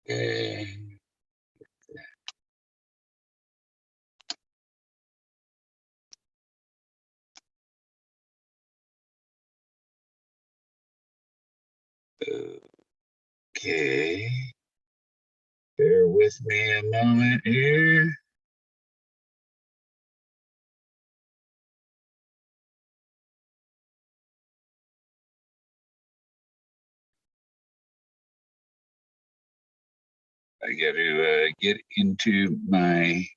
Okay. Okay. Bear with me a moment here. I got to get into my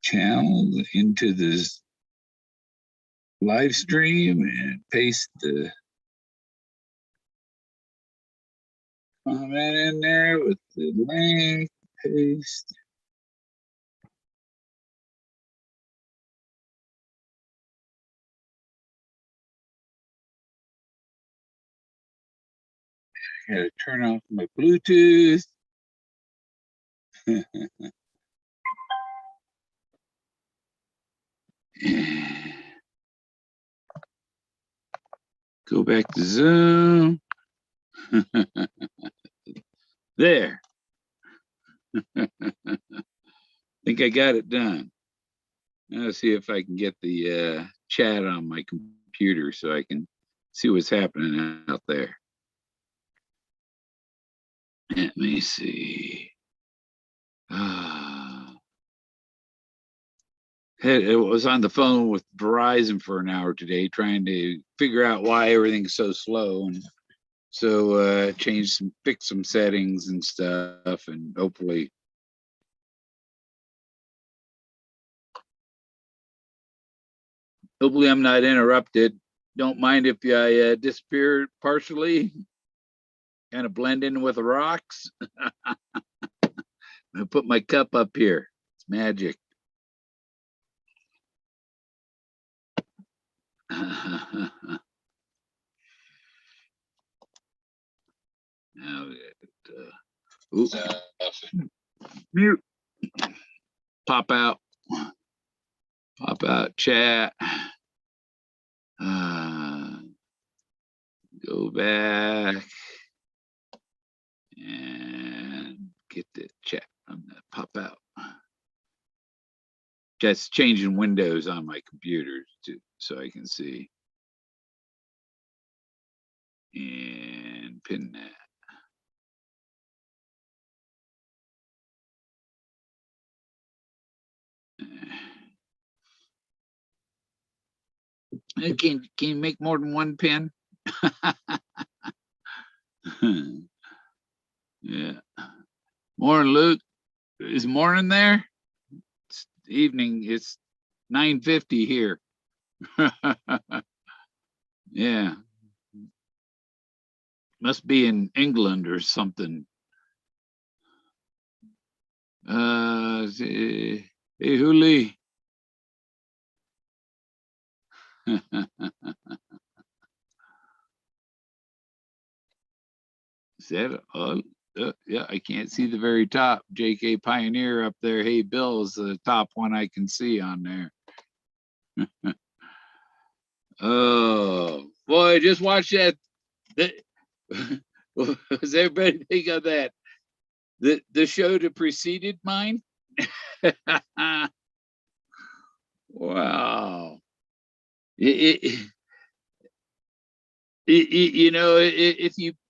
channel, into this live stream, and paste the comment in there with the link. Paste. I gotta turn off my Bluetooth. Go back to Zoom. There. I think I got it done. Now let's see if I can get the chat on my computer so I can see what's happening out there. Let me see. It was on the phone with Verizon for an hour today, trying to figure out why everything's so slow, and so fix some settings and stuff, and hopefully I'm not interrupted. Don't mind if I disappear partially, kind of blend in with the rocks. I put my cup up here. It's magic. Now, mute. Pop out chat. Go back and get the chat. I'm gonna pop out. Just changing windows on my computer so I can see. And pin that. Can you make more than one pin? Yeah. Morning, Luke. Is morning there? It's evening. It's 9:50 here. Yeah. Must be in England or something. Hey, Huli. Is that all? Yeah, I can't see the very top. JK Pioneer up there. Hey, Bill is the top one I can see on there. Oh, boy, just watch that. What does everybody think of that? The show that preceded mine? Wow. You know,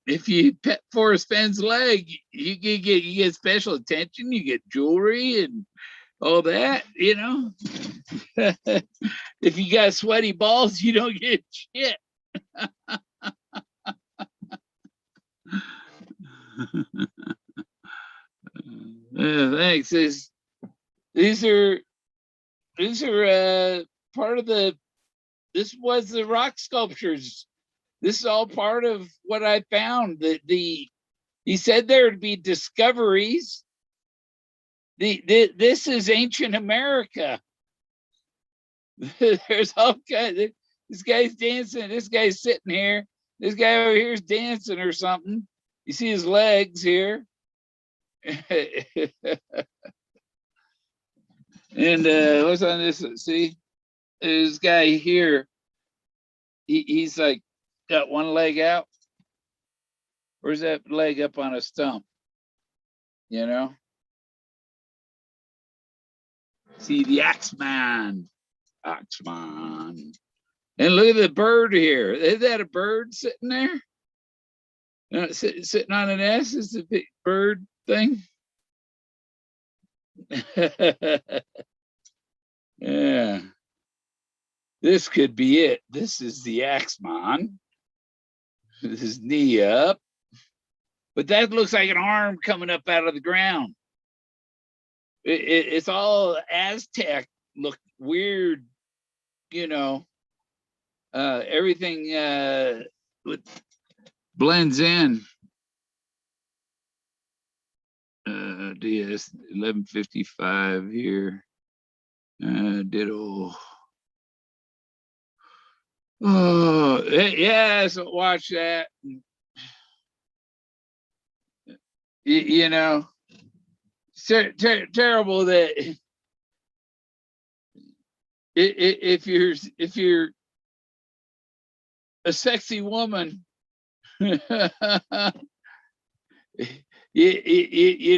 if you pet Forrest Fenn's leg, you get special attention. You get jewelry and all that. You know, if you got sweaty balls, you don't get shit. Thanks. These are part of the. This was the rock sculptures. This is all part of what I found. He said there would be discoveries. This is ancient America. There's all kinds. This guy's dancing. This guy's sitting here. This guy over here is dancing or something. You see his legs here. And what's on this? See, this guy here. He's like got one leg out. Where's that leg up on a stump? You know? See the Axeman. Axeman. And look at the bird here. Is that a bird sitting there? Sitting on an S is the big bird thing. Yeah. This could be it. This is the Axeman. His knee up. But that looks like an arm coming up out of the ground. It's all Aztec look weird, you know. Everything blends in. DS 1155 here. Ditto. Oh, yeah, so watch that. You know, terrible that if you're a sexy woman, you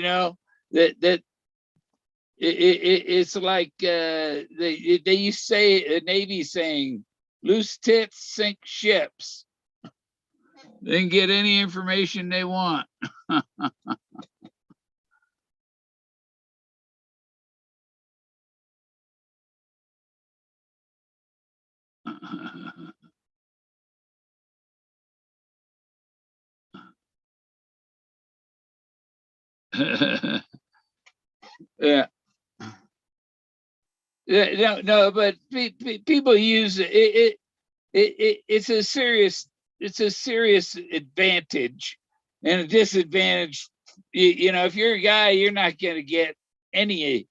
know that it's like they used to say, a Navy saying, loose tits sink ships. They can get any information they want. Yeah. Yeah, no, but people use it. It's a serious advantage and a disadvantage. You know, if you're a guy, you're not going to get any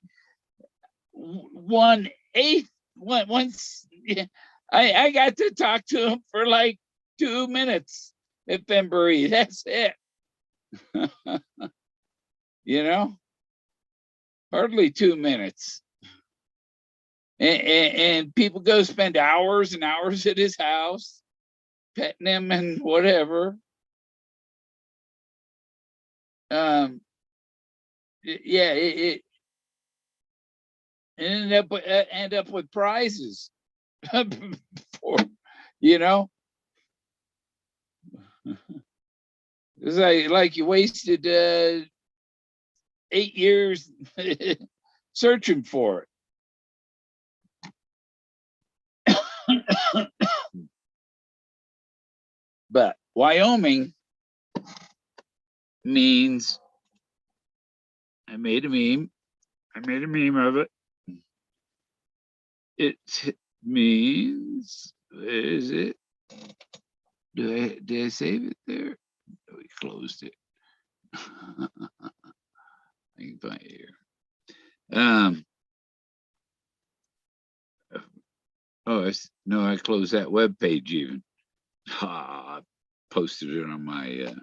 1/8. Once I got to talk to him for like 2 minutes at Fenbury. That's it. You know, hardly 2 minutes. And people go spend hours and hours at his house, petting him and whatever. Yeah, it end up with prizes. For, you know, it's like you wasted 8 years searching for it. But Wyoming means, I made a meme of it. It means, where is it? Did I save it there? No, we closed it. I can find it here. Oh, no, I closed that web page even. I posted it on my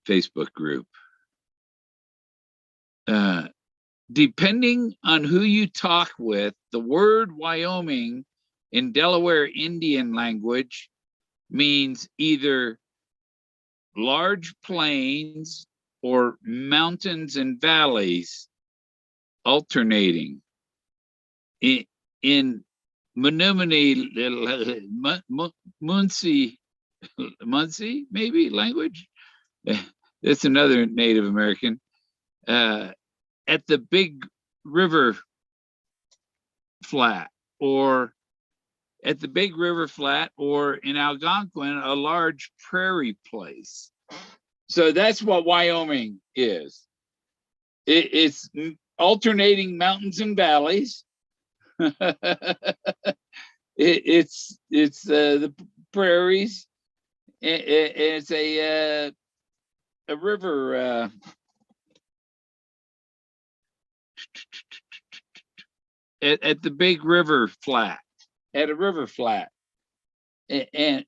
Facebook group. Depending on who you talk with, the word Wyoming in Delaware Indian language means either large plains or mountains and valleys alternating. In Menominee, Muncie maybe language, that's another Native American, at the big river flat, or at the big river flat, or in Algonquin, a large prairie place. So that's what Wyoming is. It's alternating mountains and valleys. It's the prairies. It's a river. At the big river flat, at a river flat, and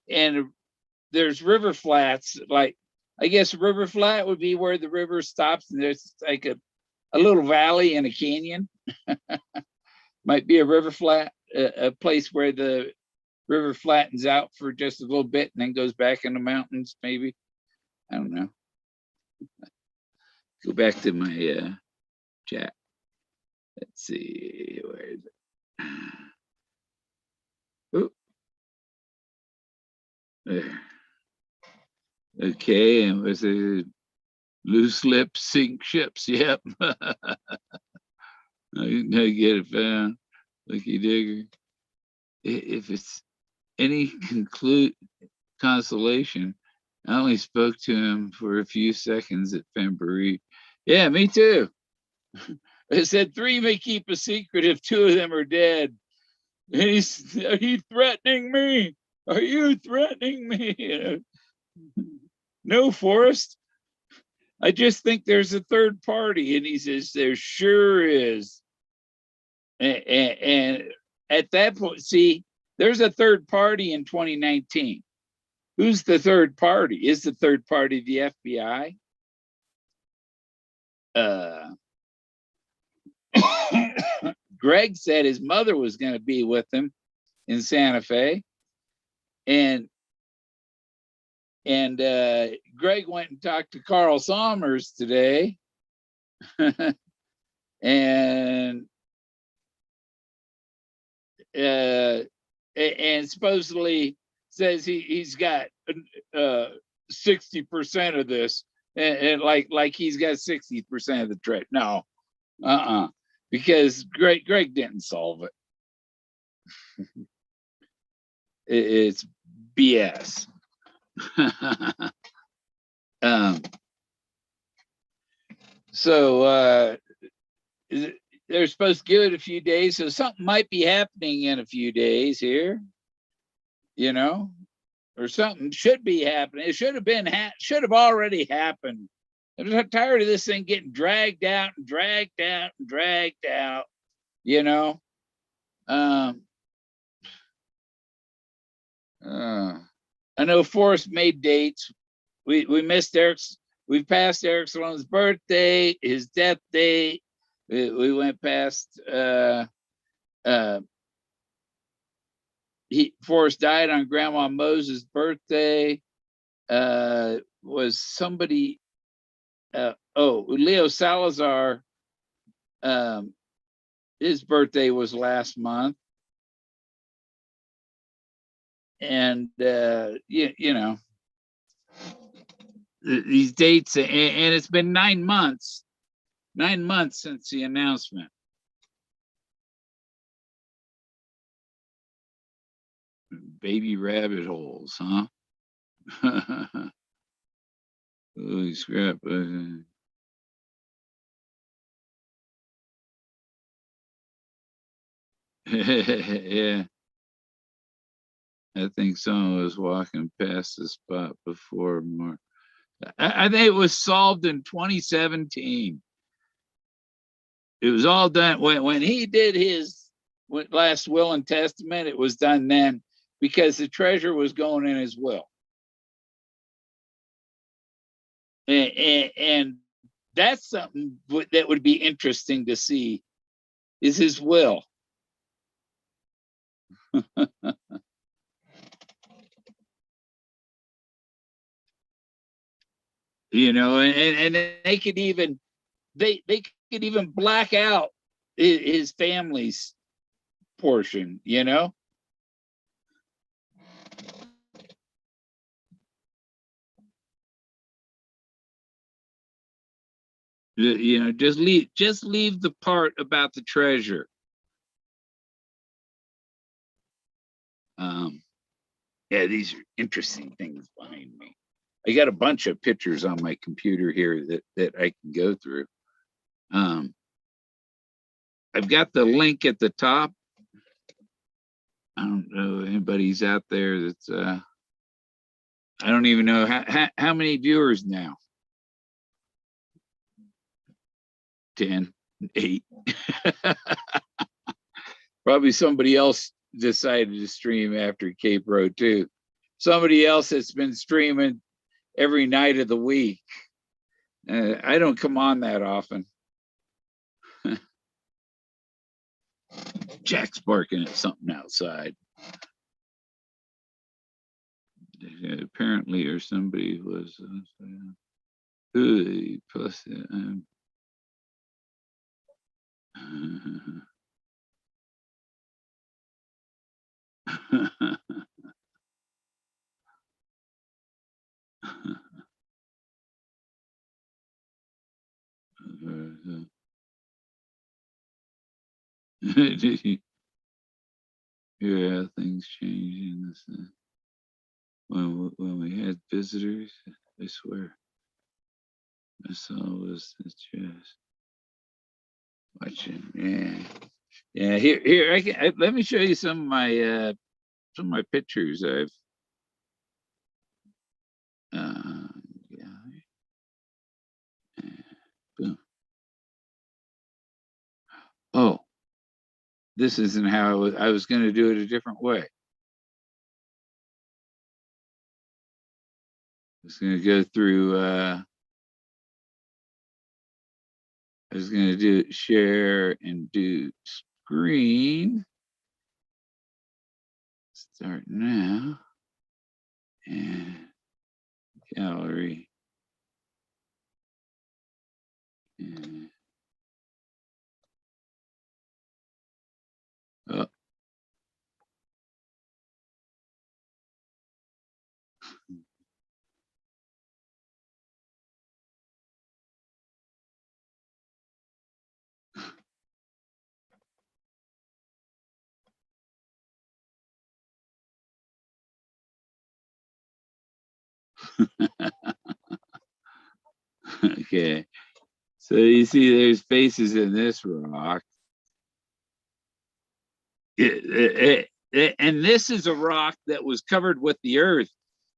there's river flats. Like, I guess a river flat would be where the river stops and there's like a little valley and a canyon. Might be a river flat, a place where the river flattens out for just a little bit and then goes back in the mountains, maybe. I don't know. Go back to my chat. Let's see, where is it? Oh, there. Okay, and with a loose lips sink ships. Yep. I get it found. Lucky digger. If it's any consolation, I only spoke to him for a few seconds at Fenn. Yeah, me too. I said 3 may keep a secret if 2 of them are dead. And are you threatening me? Are you threatening me? No, Forrest. I just think there's a third party. And he says, there sure is. And at that point, see, there's a third party in 2019. Who's the third party? Is the third party the FBI? Greg said his mother was going to be with him in Santa Fe. And Greg went and talked to Carl Sommers today. and supposedly says he's got 60% of this, and like he's got 60% of the trick. No, because Greg didn't solve it. It's BS. So they're supposed to give it a few days, so something might be happening in a few days here, you know, or something should be happening. It should have already happened. I'm tired of this thing getting dragged out and dragged out and dragged out, you know. I know Forrest made dates. We missed we passed Eric Salone's birthday, his death date. We went past Forrest died on Grandma Moses' birthday. Was somebody Leo Salazar, his birthday was last month. And you know, these dates, and it's been 9 months since the announcement. Baby rabbit holes, huh? Holy scrap. Yeah. I think someone was walking past the spot before more. I think it was solved in 2017. It was all done when he did his last will and testament. It was done then because the treasure was going in his will. And that's something that would be interesting to see, is his will. You know, and they could even black out his family's portion, you know. You know, just leave the part about the treasure. Yeah, these are interesting things behind me. I got a bunch of pictures on my computer here that I can go through. I've got the link at the top. I don't know if anybody's out there that's I don't even know how many viewers now. 10, 8. Probably somebody else decided to stream after Cape Road too. Somebody else that's been streaming every night of the week. I don't come on that often. Jack's barking at something outside. apparently, or somebody was who plus yeah, things changing. This when we had visitors, I swear, I saw was the chest watching. Yeah, yeah. Here, let me show you some of my pictures. I've yeah, boom. Oh, this isn't how I was going to do it a different way. I was going to go through. I was going to do share and do screen. Start now. And gallery. And, oh. Okay. So you see there's faces in this rock. And this is a rock that was covered with the earth.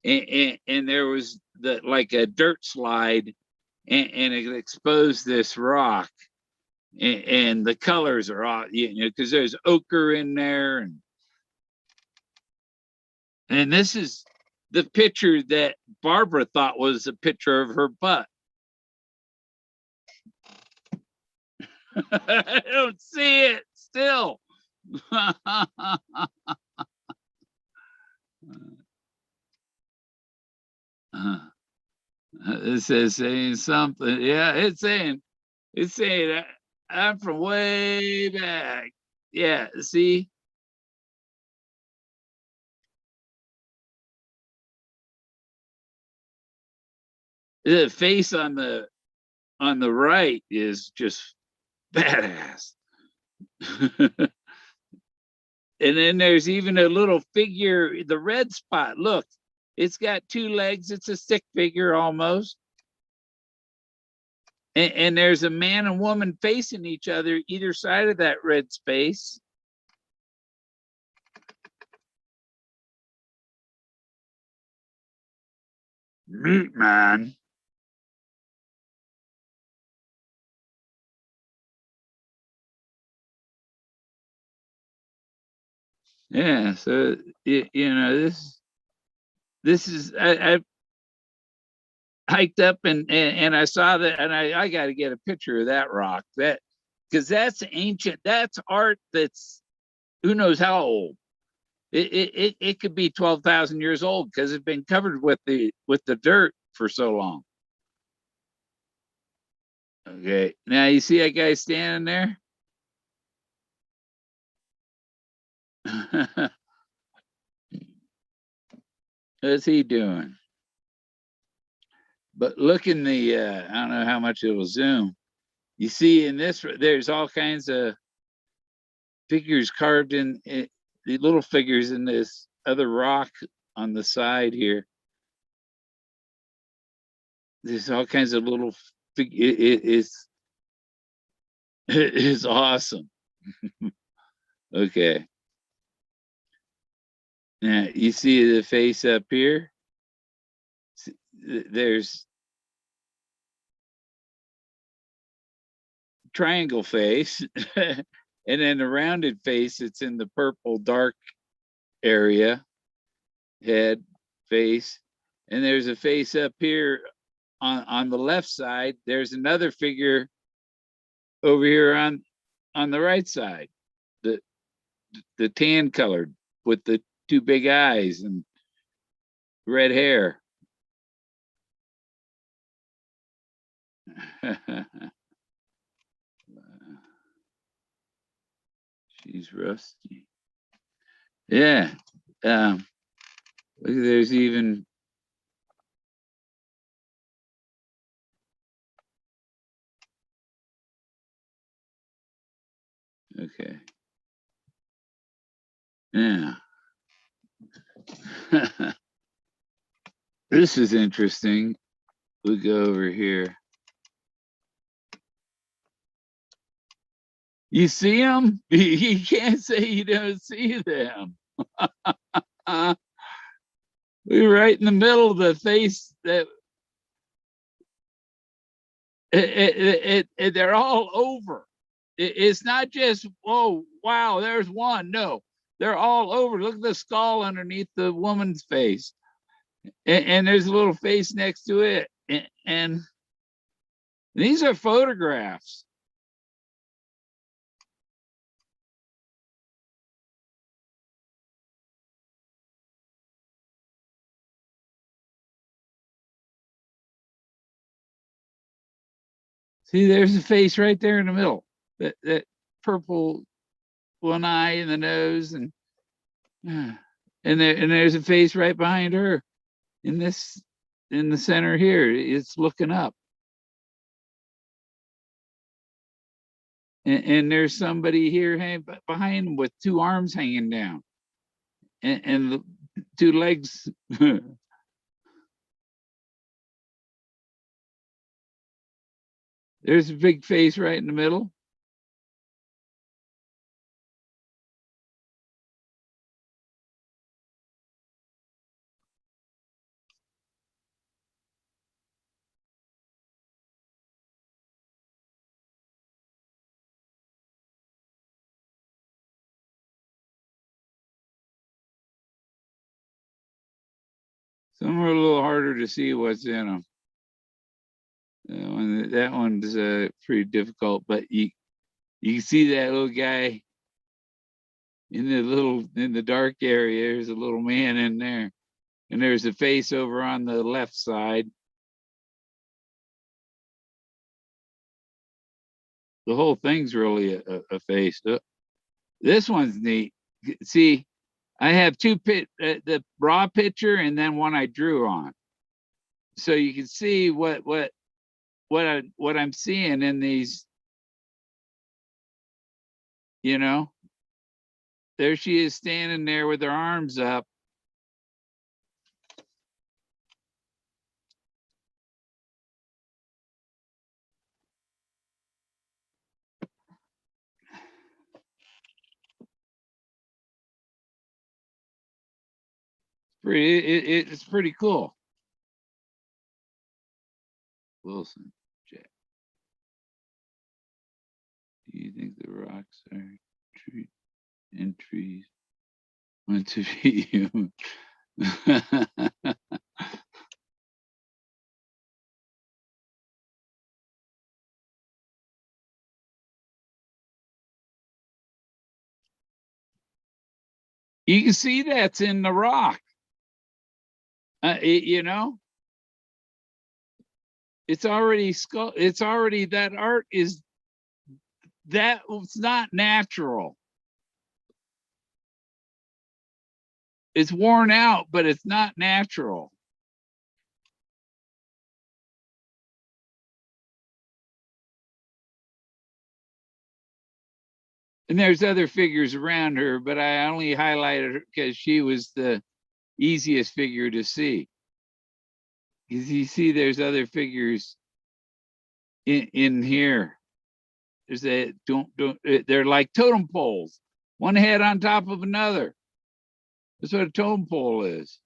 And there was like a dirt slide and it exposed this rock. And the colors are all, because there's ochre in there. And this is the picture that Barbara thought was a picture of her butt. I don't see it still. This is saying something. Yeah, it's saying I'm from way back. Yeah, see? The face on the right is just badass. And then there's even a little figure, the red spot. Look, it's got two legs. It's a stick figure almost. And there's a man and woman facing each other either side of that red space. Meat man. Yeah, so this is I hiked up and I saw that, and I got to get a picture of that rock, that because that's ancient. That's art that's who knows how old. It could be 12,000 years old because it's been covered with the dirt for so long. Okay, now you see that guy standing there. What's he doing? But look in the I don't know how much it will zoom. You see in this, there's all kinds of figures carved in it, the little figures in this other rock on the side here. There's all kinds of little it's it is awesome. Okay. Now you see the face up here. There's triangle face, and then the rounded face. It's in the purple dark area. Head, face, and there's a face up here on the left side. There's another figure over here on the right side, the tan colored with the two big eyes and red hair. She's rusty. Yeah. Look, there's even okay. Yeah. This is interesting. We'll go over here. You see them? You can't say you don't see them. We're right in the middle of the face that they're all over. It's not just, oh, wow, there's one. No, they're all over. Look at the skull underneath the woman's face. And there's a little face next to it. And these are photographs. See, there's a face right there in the middle. That purple one eye and the nose, and there's a face right behind her in the center here. It's looking up. And there's somebody here behind him with two arms hanging down and the two legs. There's a big face right in the middle. Some are a little harder to see what's in them. That one's pretty difficult, but you can see that little guy in the dark area. There's a little man in there, and there's a face over on the left side. The whole thing's really a face. This one's neat. See, I have the raw picture and then one I drew on, so you can see what I'm seeing in these. You know, there she is standing there with her arms up. It's pretty cool. Wilson, Jack. Do you think the rocks are trees want to be human? You can see that's in the rock. You know, it's already skull. It's already that art is that it's not natural. It's worn out, but it's not natural. And there's other figures around her, but I only highlighted her because she was the easiest figure to see. You see, there's other figures in here. There's a don't they're like totem poles, one head on top of another. That's what a totem pole is.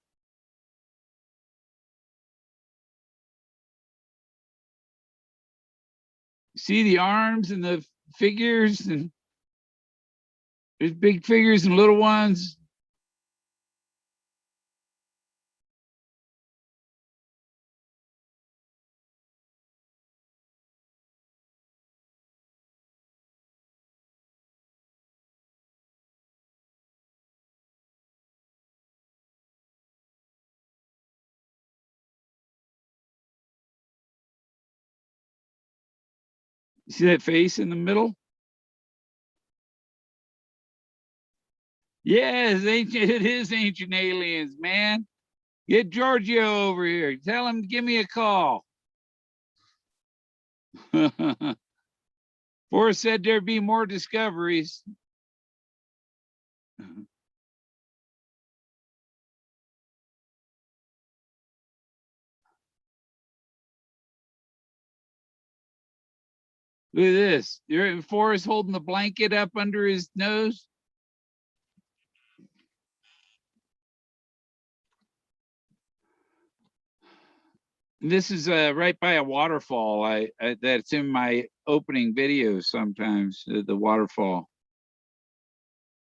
See the arms and the figures, and there's big figures and little ones. You see that face in the middle? Yes, ancient, it is ancient aliens, man. Get Giorgio over here. Tell him to give me a call. Forrest said there'd be more discoveries. Look at this. Forrest holding the blanket up under his nose. This is right by a waterfall. That's in my opening videos sometimes. The waterfall.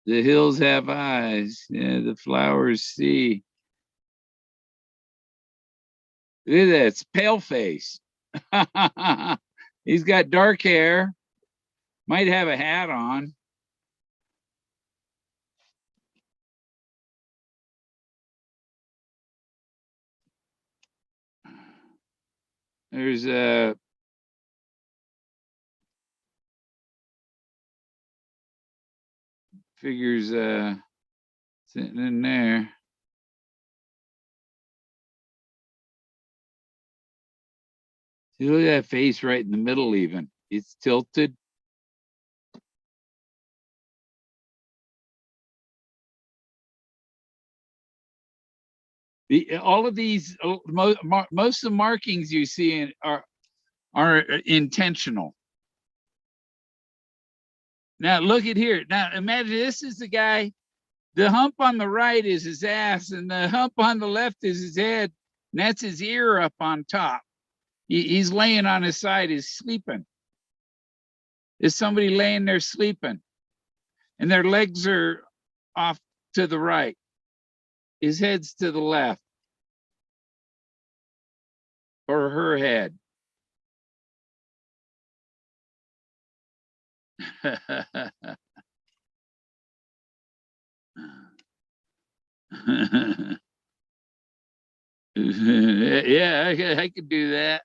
The hills have eyes. Yeah, the flowers see. Look at that. It's pale face. He's got dark hair. Might have a hat on. There's figures sitting in there. See, look at that face right in the middle even. It's tilted. All of these, most of the markings you see are intentional. Now look at here. Now imagine this is the guy. The hump on the right is his ass, and the hump on the left is his head. And that's his ear up on top. He's laying on his side. He's sleeping. Is somebody laying there sleeping? And their legs are off to the right. His head's to the left, or her head. Yeah, I could do that.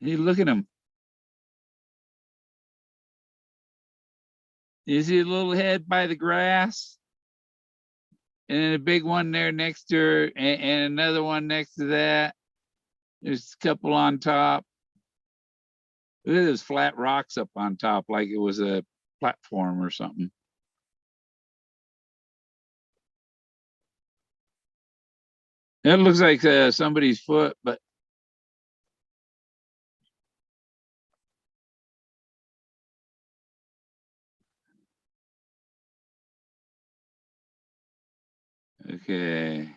Hey, look at him. You see a little head by the grass? And then a big one there next to her, and another one next to that. There's a couple on top. Look at those flat rocks up on top, like it was a platform or something. It looks like somebody's foot, but okay.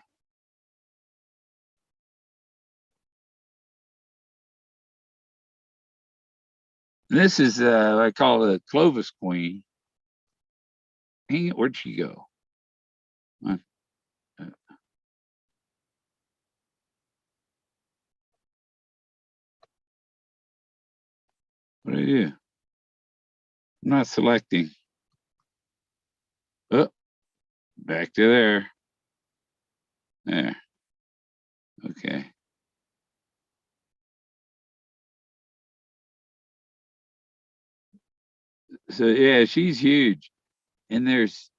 This is I call it a Clovis Queen. Hang it, where'd she go? Uh, What do I do? I'm not selecting. Oh, back to there. There. Okay. So yeah, she's huge. And there's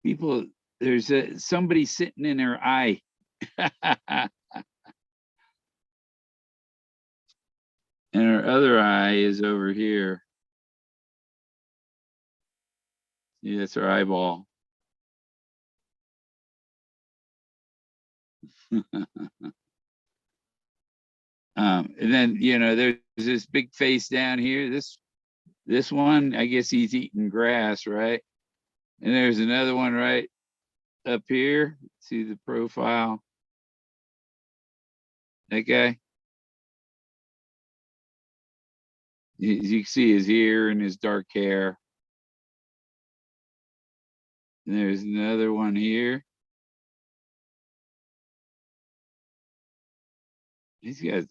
people, there's somebody sitting in her eye. And her other eye is over here. See, that's her eyeball. And then there's this big face down here. This one, I guess he's eating grass, right? And there's another one right up here. See the profile? That guy. You can see his ear and his dark hair. And there's another one here. He's got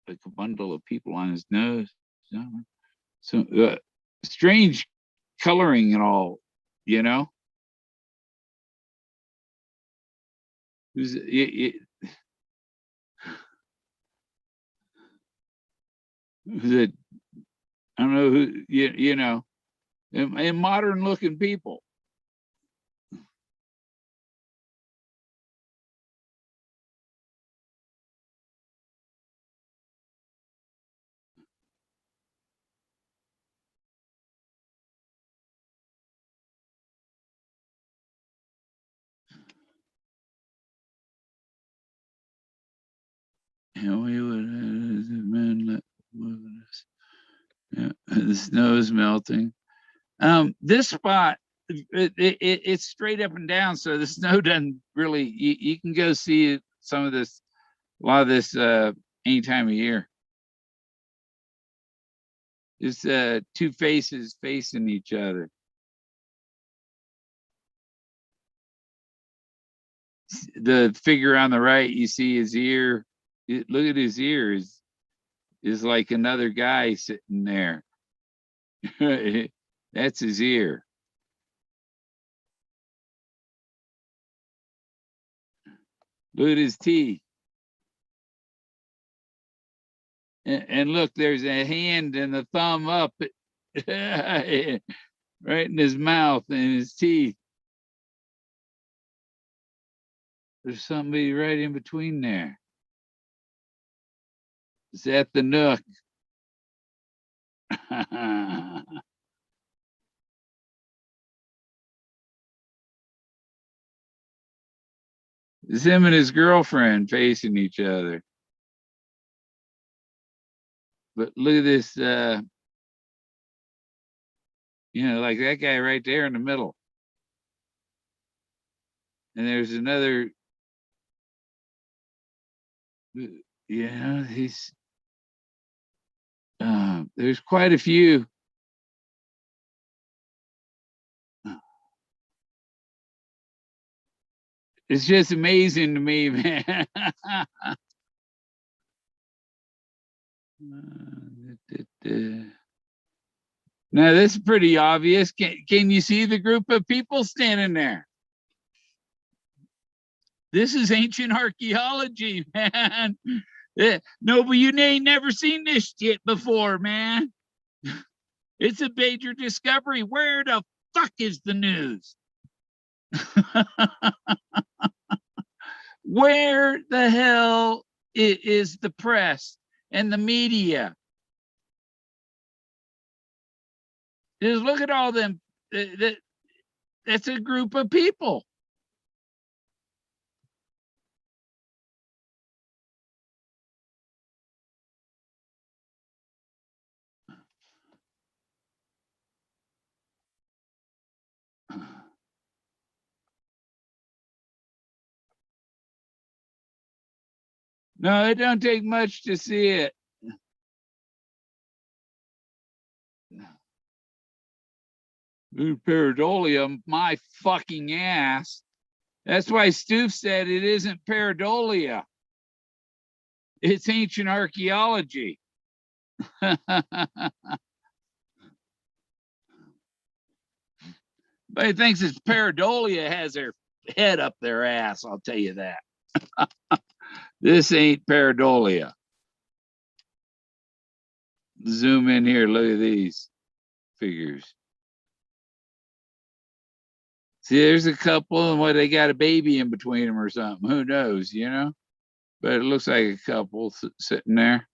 like a bundle of people on his nose. So strange coloring and all, you know. Who's it? I don't know who you know, and modern looking people. And we would man, yeah, the snow is melting. This spot, it's straight up and down, so the snow doesn't really. You can go see some of this, a lot of this, any time of year. It's two faces facing each other. The figure on the right, you see his ear. Look at his ears. Is like another guy sitting there. That's his ear. Look at his teeth. And look, there's a hand and a thumb up right in his mouth and his teeth. There's somebody right in between there. Is that the Nook? It's him and his girlfriend facing each other. But look at this, like that guy right there in the middle. And there's another, he's, there's quite a few. It's just amazing to me, man. Now this is pretty obvious. Can you see the group of people standing there? This is ancient archaeology, man. No, but you ain't never seen this shit before, man. It's a major discovery. Where the fuck is the news? Where the hell is the press and the media? Just look at all them. That's a group of people. No, it don't take much to see it. Pareidolia, my fucking ass. That's why Stoof said it isn't pareidolia. It's ancient archaeology. But he thinks it's pareidolia has their head up their ass, I'll tell you that. This ain't pareidolia. Zoom in here, look at these figures. See, there's a couple, and what, they got a baby in between them or something. Who knows, But it looks like a couple sitting there.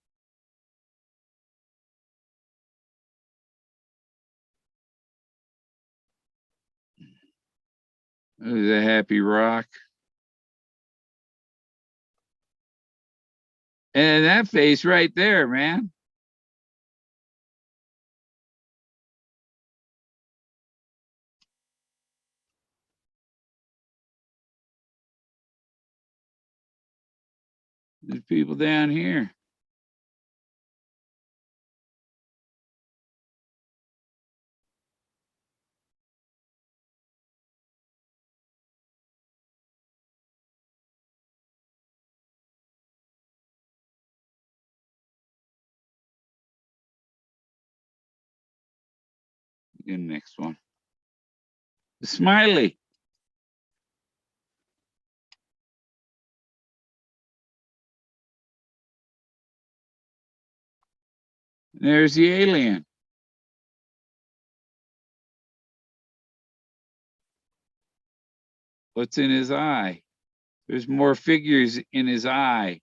There's a happy rock. And that face right there, man. There's people down here. The next one. The smiley. There's the alien. What's in his eye? There's more figures in his eye.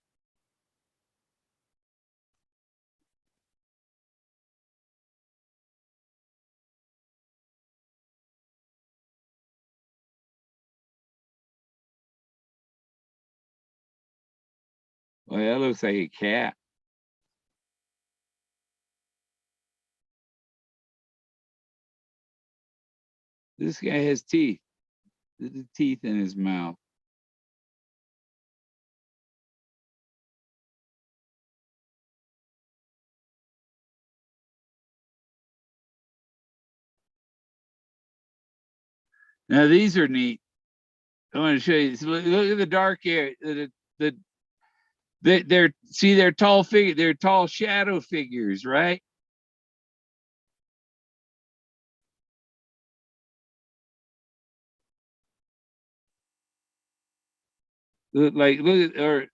Well, that looks like a cat. This guy has teeth. The teeth in his mouth. Now these are neat. I want to show you. So look at the dark area. They're see they're tall figure. They're tall shadow figures, right? Look at or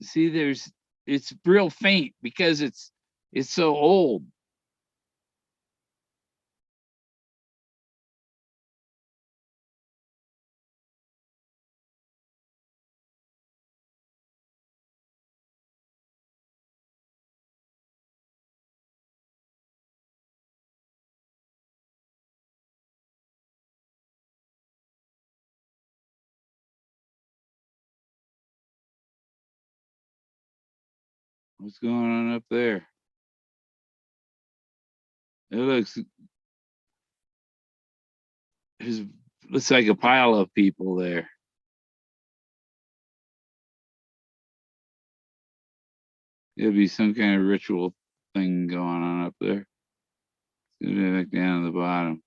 see it's real faint because it's so old. What's going on up there? It looks like a pile of people there. There'll be some kind of ritual thing going on up there. Back down to the bottom.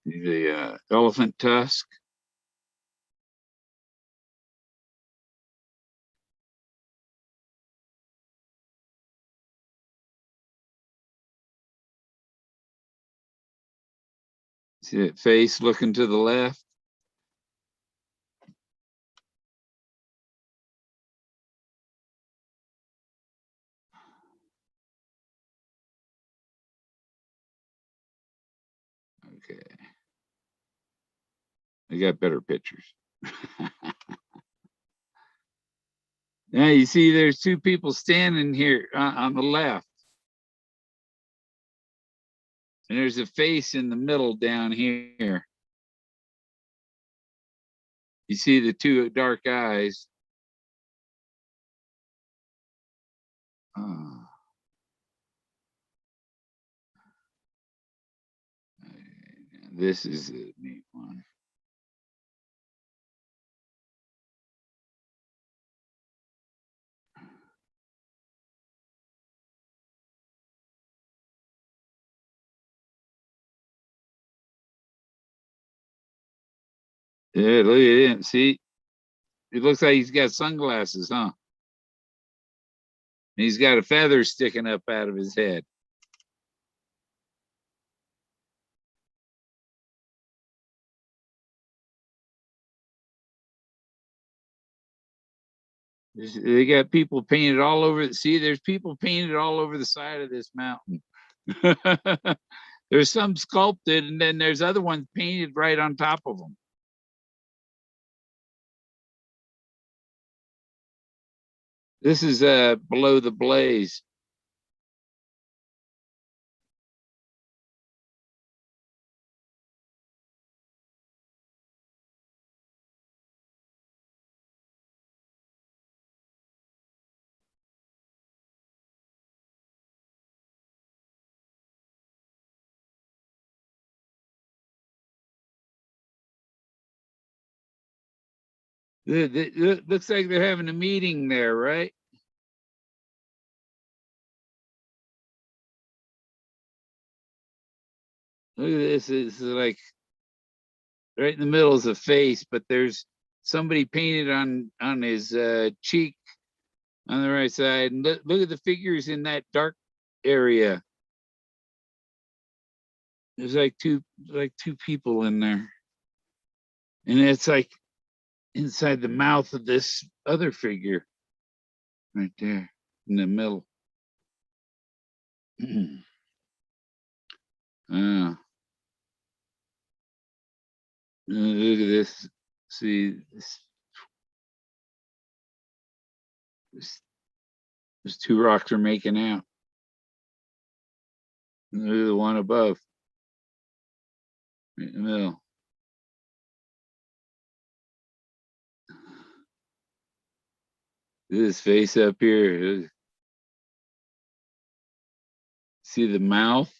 The elephant tusk. See that face looking to the left? Okay. I got better pictures. Now you see there's two people standing here on the left. And there's a face in the middle down here. You see the two dark eyes. Oh. This is a neat one. Yeah, look at it. See, it looks like he's got sunglasses, huh? And he's got a feather sticking up out of his head. They got people painted all over. See, there's people painted all over the side of this mountain. There's some sculpted, and then there's other ones painted right on top of them. This is below the blaze. Looks like they're having a meeting there, right? Look at this. It's like right in the middle is a face, but there's somebody painted on his cheek on the right side. And look at the figures in that dark area. There's like two people in there. And it's like inside the mouth of this other figure right there in the middle. uh, look at this. See, these two rocks are making out. And look at the one above, right in the middle. This face up here. See the mouth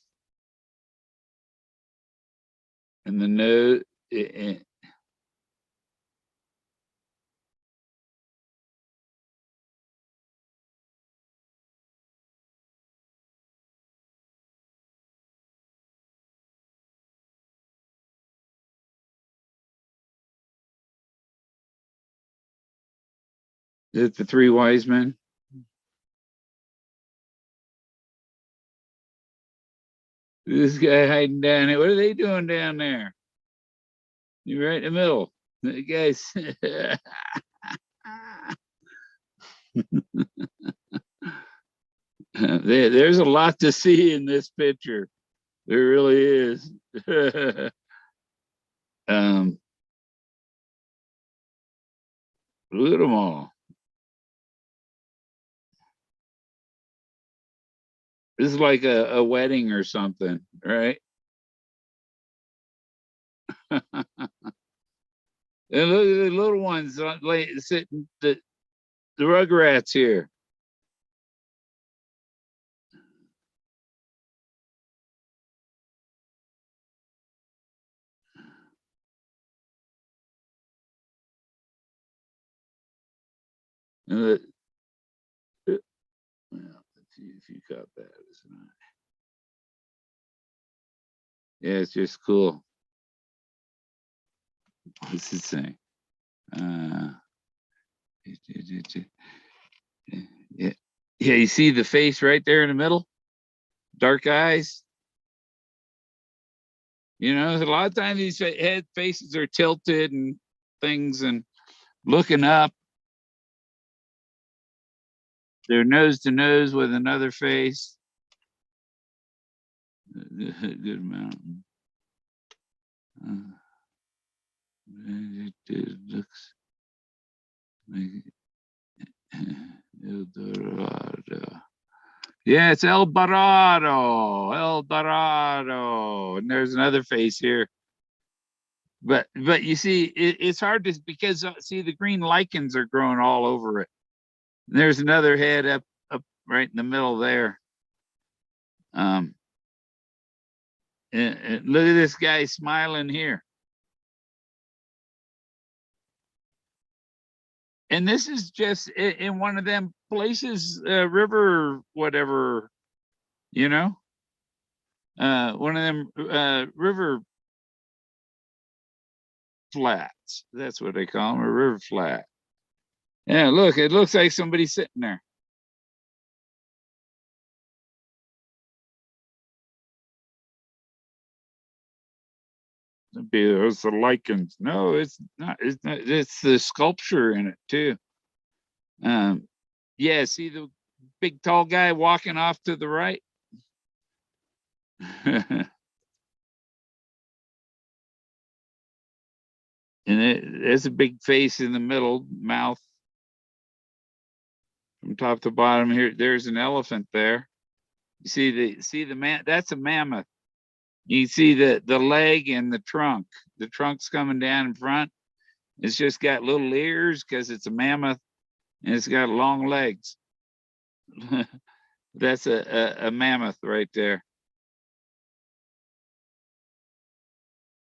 and the nose. Is it the three wise men? This guy hiding down here. What are they doing down there? You're right in the middle. The guys. There's a lot to see in this picture. There really is. um, Look at them all. This is like a wedding or something, right? And look at the little ones like sitting, the rugrats here. And well, let's see if you caught that. Yeah, it's just cool. What's it saying? Yeah, yeah. You see the face right there in the middle, dark eyes. You know, a lot of times these head faces are tilted and things, and looking up. They're nose to nose with another face. Good mountain. It looks like El Dorado. Yeah, it's El Dorado. El Dorado. And there's another face here. But you see, it's hard to, because see the green lichens are growing all over it. And there's another head up right in the middle there. And look at this guy smiling here. And this is just in one of them places, river, whatever, you know, one of them river flats. That's what they call them, a river flat. Yeah, look, it looks like somebody's sitting there. It's the lichens. No, it's not. It's not. It's the sculpture in it too. Yeah, see the big tall guy walking off to the right. And there's a big face in the middle, mouth from top to bottom. Here, there's an elephant there. You see the man. That's a mammoth. You see the leg and the trunk. The trunk's coming down in front. It's just got little ears because it's a mammoth, and it's got long legs. That's a mammoth right there.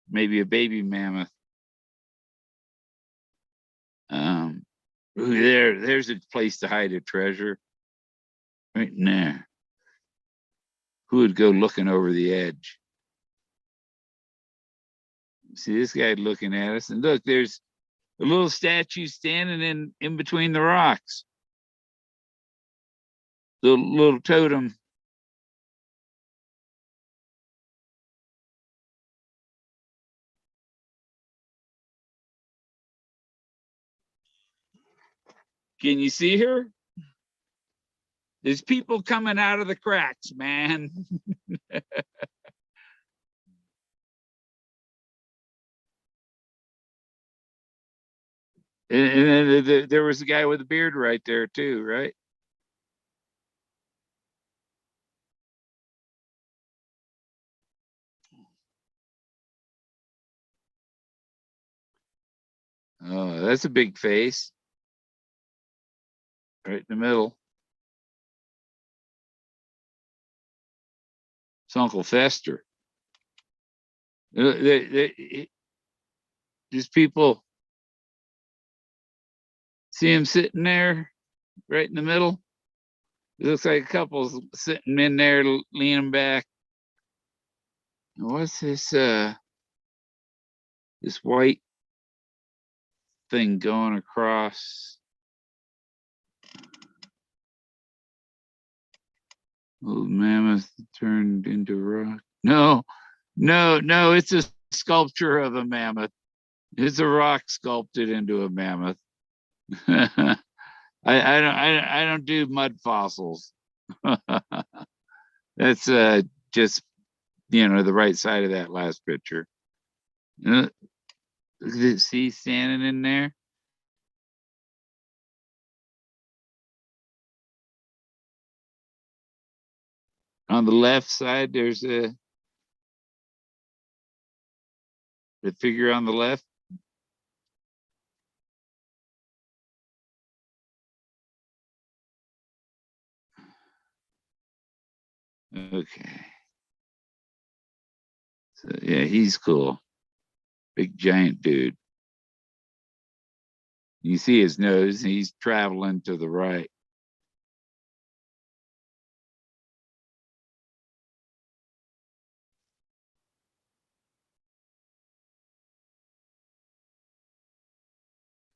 Maybe a baby mammoth. Ooh, there's a place to hide a treasure right in there. Who would go looking over the edge? See this guy looking at us, and look, there's a little statue standing in between the rocks. The little totem. Can you see her? There's people coming out of the cracks, man. And then there was a guy with a beard right there too, right? Oh, that's a big face right in the middle. It's Uncle Fester. These people see him sitting there right in the middle. It looks like a couple's sitting in there leaning back. What's this white thing going across? Old mammoth turned into rock. No, no, it's a sculpture of a mammoth. It's a rock sculpted into a mammoth. I don't do mud fossils. That's just the right side of that last picture. Look at this, see standing in there. On the left side, there's the figure on the left. Okay. So yeah, he's cool. Big giant dude. You see his nose, he's traveling to the right.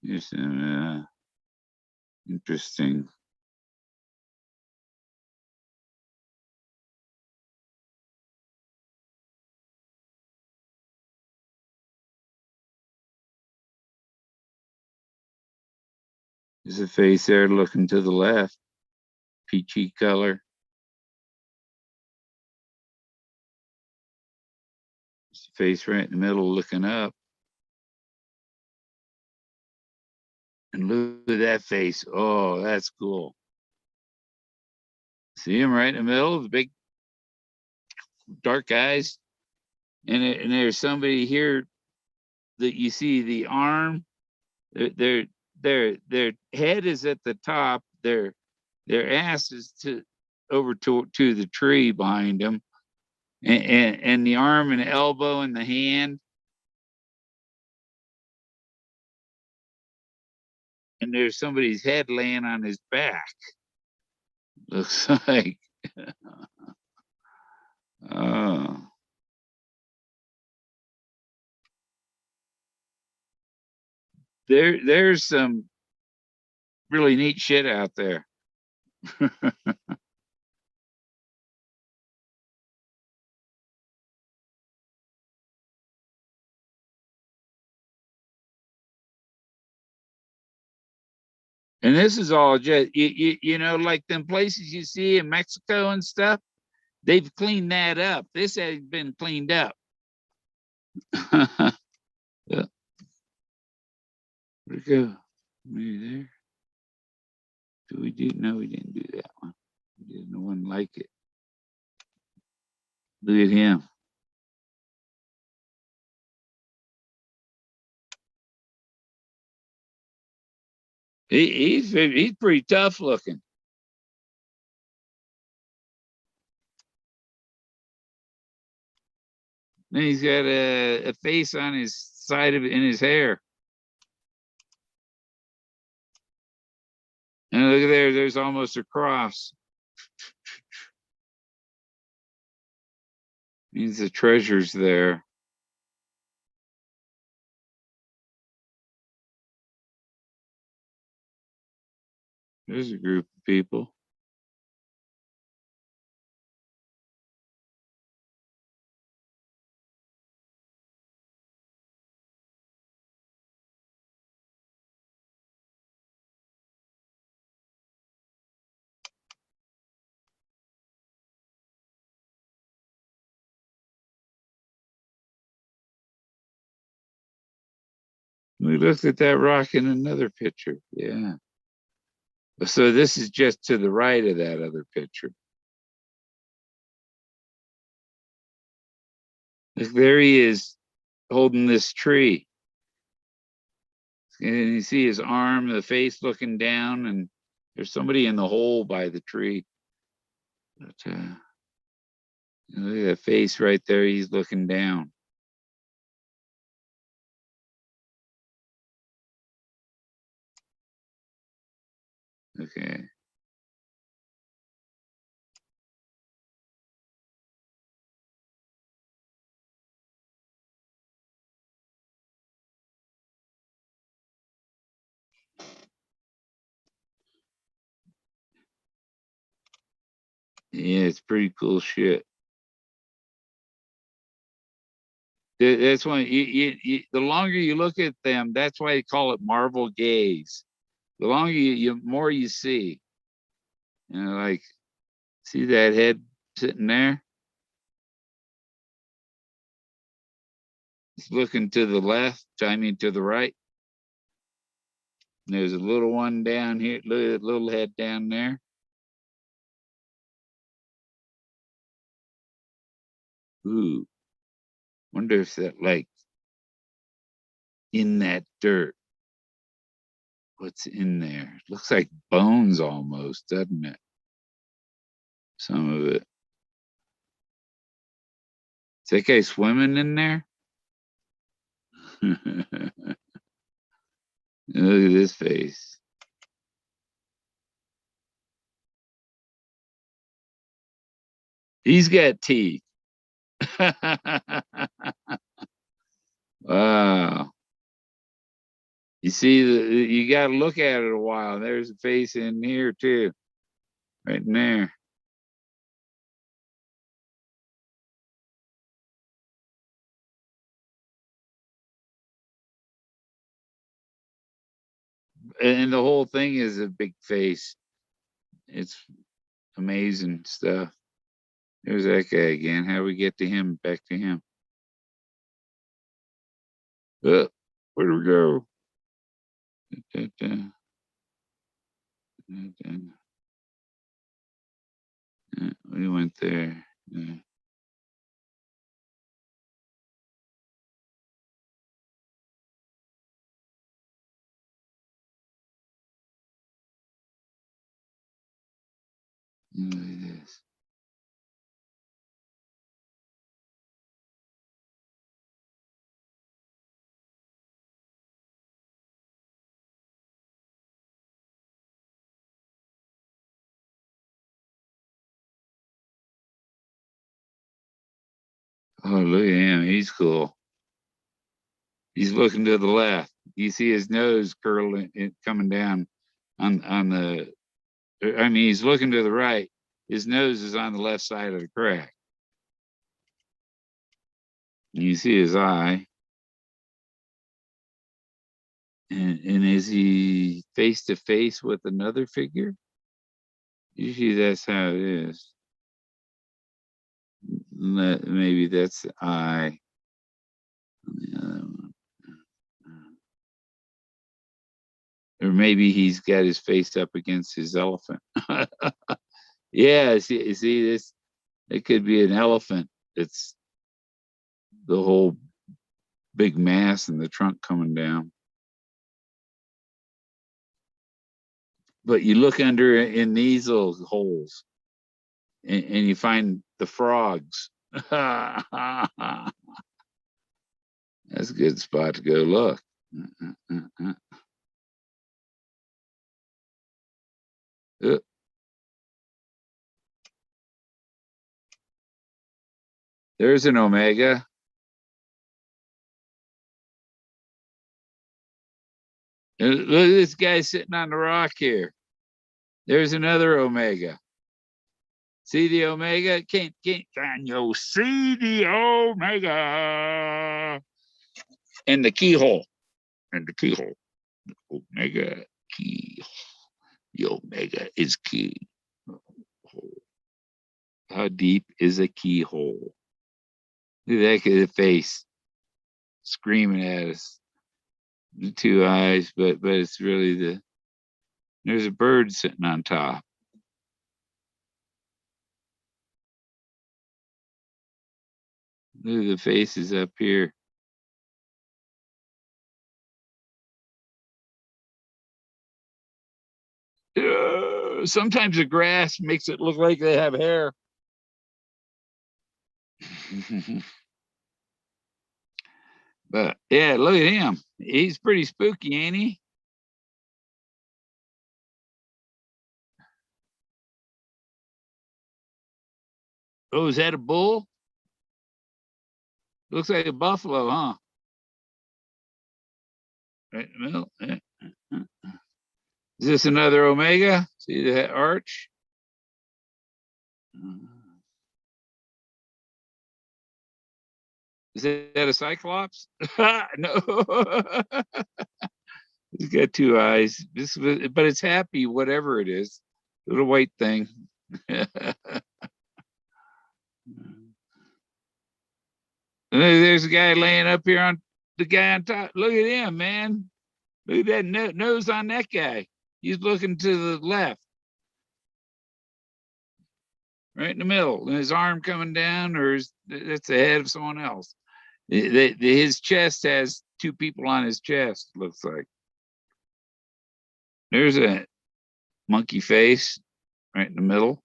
Here's some interesting. There's a face there looking to the left, peachy color. There's a face right in the middle looking up. And look at that face. Oh, that's cool. See him right in the middle, the big dark eyes. And there's somebody here that you see the arm. Their head is at the top. Their ass is over to the tree behind them, and the arm and elbow and the hand. And there's somebody's head laying on his back. Looks like. Oh. There's some really neat shit out there. And this is all just like them places you see in Mexico and stuff. They've cleaned that up. This has been cleaned up. Yeah. Where'd it go? Maybe there. Do we do? No, we didn't do that one. We didn't one like it. Look at him. He's pretty tough looking. Then he's got a face on his side of it in his hair. And look there, there's almost a cross. Means the treasure's there. There's a group of people. We looked at that rock in another picture. Yeah. So this is just to the right of that other picture. Look, there he is holding this tree. And you see his arm, the face looking down, and there's somebody in the hole by the tree. But, look at that face right there. He's looking down. Okay. Yeah, it's pretty cool shit. That's why the longer you look at them, that's why they call it Marvel gaze. The longer you more you see. You know, like see that head sitting there? It's looking to the left, I mean to the right. And there's a little one down here, little head down there. Ooh, wonder if that like in that dirt. What's in there? Looks like bones almost, doesn't it? Some of it. Is that guy swimming in there? Look at this face. He's got teeth. Wow. You see, you got to look at it a while. There's a face in here too, right in there. And the whole thing is a big face. It's amazing stuff. There's that guy again. How do we get to him? Back to him. Where do we go? Da, da, da, da. We went there. Look at this. Oh, look at him. He's cool. He's looking to the left. You see his nose curling, coming down on the. I mean, he's looking to the right. His nose is on the left side of the crack. You see his eye. And is he face to face with another figure? Usually that's how it is. Maybe that's the eye. The other one. Or maybe he's got his face up against his elephant. Yeah, see this? It could be an elephant. It's the whole big mass and the trunk coming down. But you look under in these little holes and you find the frogs. That's a good spot to go look. Uh, there's an omega. Look at this guy sitting on the rock here. There's another omega. See the omega? Can you see the omega? And the keyhole. And the keyhole. Omega key. The omega is key. How deep is a keyhole? Look at that face screaming at us. The two eyes, but it's really there's a bird sitting on top. Look at the faces up here. Sometimes the grass makes it look like they have hair. But yeah, look at him. He's pretty spooky, ain't he? Oh, is that a bull? Looks like a buffalo, huh? Right in the middle. Yeah. Is this another omega? See that arch? Is that a cyclops? No. He's got two eyes. But it's happy, whatever it is. Little white thing. There's a guy laying up here on the guy on top. Look at him, man. Look at that nose on that guy. He's looking to the left, right in the middle, and his arm coming down, or that's the head of someone else. His chest has two people on his chest, looks like. There's a monkey face right in the middle.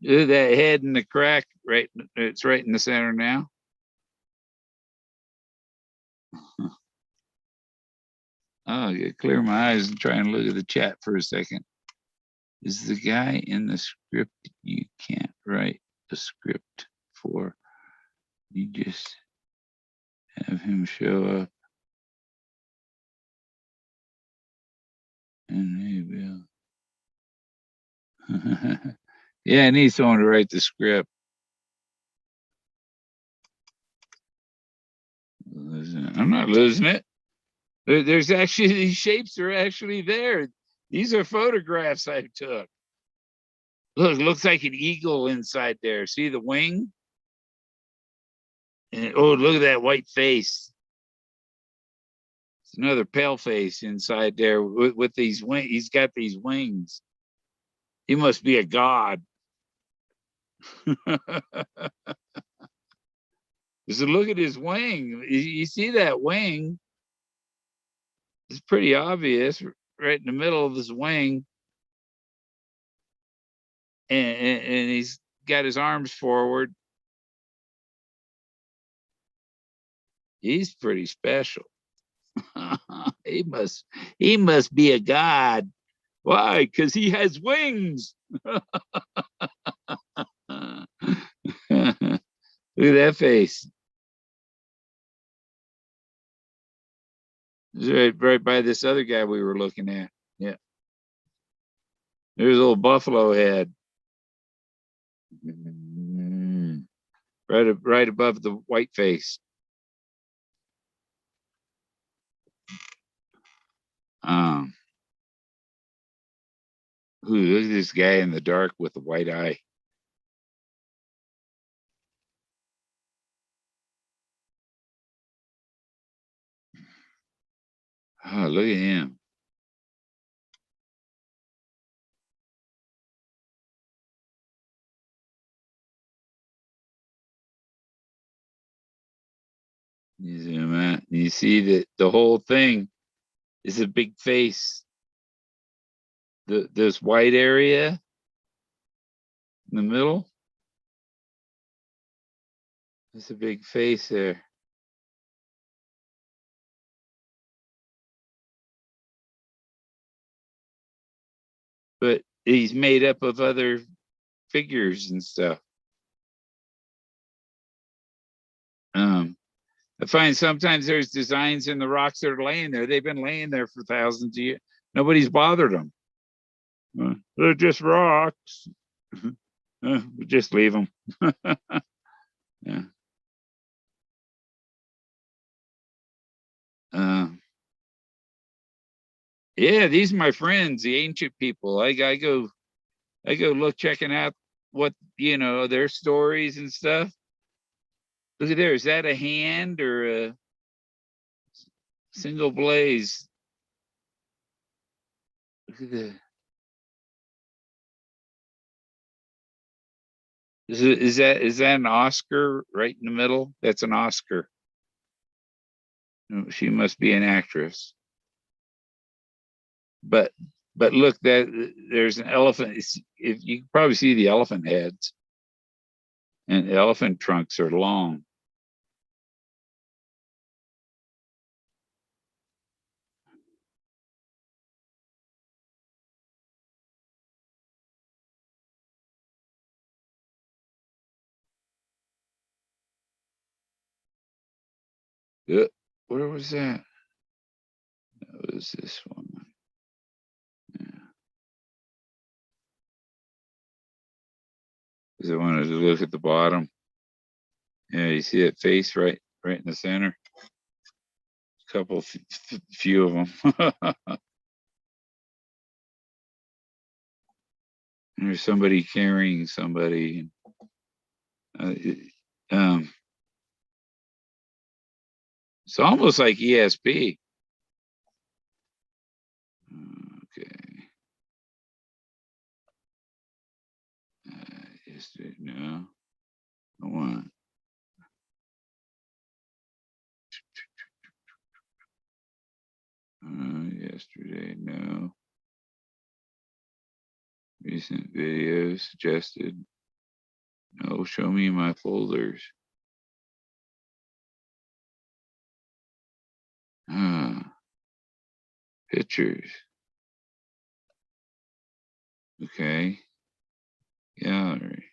That head in the crack, right? It's right in the center now. Oh, I gotta clear my eyes and try and look at the chat for a second. Is the guy in the script you can't write the script for? You just have him show up and he will. Yeah, I need someone to write the script. I'm not losing it. There's actually, these shapes are actually there. These are photographs I took. Look, looks like an eagle inside there. See the wing? And, oh, look at that white face. It's another pale face inside there with these wings. He's got these wings. He must be a god. So look at his wing. You see that wing? It's pretty obvious right in the middle of his wing. And he's got his arms forward. He's pretty special. he must be a god. Why? Because he has wings. Look at that face. It's right by this other guy we were looking at. Yeah. There's a little buffalo head. Right above the white face. Look at this guy in the dark with the white eye. Oh, look at him. You zoom out, and you see that the whole thing is a big face. This white area in the middle, there's a big face there. but he's made up of other figures and stuff. I find sometimes there's designs in the rocks that are laying there. They've been laying there for thousands of years. Nobody's bothered them. They're just rocks. Just leave them. Yeah. Yeah, these are my friends, the ancient people. I go look checking out what their stories and stuff. Look at there. Is that a hand or a single blaze? Look at that. Is that an Oscar right in the middle? That's an Oscar. She must be an actress. But look, that there's an elephant. If you can probably see the elephant heads, and the elephant trunks are long. Where was that? That was this one. Yeah. Because I wanted to look at the bottom. Yeah, you see that face right in the center. Few of them. There's somebody carrying somebody. It's almost like ESP. Okay. Yesterday, no. I want. Yesterday, no. Recent videos suggested. No, show me my folders. Pictures. Okay. Gallery.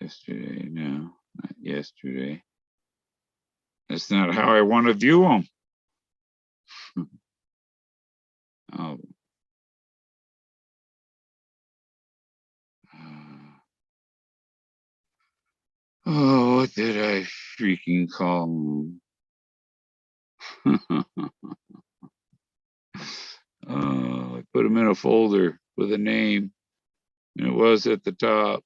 Yesterday, no, not yesterday. That's not how I want to view them. Oh. Oh, what did I freaking call them? Oh, I put them in a folder with a name, and it was at the top.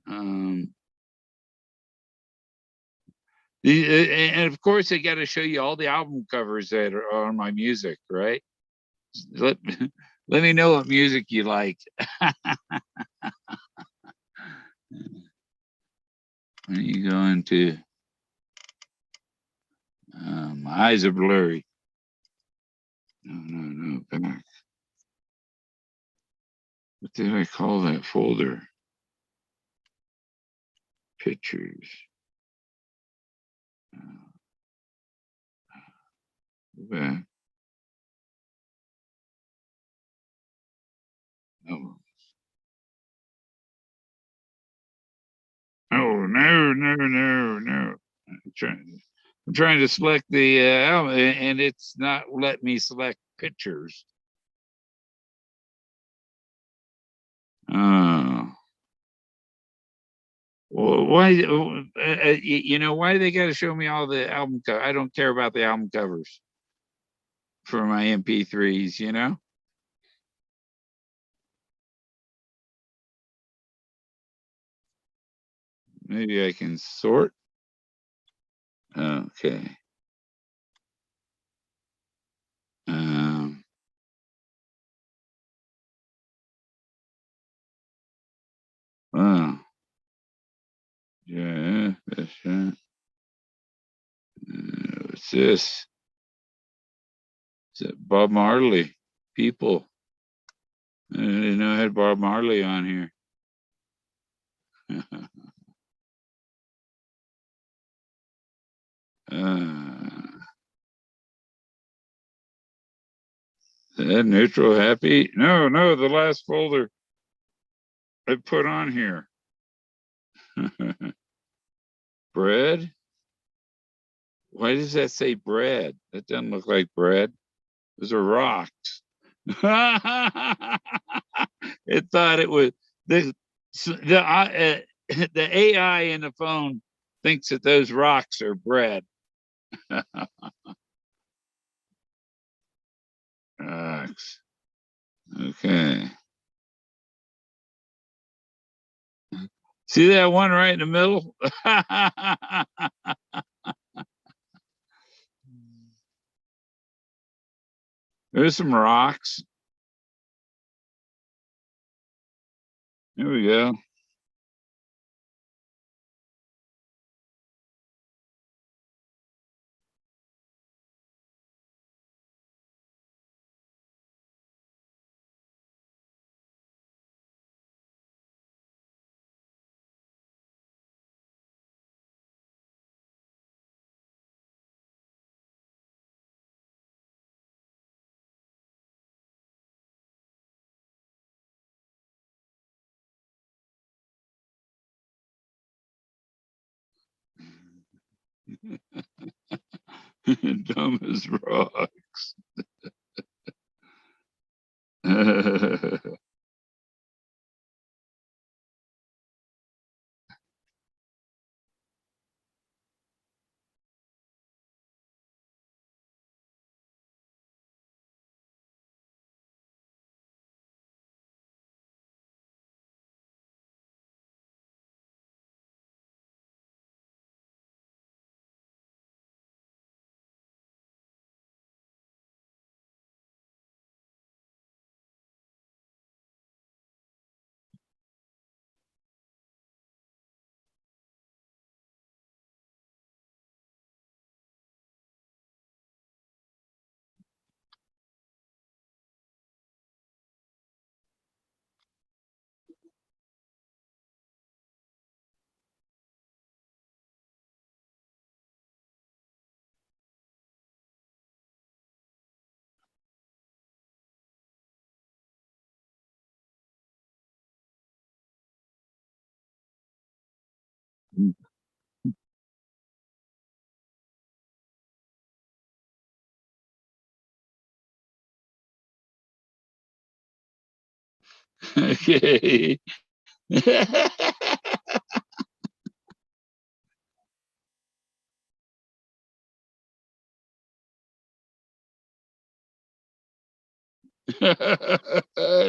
And of course, I got to show you all the album covers that are on my music, right? Let me know what music you like. When you go into my eyes are blurry. No, back. What did I call that folder? Pictures. Go back. Oh. Oh, no. I'm trying to select the album, and it's not let me select pictures. Oh. Well, why? Why they got to show me all the album covers? I don't care about the album covers for my MP3s. Maybe I can sort. Okay. Wow. Yeah, that's right. What's this? Is it Bob Marley? People. I didn't know I had Bob Marley on here. Neutral, happy. No, no, the last folder I put on here. Bread. Why does that say bread? That doesn't look like bread. Those are rocks. It thought it was the AI in the phone thinks that those rocks are bread. Rocks. Okay. See that one right in the middle? There's some rocks. There we go. Dumb as rocks. Okay. I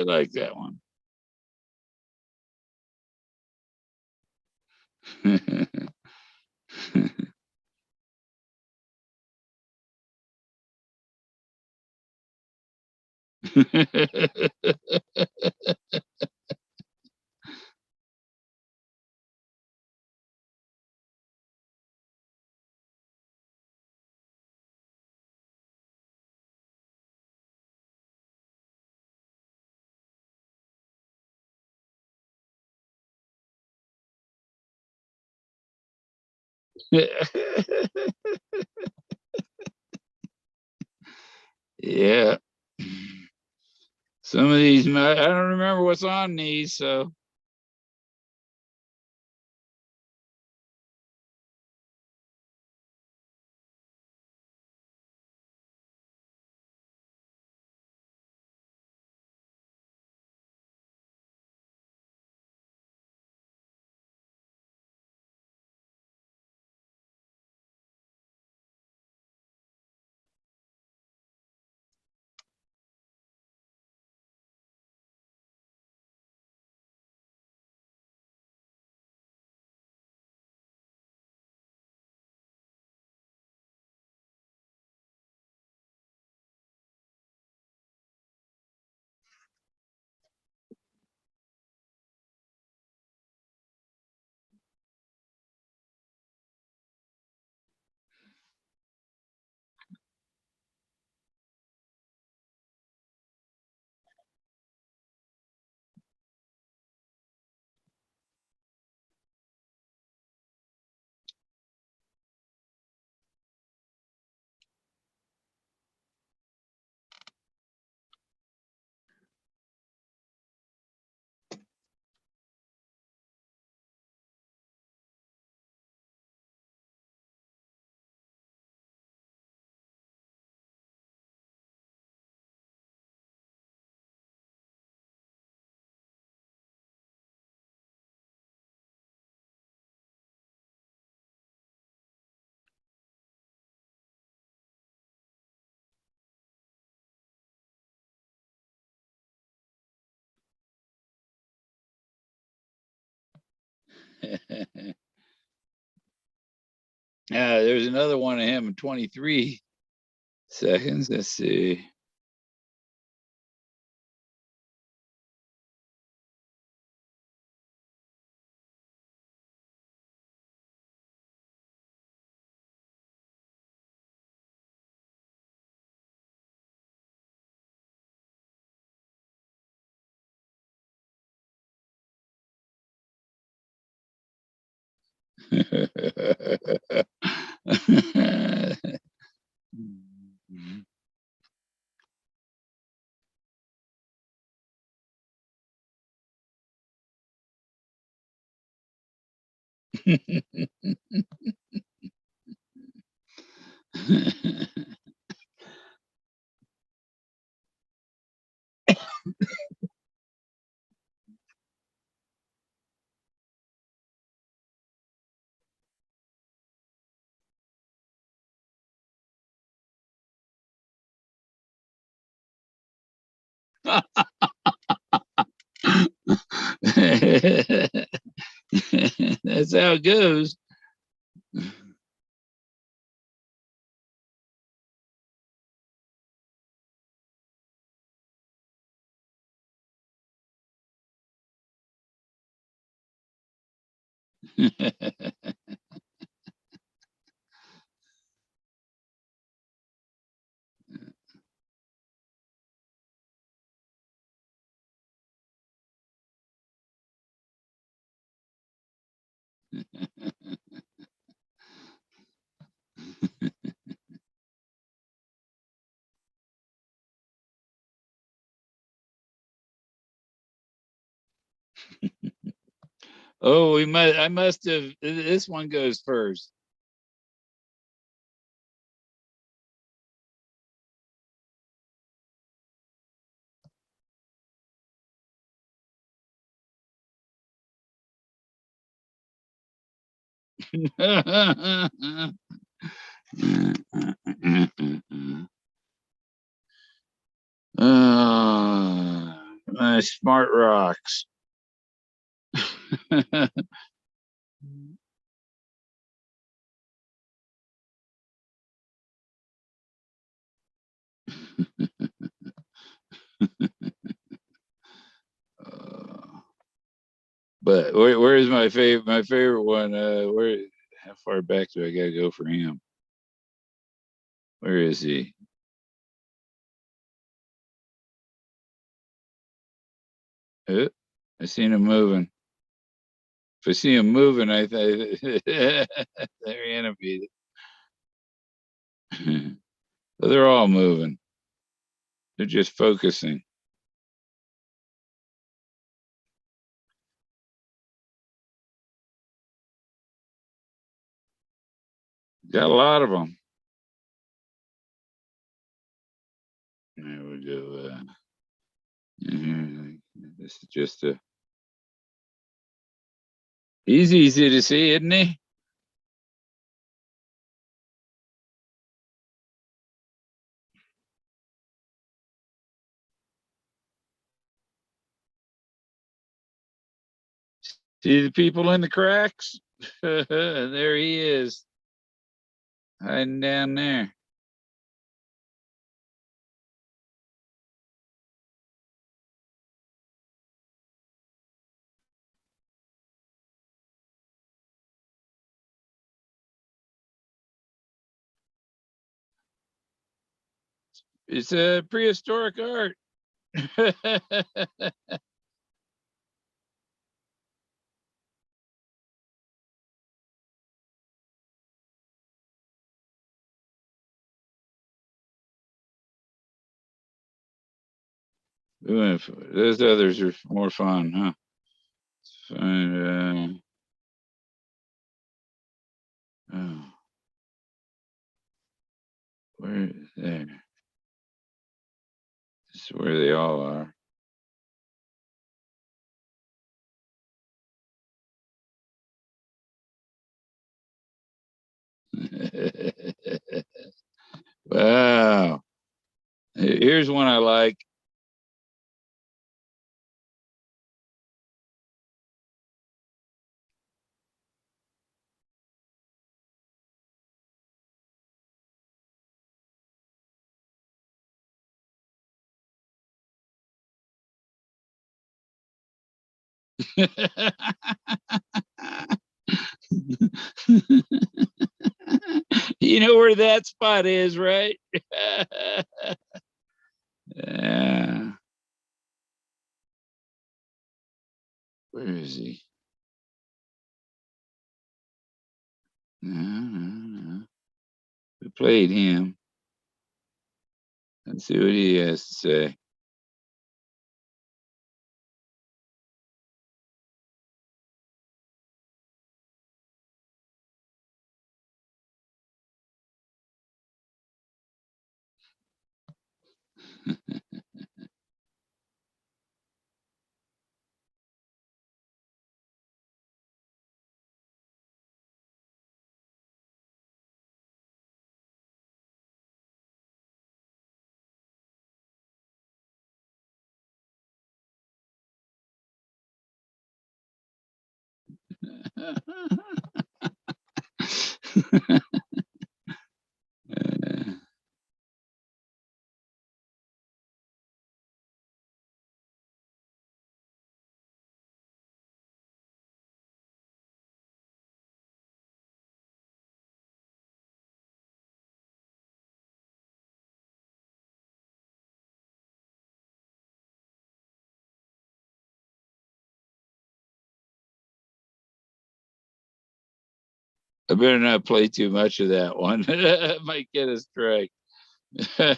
like that one. Yeah. Some of these, I don't remember what's on these, so. There's another one of him in 23 seconds. Let's see. That's how it goes. Oh, we must. I must have. This one goes first. My smart rocks. But where's my favorite? My favorite one. Where? How far back do I gotta go for him? Where is he? Oh, I seen him moving. If I see him moving, I think they're animated. They're all moving. They're just focusing. Got a lot of them. There we go. This is just a. He's easy to see, isn't he? See the people in the cracks? There he is, hiding down there. It's a prehistoric art. Those others are more fun, huh? Find, oh, where there? This is where they all are. Wow. Here's one I like. You know where that spot is, right? Yeah. Where is he? No. We played him. Let's see what he has to say. I better not play too much of that one. It might get a strike. uh,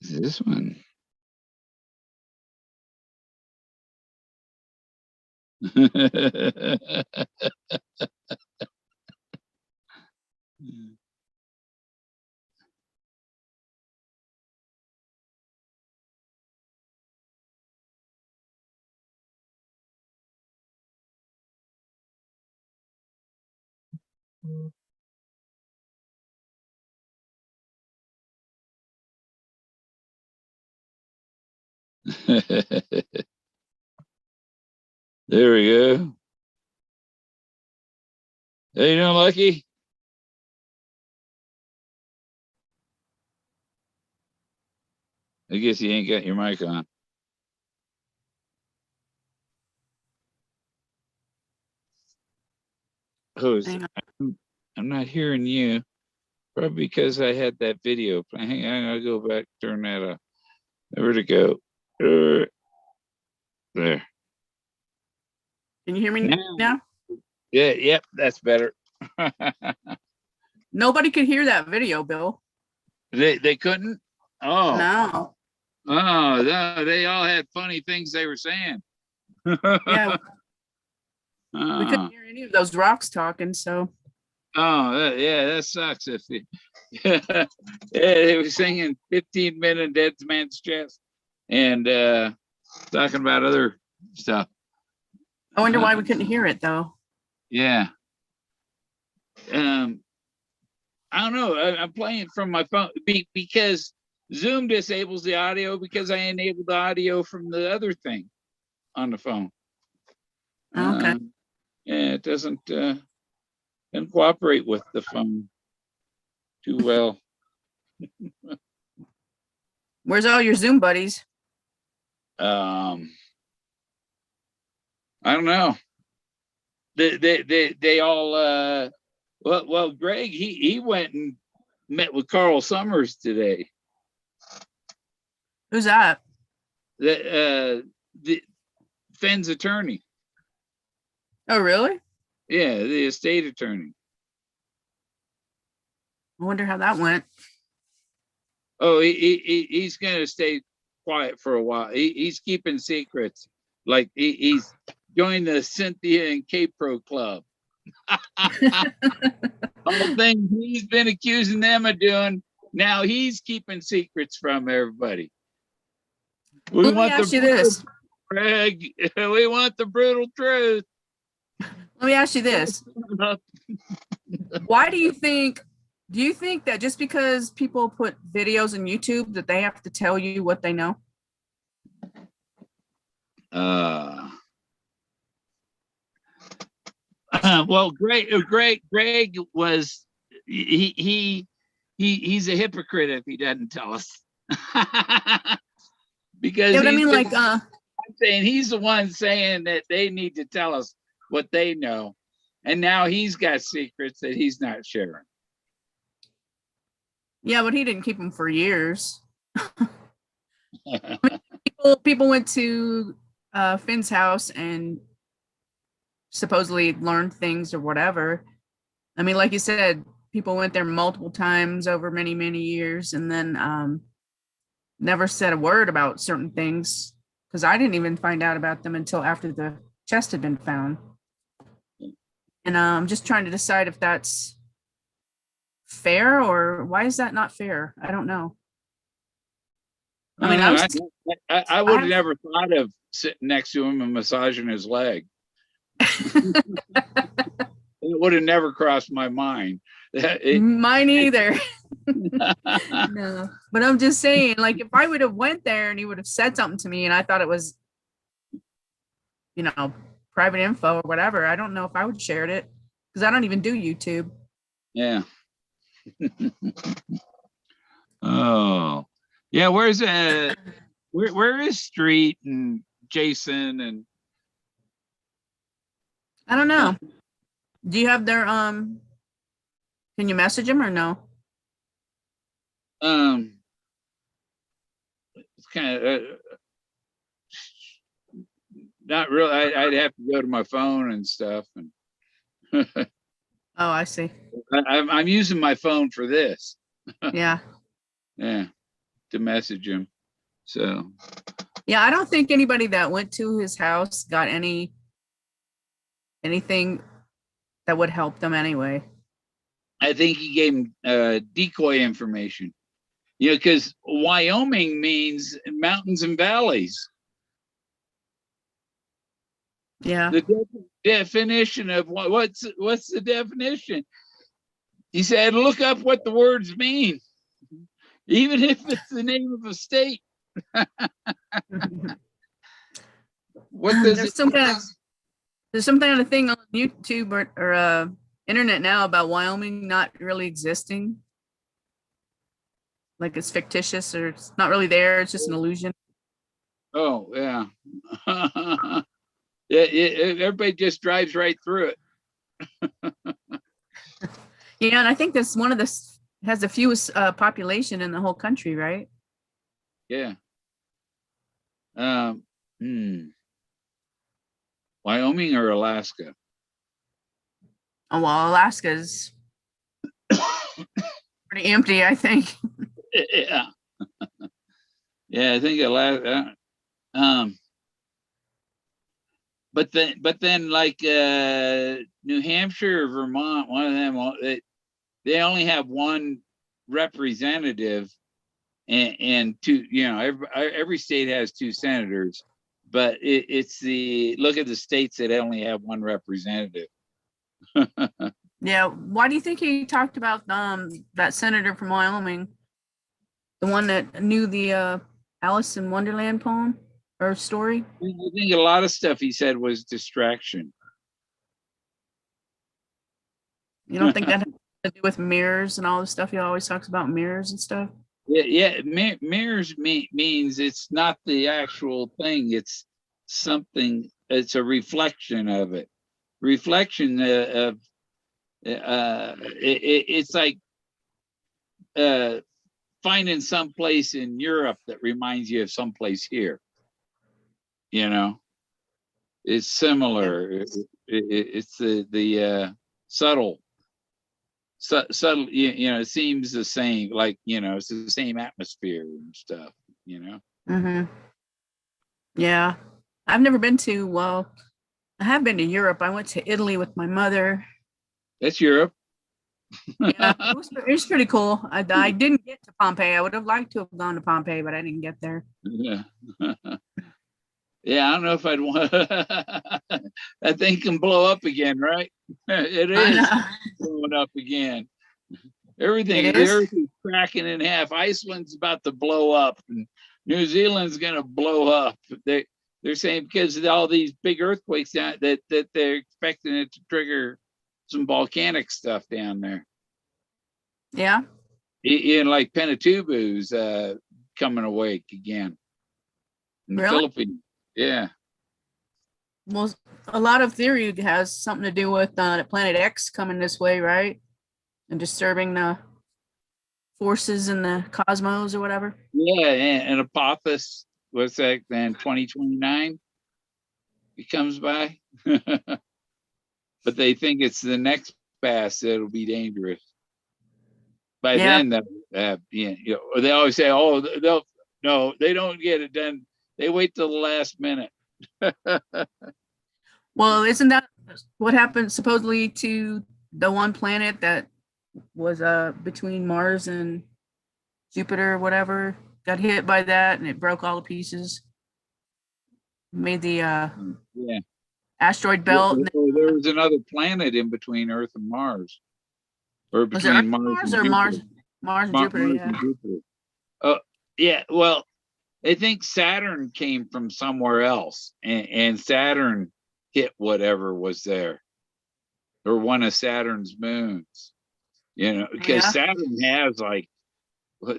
this one. There we go. Hey, you know, Lucky? I guess you ain't got your mic on. Oh, I'm not hearing you. Probably because I had that video. Hang on, I'll go back, turn that off. Where'd it go? There. Can you hear me now? Yeah, yep, that's better. Nobody could hear that video, Bill. They couldn't? Oh. No. Oh, no, they all had funny things they were saying. Yeah. We couldn't hear any of those rocks talking, so. Oh, yeah, that sucks. If you, yeah, they were singing 15-minute Dead Man's Chest and talking about other stuff. I wonder why we couldn't hear it, though. Yeah. I don't know. I'm playing from my phone because Zoom disables the audio because I enabled the audio from the other thing on the phone. Okay. Yeah, it doesn't cooperate with the phone too well. Where's all your Zoom buddies? I don't know. They all well Greg he went and met with Carl Summers today. Who's that? The Fenn's attorney. Oh, really? Yeah, the estate attorney. I wonder how that went. Oh, he's gonna stay quiet for a while. He's keeping secrets. Like he's joined the Cynthia and K-Pro Club. All the things he's been accusing them of doing, now he's keeping secrets from everybody. Let me ask you this, Greg. We want the brutal truth. Let me ask you this. Why do you think that just because people put videos on YouTube that they have to tell you what they know? Well, Greg was he he's a hypocrite if he doesn't tell us. Because Yeah, but I he's mean, like, saying he's the one saying that they need to tell us what they know, and now he's got secrets that he's not sharing. yeah, but he didn't keep them for years. People went to Finn's house and supposedly learned things or whatever. I mean, like you said, people went there multiple times over many, many years, and then never said a word about certain things, because I didn't even find out about them until after the chest had been found. And I'm just trying to decide if that's fair, or why is that not fair? I don't know. I mean, I would have never thought of sitting next to him and massaging his leg. It would have never crossed my mind. Mine either. No, but I'm just saying, like, if I would have went there and he would have said something to me and I thought it was, private info or whatever, I don't know if I would share it, because I don't even do YouTube. Yeah. Oh, yeah. Where's where is Street and Jason and? I don't know. Do you have their can you message them or no? It's kind of not really. I'd have to go to my phone and stuff, and Oh, I see. I'm using my phone for this. Yeah. Yeah, to message him. So. Yeah, I don't think anybody that went to his house got anything that would help them anyway. I think he gave him decoy information. Because Wyoming means mountains and valleys. Yeah. The definition of what's the definition? He said, look up what the words mean, even if it's the name of a state. What does there's some kind of thing on YouTube or internet now about Wyoming not really existing. Like it's fictitious, or it's not really there. It's just an illusion. Oh, yeah. Yeah, everybody just drives right through it. Yeah, and I think that's one of the has the fewest population in the whole country, right? Yeah. Wyoming or Alaska? Oh, well, Alaska's pretty empty, I think. Yeah. Yeah, I think Alaska. But then like New Hampshire or Vermont, one of them, they only have one representative, and two. Every state has two senators, but it's the look at the states that only have one representative. Yeah, why do you think he talked about that senator from Wyoming, the one that knew the Alice in Wonderland poem or story? I think a lot of stuff he said was distraction. You don't think that has to do with mirrors and all the stuff he always talks about, mirrors and stuff? Yeah. Mirrors means it's not the actual thing. It's something. It's a reflection of it. Reflection of it's like finding some place in Europe that reminds you of someplace here. It's similar. It's the subtle. Subtle. It seems the same. Like it's the same atmosphere and stuff. Mm-hmm. Yeah, I've never been to. Well, I have been to Europe. I went to Italy with my mother. That's Europe. Yeah, it was pretty cool. I didn't get to Pompeii. I would have liked to have gone to Pompeii, but I didn't get there. Yeah. Yeah, I don't know if I'd want. That thing can blow up again, right? It is blowing up again. Everything, the earth is cracking in half. Iceland's about to blow up, and New Zealand's going to blow up. They're saying because of all these big earthquakes that they're expecting it to trigger some volcanic stuff down there. Yeah. in like Penatubu's coming awake again in the Really? Philippines. Yeah. Well, a lot of theory has something to do with the Planet X coming this way, right? And disturbing the forces in the cosmos or whatever. Yeah, and Apophis, what's that then? 2029 it comes by. But they think it's the next pass that'll be dangerous. By Yeah. then, they always say, "Oh, they'll no, they don't get it done. They wait till the last minute." Well, isn't that what happened supposedly to the one planet that was between Mars and Jupiter or whatever? Got hit by that and it broke all the pieces. Made the Yeah. asteroid belt. There was another planet in between Earth and Mars, or Was it Earth between and Mars Mars and or Jupiter. Mars and Jupiter? Mars Yeah. and Jupiter. Oh, yeah. Well, I think Saturn came from somewhere else, and Saturn hit whatever was there, or one of Saturn's moons. Because Yeah. Saturn has like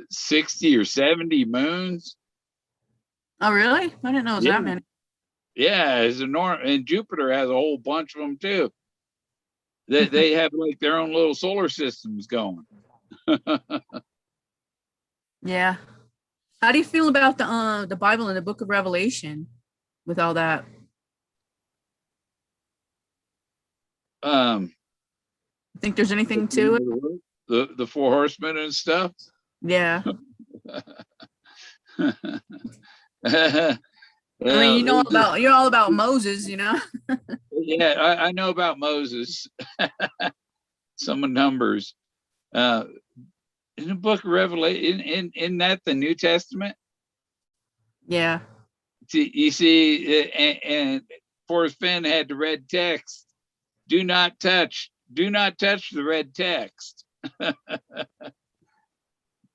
60 or 70 moons. Oh, really? I didn't know it was Yeah. that many. Yeah, it's enormous, and Jupiter has a whole bunch of them too. They have like their own little solar systems going. Yeah. How do you feel about the Bible and the Book of Revelation with all that? Um, Think there's anything to it? the four horsemen and stuff. Yeah. Well, I mean, you're all about Moses, yeah, I know about Moses. Some numbers. In the book of Revelation, in that the New Testament. Yeah. You see, and Forrest Fenn had the red text. Do not touch the red text.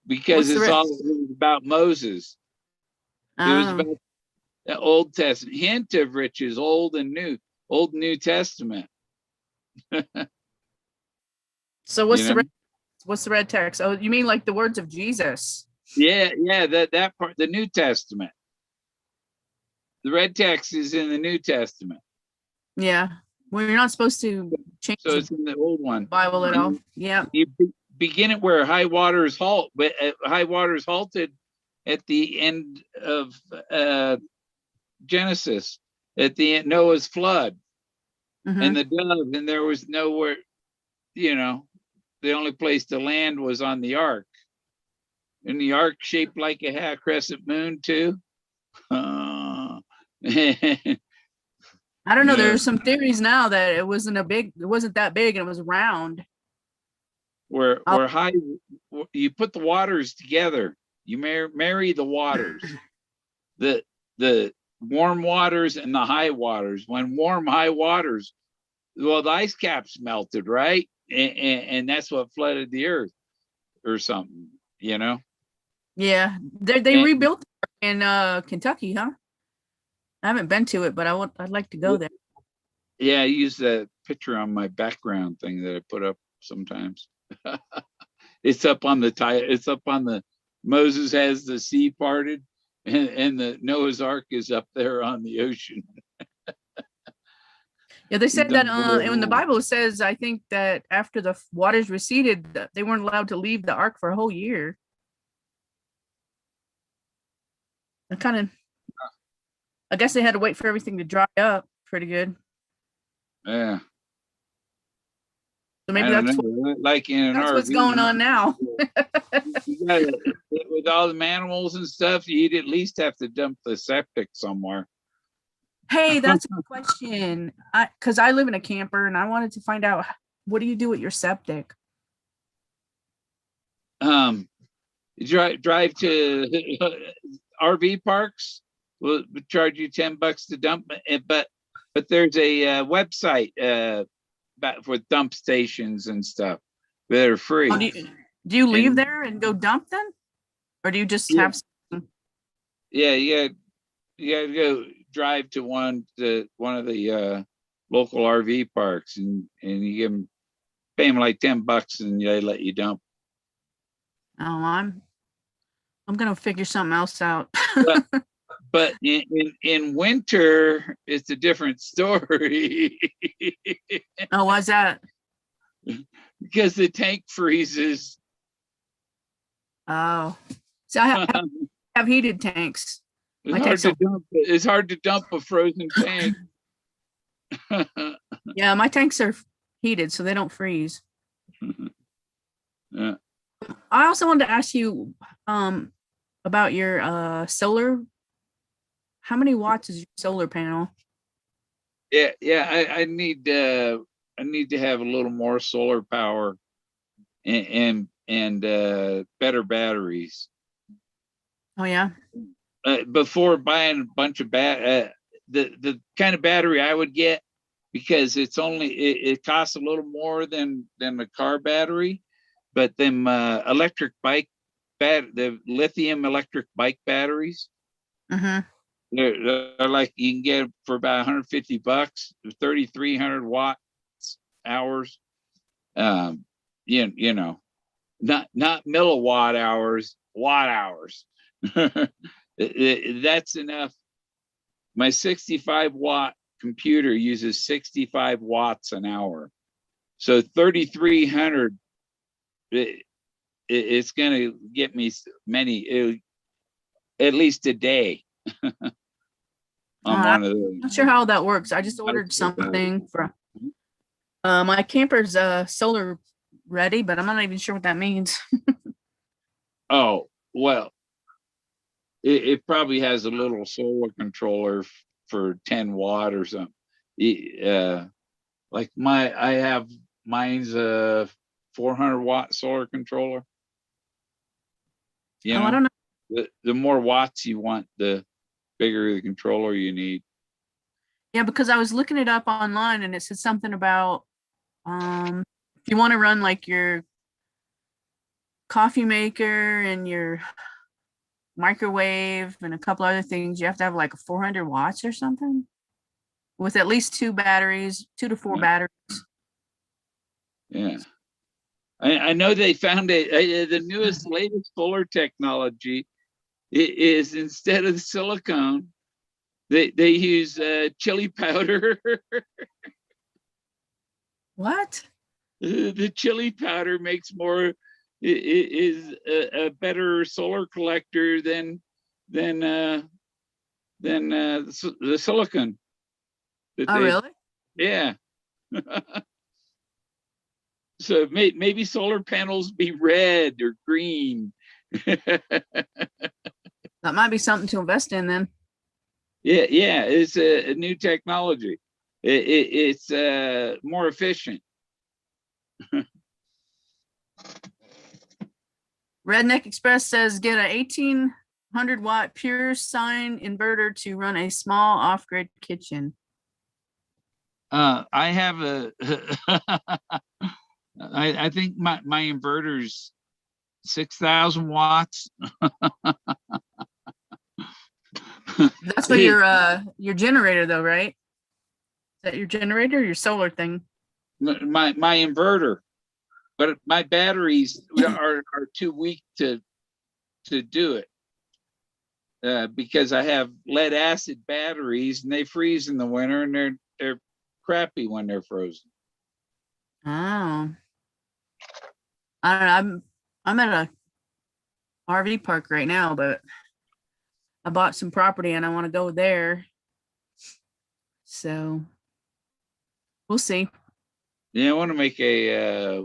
Because it was about Moses. It was about the Old Testament, hint of riches, Old and New Testament. So what's the red text? Oh, you mean like the words of Jesus? Yeah, that part, the New Testament. The red text is in the New Testament. Yeah. Well, you're not supposed to change So it's in the old one. Bible at all. Yeah. You begin it where high waters halt, but high waters halted at the end of Genesis, at the end, Noah's flood. And the dove, and there was nowhere, the only place to land was on the ark. And the ark shaped like a half crescent moon too. I don't know. There's some theories now that it wasn't that big and it was round. Where you put the waters together, you marry the waters, the warm waters and the high waters. When warm high waters, well, the ice caps melted, right? And that's what flooded the earth or something, Yeah, they rebuilt in Kentucky, huh? I haven't been to it, but I'd like to go there. Yeah, I use that picture on my background thing that I put up sometimes. It's up on the Moses has the sea parted, and the Noah's Ark is up there on the ocean. Yeah, they said that in the Bible, it says, I think that after the waters receded, they weren't allowed to leave the ark for a whole year. I guess they had to wait for everything to dry up pretty good. Yeah. So maybe that's what's going on now. With all the animals and stuff, you'd at least have to dump the septic somewhere. Hey, that's a question. Because I live in a camper and I wanted to find out, what do you do with your septic? You drive to RV parks. We'll charge you $10 to dump it, but there's a website for dump stations and stuff that are free. Oh, do you leave there and go dump then, or do you just have? Yeah, you got to go drive to one of the local RV parks, and you pay them like $10 and they let you dump. Oh, I'm gonna figure something else out. But but in winter, it's a different story Oh, why's that? because the tank freezes. Oh, so I have heated tanks. My tanks don't. It's hard to dump a frozen tank. Yeah, my tanks are heated, so they don't freeze. Yeah. I also wanted to ask you about your solar. How many watts is your solar panel? Yeah. I need to have a little more solar power and better batteries. Oh yeah. Before buying a bunch of the kind of battery I would get, because it costs a little more than the car battery, but them electric bike the lithium electric bike batteries, Mm-hmm. they're like, you can get for about 150 bucks, 3,300 watt hours. You know, not milliwatt hours, watt hours. That's enough. My 65-watt computer uses 65 watts an hour. So 3,300, it's going to get me at least a day on I'm one of those. not sure how that works. I just ordered something for my camper's solar ready, but I'm not even sure what that means. Oh, well, it probably has a little solar controller for 10 watt or something. Like I have mine's a 400-watt solar controller. You Oh, I know, don't know. the more watts you want, the bigger the controller you need. Yeah, because I was looking it up online and it said something about if you want to run like your coffee maker and your microwave and a couple other things, you have to have like 400 watts or something with at least two batteries, 2 to 4 Yeah. batteries. Yeah. I know they found the newest, latest solar technology is, instead of silicone, they use chili powder. What? The chili powder makes is a better solar collector than the silicon that Oh, they. really? Yeah. So maybe solar panels be red or green. That might be something to invest in then. Yeah, it's a new technology. It's more efficient. Redneck Express says get a 1800-watt pure sine inverter to run a small off-grid kitchen. I have I think my inverter's 6,000 watts. That's for your generator though, right? Is that your generator or your solar thing? My inverter, but my batteries are too weak to do it, because I have lead acid batteries and they freeze in the winter and they're crappy when they're frozen. Oh, I don't know. I'm at a RV park right now, but I bought some property and I want to go there. So we'll see. Yeah, I want to make a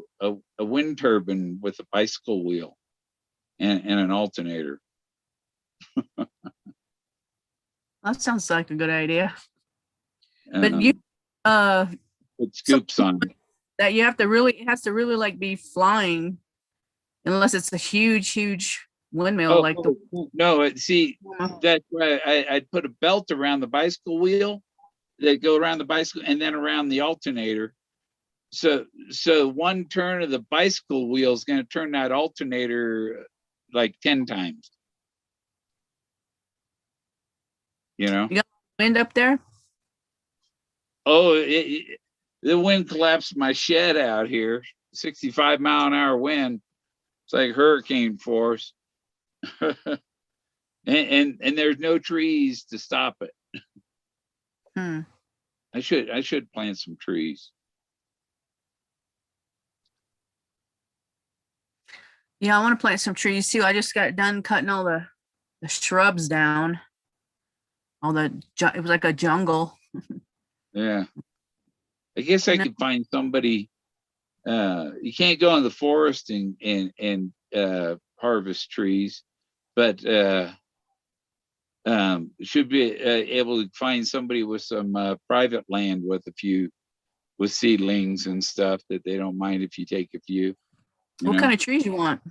wind turbine with a bicycle wheel and an alternator. That sounds like a good idea. But And you put scoops on it. that you have to really, it has to really like be flying unless it's a huge windmill like the No, see, that's why I'd put a belt around the bicycle wheel that go around the bicycle and then around the alternator. So one turn of the bicycle wheel is going to turn that alternator like 10 times. You know? You got wind up there? Oh, the wind collapsed my shed out here, 65-mile-an-hour wind. It's like hurricane force. and there's no trees to stop it. Hmm. I should plant some trees. Yeah, I want to plant some trees too. I just got done cutting all the shrubs down. It was like a jungle. Yeah. I guess I And could find somebody. You can't go in the forest and harvest trees, but should be able to find somebody with some private land with seedlings and stuff that they don't mind if you take a few. what kind of trees you want?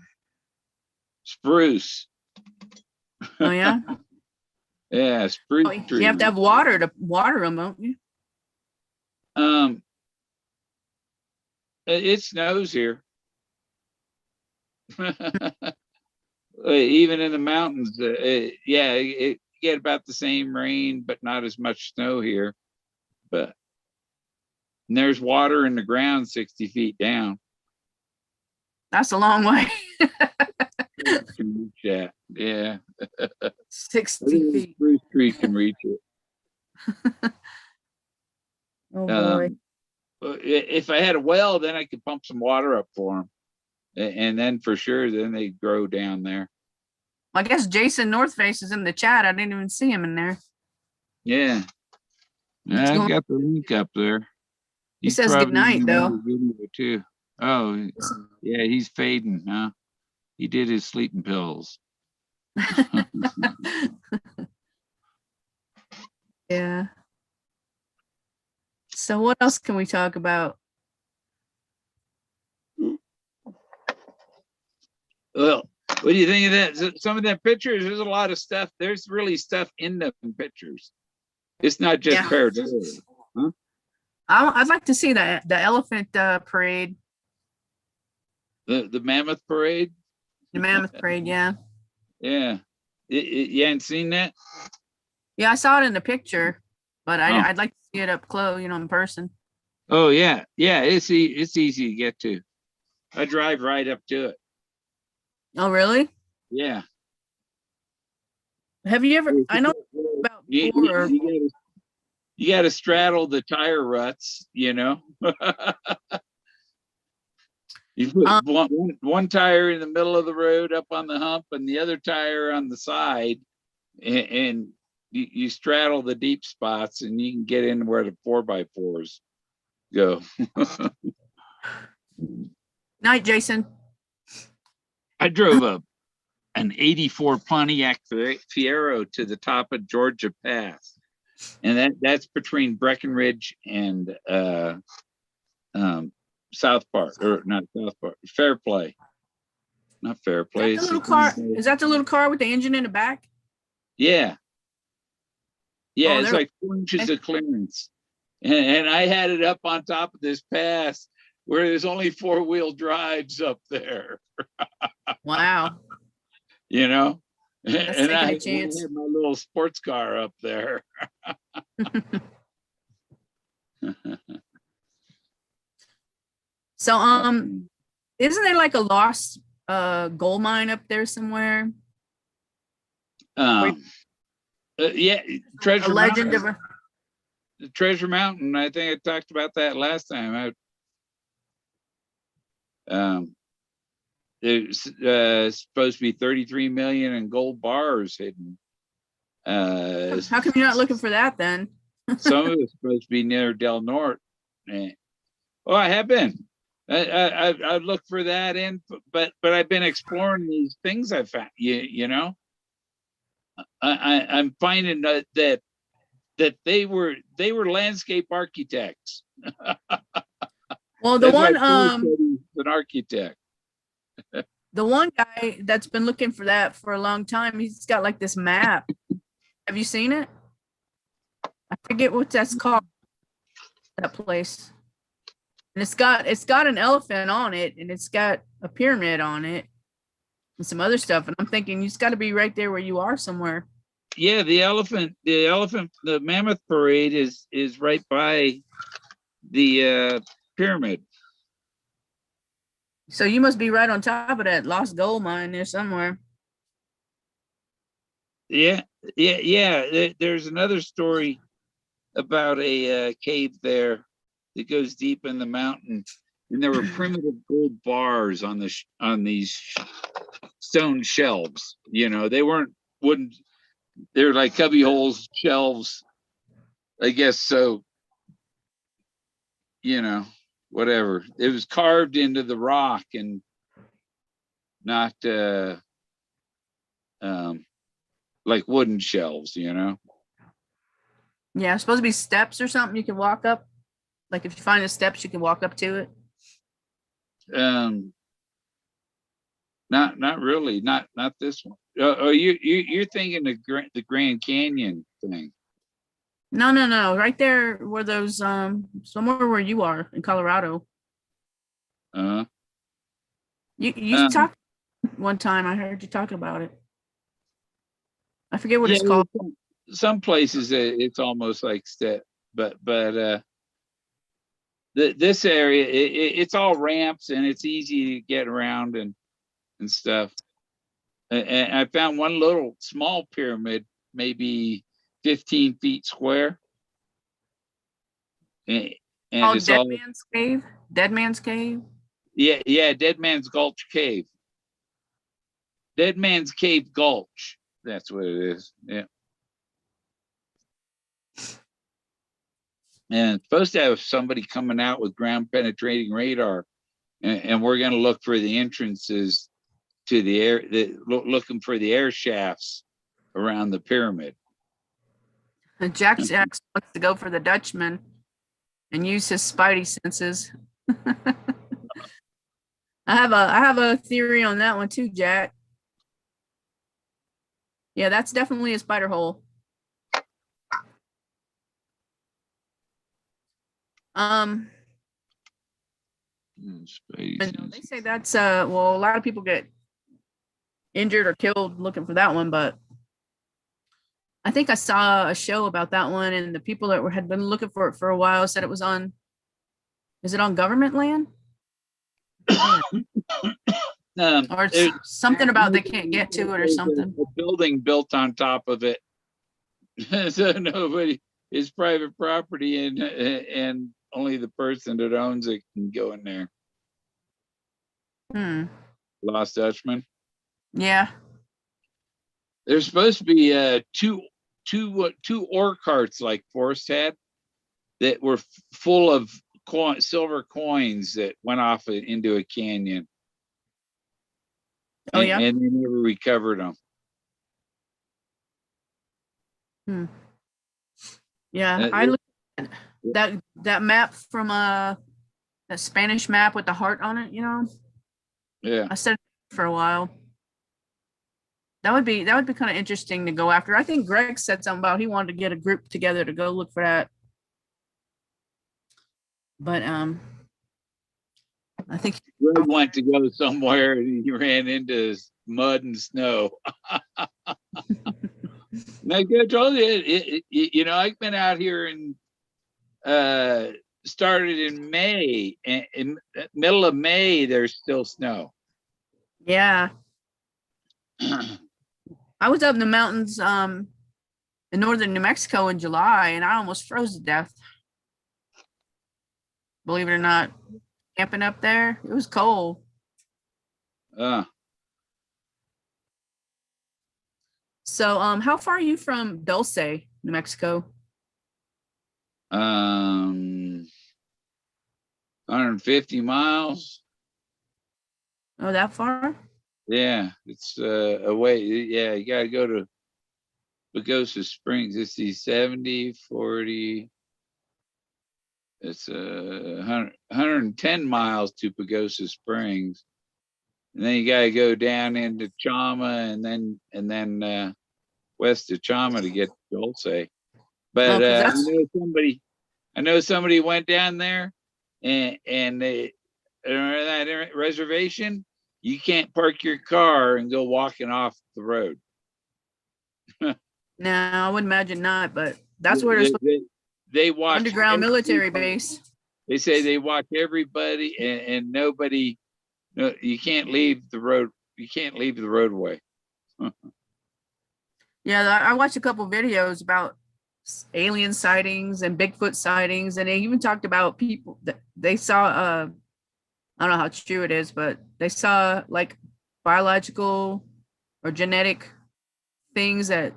Spruce. Oh yeah. Yeah, spruce Oh, trees. you have to have water to water them, don't you? It snows here. Even in the mountains, yeah, it get about the same rain, but not as much snow here. But there's water in the ground 60 feet down. That's a long way. Yeah. 60 feet. Spruce tree can reach it. Oh boy. If I had a well, then I could pump some water up for them, and then for sure, then they grow down there. I guess Jason Northface is in the chat. I didn't even see him in there. Yeah, I've got the link up there. He says good night, though. Video too. Oh, yeah, he's fading, huh? He did his sleeping pills. Yeah. So what else can we talk about? Well, what do you think of that? Some of that pictures, there's a lot of stuff. There's really stuff in the pictures. It's not just pareidolia. Huh? I'd like to see the elephant parade. The mammoth parade? The mammoth parade, yeah. Yeah. You hadn't seen that? Yeah, I saw it in the picture, but I'd like to see it up close, in person. Oh yeah, yeah. It's easy to get to. I drive right up to it. Oh really? Yeah. Have you ever? I know about before. You got to straddle the tire ruts, You put one tire in the middle of the road up on the hump, and the other tire on the side, and you straddle the deep spots, and you can get in where the 4x4s go. Night, Jason. I drove an '84 Pontiac Fiero to the top of Georgia Pass, and that's between Breckenridge and South Park, or not South Park, Fairplay. Not Fairplay. Is that the little car? Is that the little car with the engine in the back? Yeah. Yeah, Oh, it's like 4 inches of clearance. And I had it up on top of this pass where there's only 4-wheel drives up there. Wow. And I had my little sports car up there. So isn't there like a lost gold mine up there somewhere? Yeah, Treasure Legend Mountain. of The Treasure Mountain. I think I talked about that last time. There's supposed to be 33 million in gold bars hidden. How come you're not looking for that then? Some of it's supposed to be near Del Norte. Oh, I have been. I looked for that but I've been exploring these things I found. I'm finding that they were landscape architects. Well, the one an architect. The one guy that's been looking for that for a long time, he's got like this map. Have you seen it? I forget what that's called. That place. And it's got an elephant on it, and it's got a pyramid on it, and some other stuff. And I'm thinking it's got to be right there where you are somewhere. Yeah, the mammoth parade is right by the pyramid. So you must be right on top of that lost gold mine there somewhere. Yeah, there's another story about a cave there that goes deep in the mountain, and there were primitive gold bars on on these stone shelves. You know, they weren't wooden; they were like cubby holes shelves, I guess. So, you know, whatever. It was carved into the rock and not um, like wooden shelves. You know. Yeah, it's supposed to be steps or something you can walk up. Like if you find the steps, you can walk up to it. Um, not really. Not this one. Oh, you're thinking the Grand Canyon thing. No. Right there where those somewhere where you are in Colorado. Uh, You um, talked one time. I heard you talking about it. I forget what yeah, it's called. some places it's almost like step, but this area it's all ramps and it's easy to get around and stuff. And I found one little small pyramid, maybe 15 feet square, and, Oh, it's all Man's Cave. Dead Man's Cave. yeah, Dead Man's Gulch Cave. Dead Man's Cave Gulch. That's what it is. Yeah. And it's supposed to have somebody coming out with ground penetrating radar, and we're going to look for the entrances to the air, looking for the air shafts around the pyramid. Jack Jacks wants to go for the Dutchman and use his spidey senses. I have a theory on that one too, Jack. Yeah, that's definitely a spider hole. They say that's well, a lot of people get injured or killed looking for that one, but I think I saw a show about that one, and the people that had been looking for it for a while said it was on. Is it on government land? Or it's something about they can't get to it or something. A building built on top of it, so nobody. It's private property, and only the person that owns it can go in there. Lost Dutchman. Yeah. There's supposed to be two ore carts like Forrest had that were full of silver coins that went off into a canyon. Oh, yeah. And they never recovered them. Yeah, I looked at that map from that Spanish map with the heart on it, you know. Yeah. I said for a while. That would be kind of interesting to go after. I think Greg said something about he wanted to get a group together to go look for that. But I think Greg went to go somewhere and he ran into mud and snow. Like I told you, you know, I've been out here and started in May, and in middle of May there's still snow. Yeah. I was up in the mountains in northern New Mexico in July, and I almost froze to death. Believe it or not, camping up there, it was cold. So, how far are you from Dulce, New Mexico? 150 miles. Oh, that far? Yeah, it's away. Yeah, you got to go to Pagosa Springs. It's the 70, 40. It's 110 miles to Pagosa Springs. And then you got to go down into Chama and then west of Chama to get to Dulce. But I know somebody went down there and they that reservation. You can't park your car and go walking off the road. No, I would imagine not, but that's where they watch underground military base. They say they watch everybody and nobody You can't leave the road. You can't leave the roadway. Yeah, I watched a couple videos about alien sightings and Bigfoot sightings, and they even talked about people that they saw. I don't know how true it is, but they saw like biological or genetic things that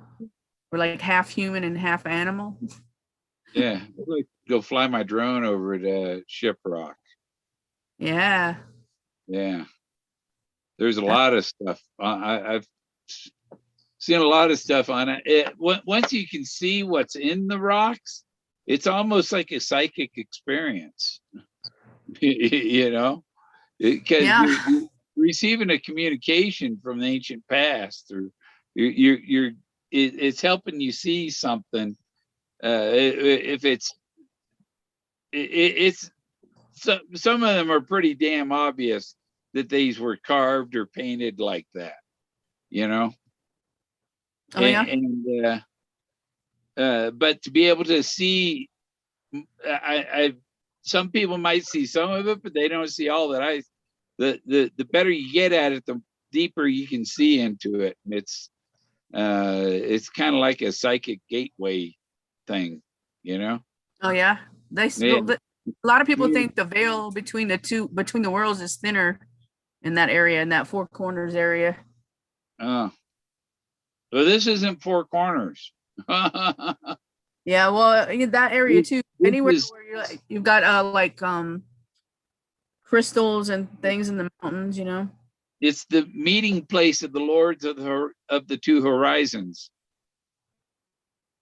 were like half human and half animal. Yeah, I'd like to go fly my drone over to Shiprock. Yeah. Yeah, there's a lot of stuff. I've seen a lot of stuff on it. Once you can see what's in the rocks, it's almost like a psychic experience. You know, because Yeah. you're receiving a communication from the ancient past, or it's helping you see something. If it's some of them are pretty damn obvious that these were carved or painted like that, you know. Oh yeah. But to be able to see, I some people might see some of it, but they don't see all that. The better you get at it, the deeper you can see into it. And it's kind of like a psychic gateway thing, you know. Oh yeah. Yeah. A lot of people think the veil between the worlds is thinner in that area, in that Four Corners area. Well, this isn't Four Corners. Yeah, well, in that area too. Anywhere is, where you've got like crystals and things in the mountains, you know. it's the meeting place of the lords of the two horizons.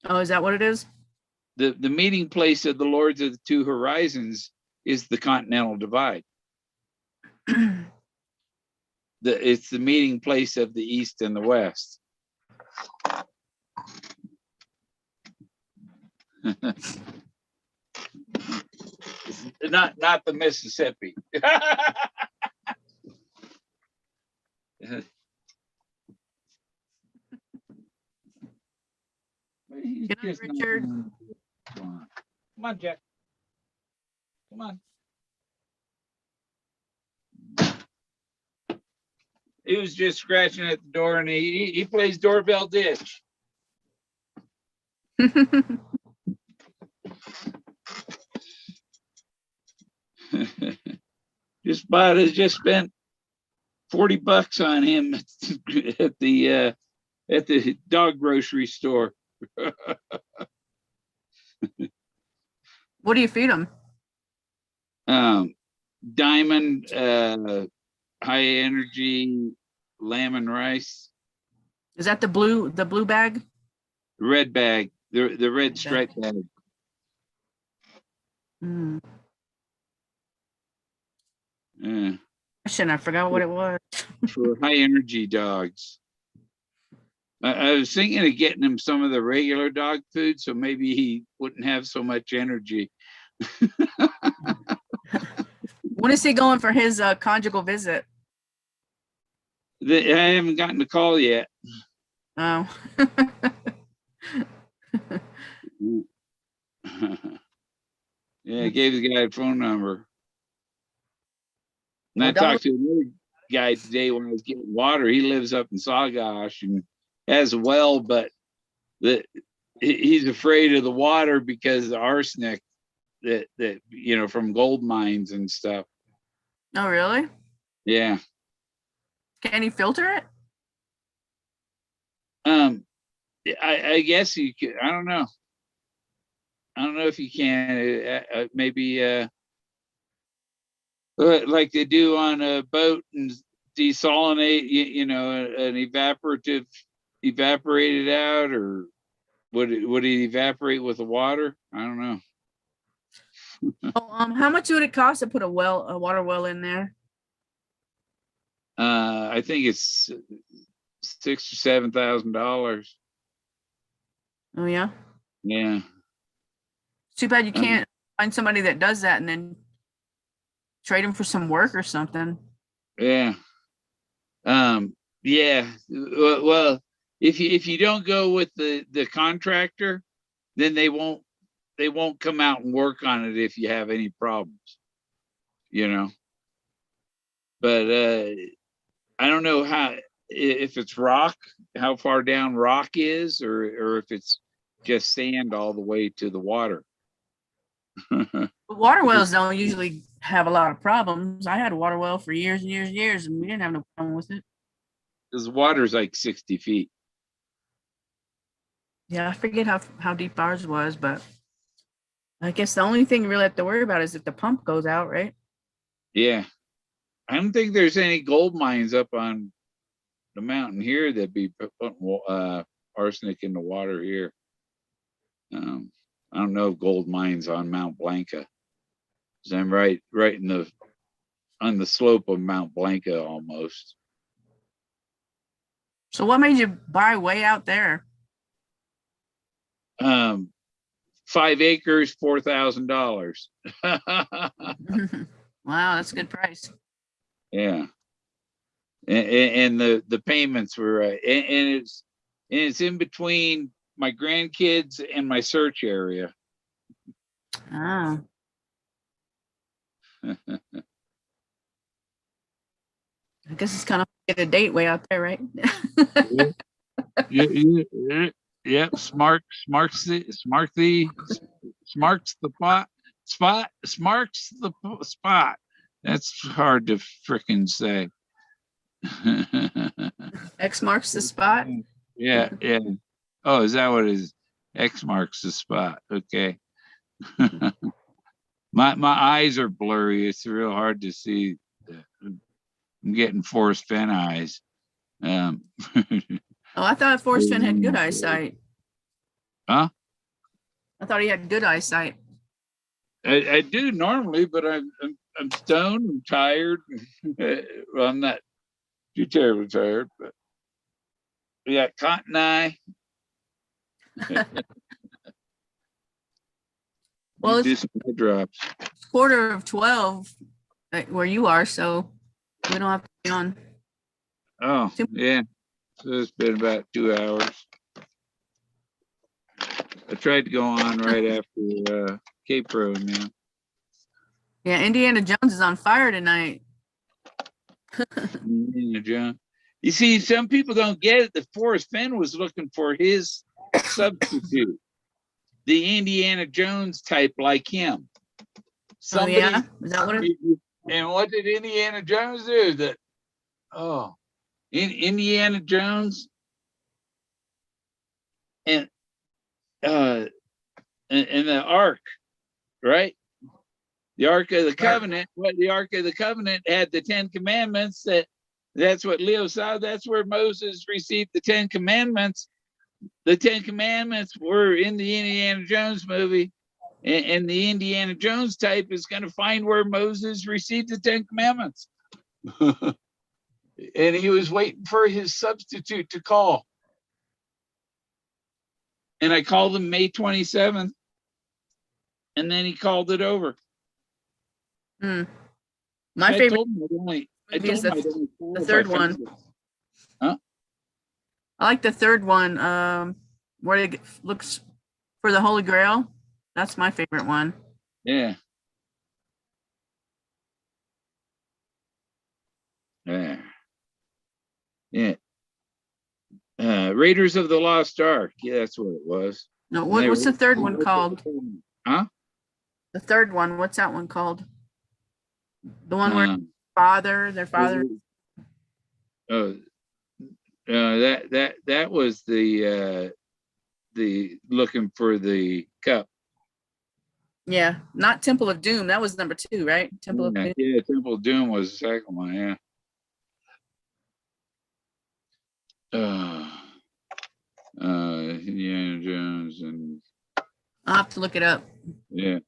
Oh, is that what it is? The meeting place of the lords of the two horizons is the Continental Divide. It's the meeting place of the East and the West. not the Mississippi. Good night, Richard. Come on, Jack. Come on. He was just scratching at the door, and he plays doorbell ditch. Just spent $40 on him at the dog grocery store. What do you feed them? Diamond, high energy lamb and rice. Is that the blue bag? Red bag, the red stripe bag. Mm. Yeah. I forgot what it was. For high energy dogs. I was thinking of getting him some of the regular dog food, so maybe he wouldn't have so much energy. When is he going for his conjugal visit? I haven't gotten a call yet. Oh. Yeah, I gave the guy a phone number. And Well, I talked to another guy today when I was getting water. He lives up in Sawgosh and has a well, but he's afraid of the water because of the arsenic that from gold mines and stuff. Oh, really? Yeah. Can he filter it? I guess you could. I don't know. I don't know if you can. Maybe like they do on a boat and desalinate, an evaporate it out, or would it evaporate with the water? I don't know. Oh, how much would it cost to put a water well in there? I think it's $6,000 or $7,000. Oh yeah. Yeah. Too bad you can't find somebody that does that and then trade them for some work or something. Yeah. Yeah. Well, if you don't go with the contractor, then they won't come out and work on it if you have any problems. but I don't know if it's rock, how far down rock is, or if it's just sand all the way to the water. But water wells don't usually have a lot of problems. I had a water well for years and years and years, and we didn't have no problem with it. Because the water's like 60 feet. Yeah, I forget how deep ours was, but I guess the only thing you really have to worry about is if the pump goes out, right? Yeah. I don't think there's any gold mines up on the mountain here that be putting arsenic in the water here. I don't know of gold mines on Mount Blanca. 'Cause I'm right on the slope of Mount Blanca almost. So what made you buy way out there? 5 acres, $4,000. Wow, that's a good price. Yeah. And the payments were and it's in between my grandkids and my search area. Oh, I guess it's kind of get a date way out there, right? Yep, smarts the spot. That's hard to frickin' say. X marks the spot. Yeah. Oh, is that what it is? X marks the spot. Okay. my eyes are blurry. It's real hard to see. I'm getting Forrest Fenn eyes. Oh, I thought Forrest Fenn had good eyesight. Huh? I thought he had good eyesight. I do normally, but I'm stoned. I'm tired. Well, I'm not too terribly tired, but we got cotton eye. Well, do it's some eye drops. 11:45 where you are, so we don't have to be on. Oh, yeah. So it's been about 2 hours. I tried to go on right after Cape Road now. Yeah, Indiana Jones is on fire tonight. Indiana Jones. You see, some people don't get it that Forrest Fenn was looking for his substitute, the Indiana Jones type like him. Somebody, oh, yeah? Is that what it is? And what did Indiana Jones do? Indiana Jones and the Ark, right? The Ark of the Covenant. What the Ark of the Covenant had the 10 Commandments. That's what Leo saw. That's where Moses received the 10 Commandments. The 10 Commandments were in the Indiana Jones movie, and the Indiana Jones type is going to find where Moses received the 10 Commandments. And he was waiting for his substitute to call. And I called him May 27th, and then he called it over. My favorite told him is the third one. Huh? I like the third one, where it looks for the Holy Grail. That's my favorite one. Yeah. Yeah. Raiders of the Lost Ark. Yeah, that's what it was. No, what's the third one called? Huh? The third one, what's that one called? The one where their father. Oh, that was the looking for the cup. Yeah, not Temple of Doom. That was number 2, right? Temple of Doom. Yeah, Temple of Doom was the second one. Yeah. Indiana Jones and. I'll have to look it up. Yeah.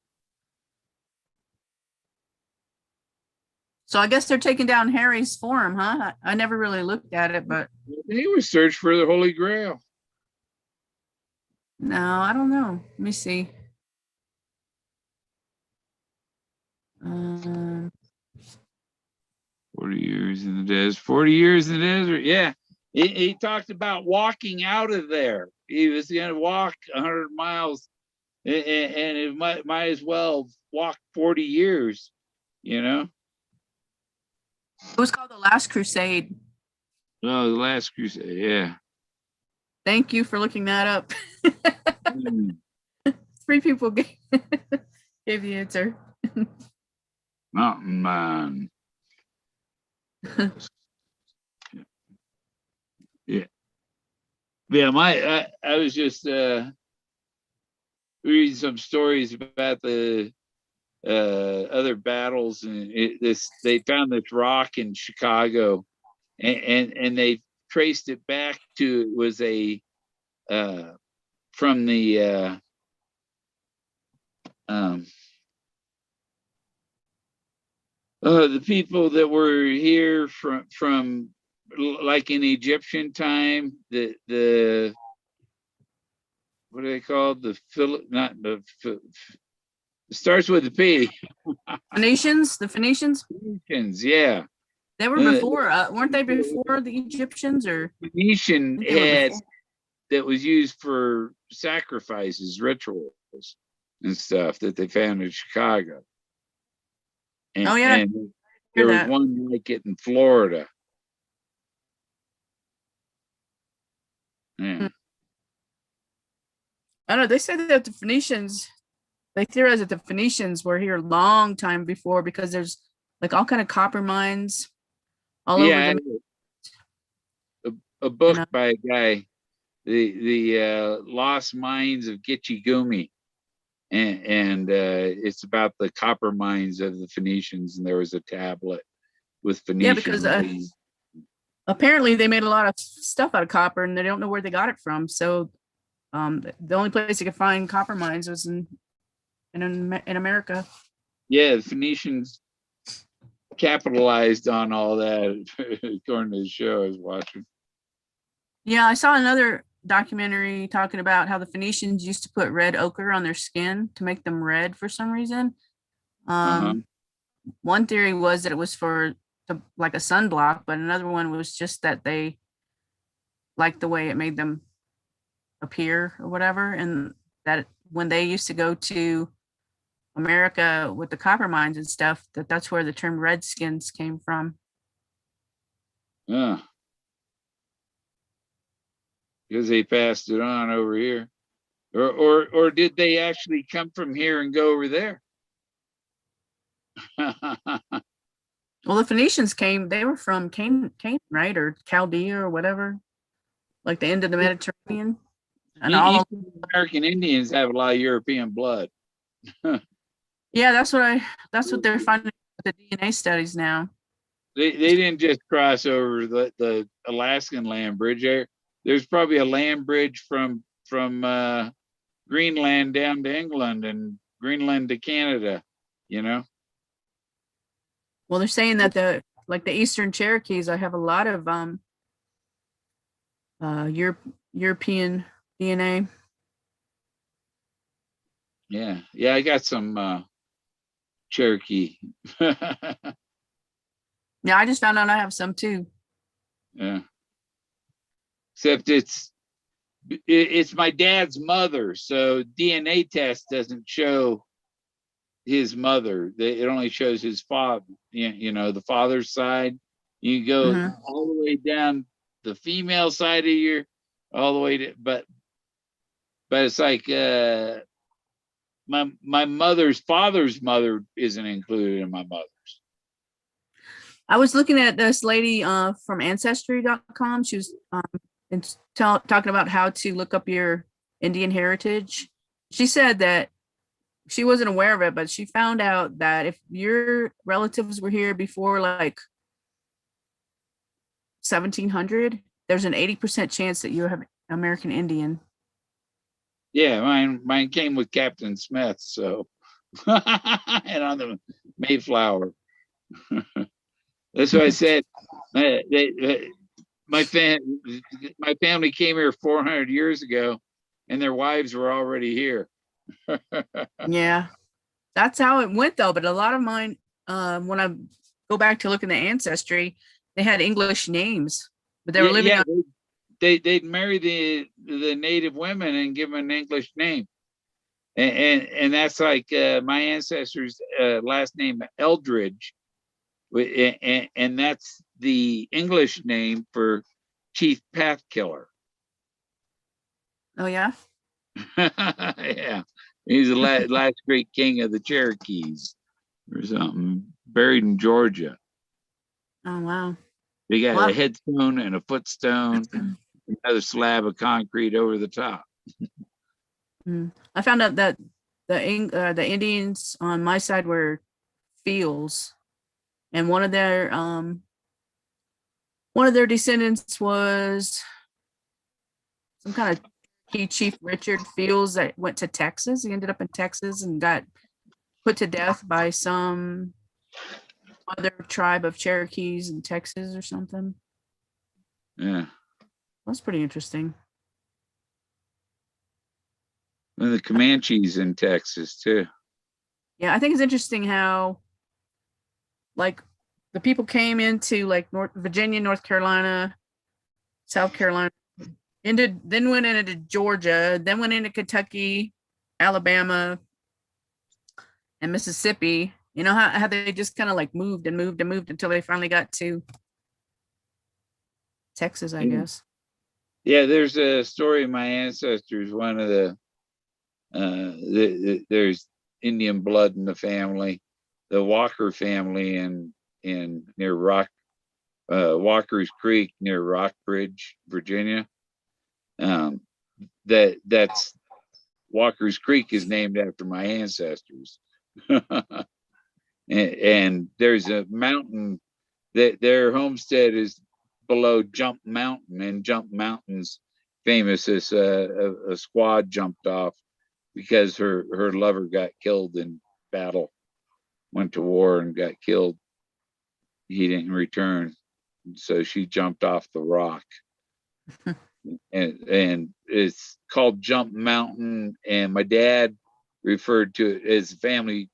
So I guess they're taking down Harry's forum, huh? I never really looked at it, but He was searched for the Holy Grail. no, I don't know. Let me see. 40 years in the desert. 40 years in the desert. Yeah. He talked about walking out of there. He was going to walk 100 miles and it might as well walk 40 years, you know? It was called The Last Crusade. Oh, the Last Crusade. Yeah. Thank you for looking that up. Mm, 3 people gave the answer. Mountain Man. Yeah. Yeah. I was just reading some stories about the other battles, and they found this rock in Chicago, and they traced it back to, it was a from the people that were here from like in Egyptian time, the what are they called, the not the it starts with a P. Phoenicians, the Phoenicians, Phoenicians, yeah. they were Uh, before, weren't they before the Egyptians, or Phoenician I think they were had before? that was used for sacrifices, rituals, and stuff that they found in Chicago. Oh yeah, I And hear there was that. one like it in Florida. Hmm. Yeah. I don't know. They said that the Phoenicians, they theorized that the Phoenicians were here a long time before because there's like all kind of copper mines all over Yeah, the, a you book know. by a guy, the Lost Mines of Gitche Gumee, and it's about the copper mines of the Phoenicians, and there was a tablet with Yeah, because Phoenician writing. apparently they made a lot of stuff out of copper and they don't know where they got it from. So the only place you could find copper mines was in America. Yeah, the Phoenicians capitalized on all that, according to the show I was watching. Yeah, I saw another documentary talking about how the Phoenicians used to put red ochre on their skin to make them red for some reason. Uh-huh. One theory was that it was like a sunblock, but another one was just that they liked the way it made them appear or whatever, and that when they used to go to America with the copper mines and stuff, that's where the term redskins came from. Yeah. Because they passed it on over here. Or did they actually come from here and go over there? Well, the Phoenicians came, they were from Canaan, right? Or Chaldea or whatever, like the end of the Mediterranean. And all, Eastern American Indians have a lot of European blood. yeah, that's what they're finding with the DNA studies now. They didn't just cross over the Alaskan land bridge. There's probably a land bridge from Greenland down to England and Greenland to Canada, you know? Well, they're saying that the Eastern Cherokees, I have a lot of European DNA. Yeah. Yeah, I got some Cherokee. Yeah, I just found out I have some too. Yeah. Except it's my dad's mother, so DNA test doesn't show his mother. It only shows his father. You know, the father's side. You go all the way down the female side of your, all the way to, but it's like my mother's father's mother isn't included in my mother's. I was looking at this lady from ancestry.com. She was talking about how to look up your Indian heritage. She said that she wasn't aware of it, but she found out that if your relatives were here before like 1700, there's an 80% chance that you have American Indian. Yeah, mine came with Captain Smith, so and on the Mayflower. That's what I said. My family came here 400 years ago, and their wives were already here. Yeah, that's how it went though. But a lot of mine, when I go back to look in the ancestry, they had English names, but they were living on. They'd marry the native women and give them an English name, and that's like my ancestors' last name Eldridge And that's the English name for chief path killer. Oh yeah. Yeah, he's the last great king of the Cherokees or something, buried in Georgia. Oh wow. They got Wow. a headstone and a footstone, another slab of concrete over the top. I found out that the Indians on my side were Feels, and one of their descendants was some kind of key chief Richard Fields that went to Texas. He ended up in Texas and got put to death by some other tribe of Cherokees in Texas or something. Yeah. That's pretty interesting. And the Comanches in Texas too. Yeah, I think it's interesting how like the people came into like Virginia, North Carolina, South Carolina, then went into Georgia, then went into Kentucky, Alabama, and Mississippi. You know how they just kind of like moved and moved and moved until they finally got to Texas, I guess. Yeah, there's a story of my ancestors. One of there's Indian blood in the family, the Walker family in near Walker's Creek near Rockbridge, Virginia. That's Walker's Creek is named after my ancestors. and there's a mountain that their homestead is below Jump Mountain, and Jump Mountain's famous as a squad jumped off because her lover got killed in battle, went to war and got killed. He didn't return, so she jumped off the rock. and it's called Jump Mountain, and my dad referred to it as family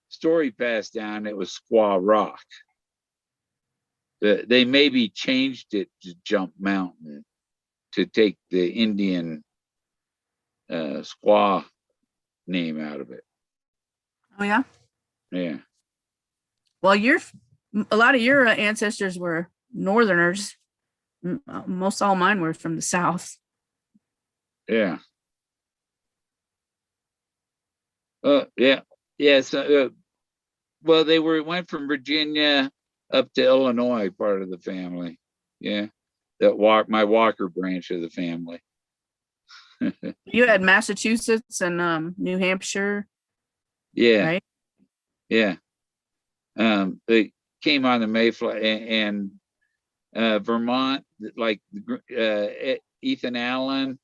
story passed down. It was Squaw Rock. They maybe changed it to Jump Mountain to take the Indian squaw name out of it. Oh yeah. Yeah. Well, a lot of your ancestors were Northerners. Most all mine were from the South. Yeah. Yeah. Yeah. So, well, they went from Virginia up to Illinois, part of the family. Yeah. My Walker branch of the family. You had Massachusetts and New Hampshire. Yeah. Right? Yeah. They came on the Mayflower and Vermont, like Ethan Allen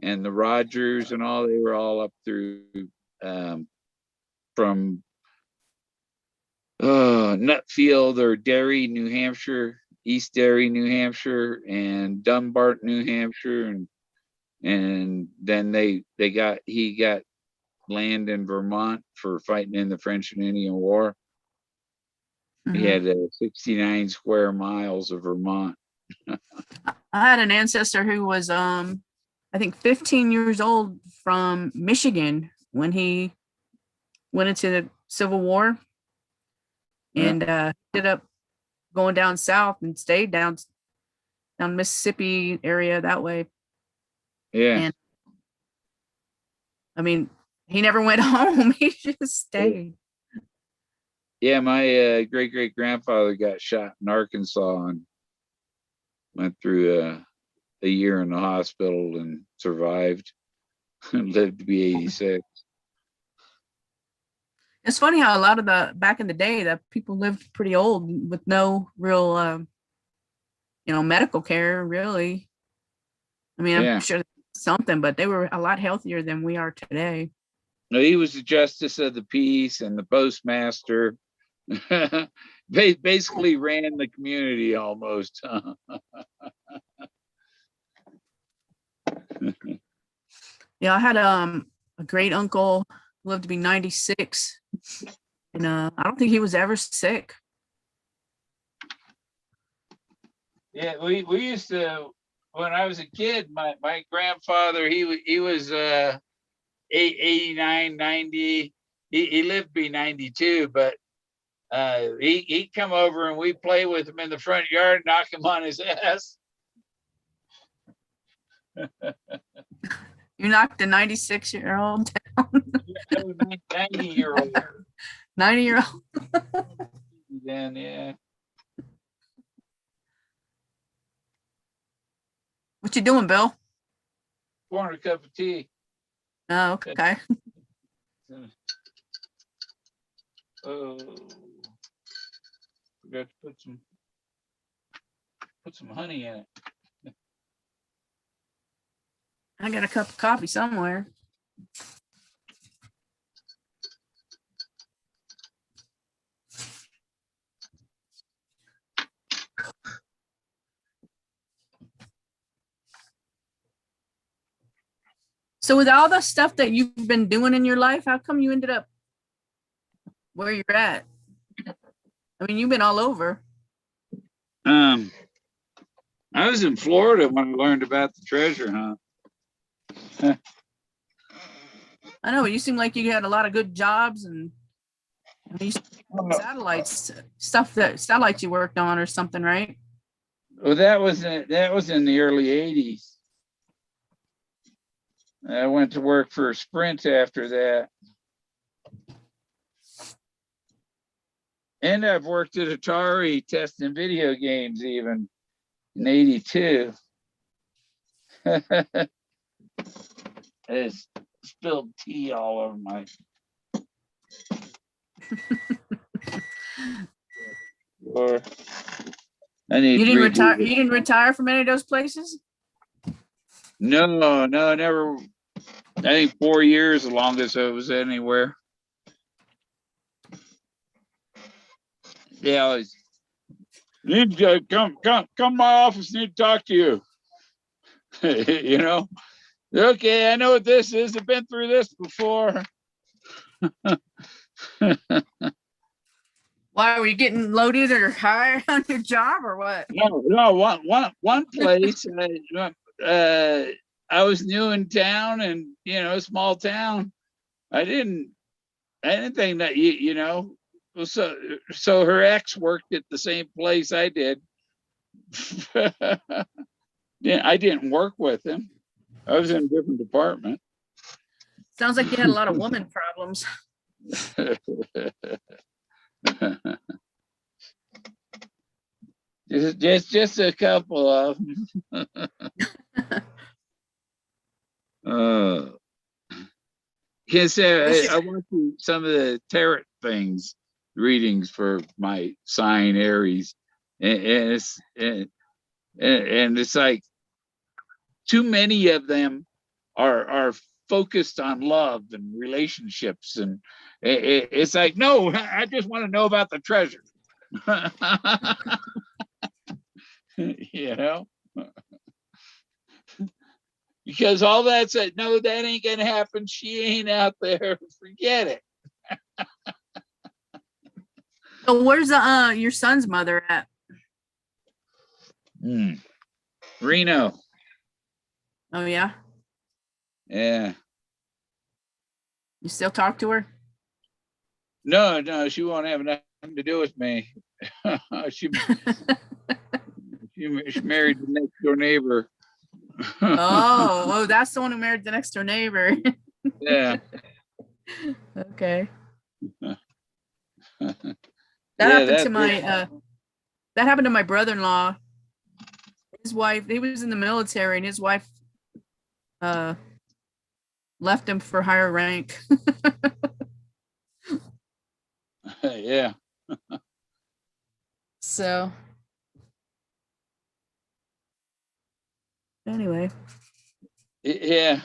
and the Rogers and all, they were all up through from Nutfield or Derry, New Hampshire, East Derry, New Hampshire, and Dunbar, New Hampshire, and then he got land in Vermont for fighting in the French and Indian War. He had 69 square miles of Vermont. I had an ancestor who was I think 15 years old from Michigan when he went into the Civil War and ended up going down south and stayed down Mississippi area that way. Yeah. And I mean, he never went home. He just stayed. Yeah, my great grandfather got shot in Arkansas and went through a year in the hospital and survived and lived to be 86. It's funny how a lot of back in the day that people lived pretty old with no real medical care, really. I mean, I'm sure something, but they were a lot healthier than we are today. No, he was the justice of the peace and the postmaster. Basically ran the community almost. Yeah, I had a great uncle who lived to be 96, and I don't think he was ever sick. Yeah, we used to, when I was a kid, my grandfather, he was 89, 90. He lived to be 92, but he'd come over and we'd play with him in the front yard, knock him on his ass. You knocked a 96-year-old down. 90-year-old. 90-year-old. Then, yeah. What you doing, Bill? Pouring a cup of tea. Oh, okay. Oh, forgot to put some honey in it. I got a cup of coffee somewhere. So with all the stuff that you've been doing in your life, how come you ended up where you're at? I mean, you've been all over. I was in Florida when I learned about the treasure hunt. I know, you seem like you had a lot of good jobs and these satellites you worked on or something, right? Well, that was in the early 80s. I went to work for Sprint after that. And I've worked at Atari testing video games even in 82. It's spilled tea all over my. Or I need You didn't retire from any of those places? No, never. I think 4 years, the longest I was anywhere. Yeah, need to come to my office. Need to talk to you. You know. Okay, I know what this is. I've been through this before. Why were you getting loaded or high on your job or what? No. One place. I was new in town, and a small town. I didn't think that you know. So her ex worked at the same place I did. Yeah, I didn't work with him. I was in a different department. Sounds like you had a lot of woman problems. just a couple of them. Can say I went through some of the tarot things, readings for my sign Aries, and it's like too many of them are focused on love and relationships, and it's like, no, I just want to know about the treasure. Because all that said, no, that ain't gonna happen. She ain't out there. Forget it. So where's your son's mother at? Reno. Oh yeah. Yeah. You still talk to her? No, she won't have nothing to do with me. she married the next door neighbor. Oh, that's the one who married the next door neighbor. Yeah. Okay. That happened to my brother-in-law. His wife, he was in the military, and his wife left him for higher rank. Yeah. So anyway. Yeah.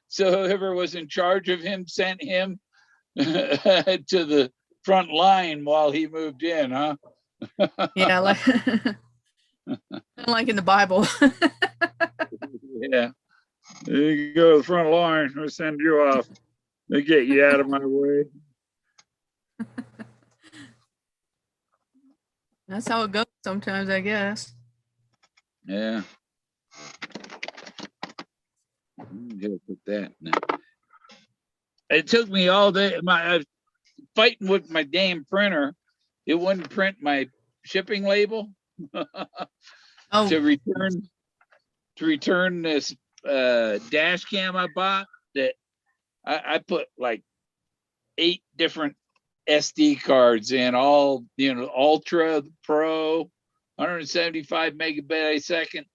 So whoever was in charge of him sent him to the front line while he moved in, huh? Yeah, like in the Bible. Yeah. You go to the front line, we'll send you off. They get you out of my way. That's how it goes sometimes, I guess. Yeah. I'm gonna put that in there. It took me all day. fighting with my damn printer. It wouldn't print my shipping label Oh, to return this dash cam I bought. That I put like 8 different SD cards in, all, you know, Ultra, Pro, 175 megabit a second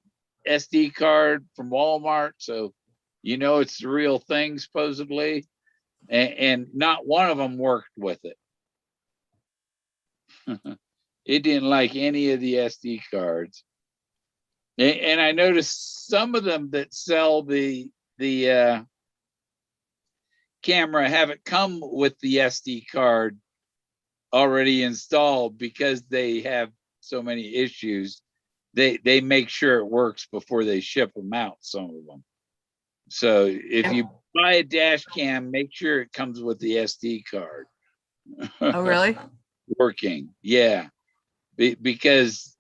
SD card from Walmart. So, you know, it's the real thing, supposedly. And not one of them worked with it. It didn't like any of the SD cards. And I noticed some of them that sell the camera have it come with the SD card already installed, because they have so many issues. They make sure it works before they ship them out, some of them. So if you buy a dash cam, make sure it comes with the SD card. oh, really? Working, yeah. Because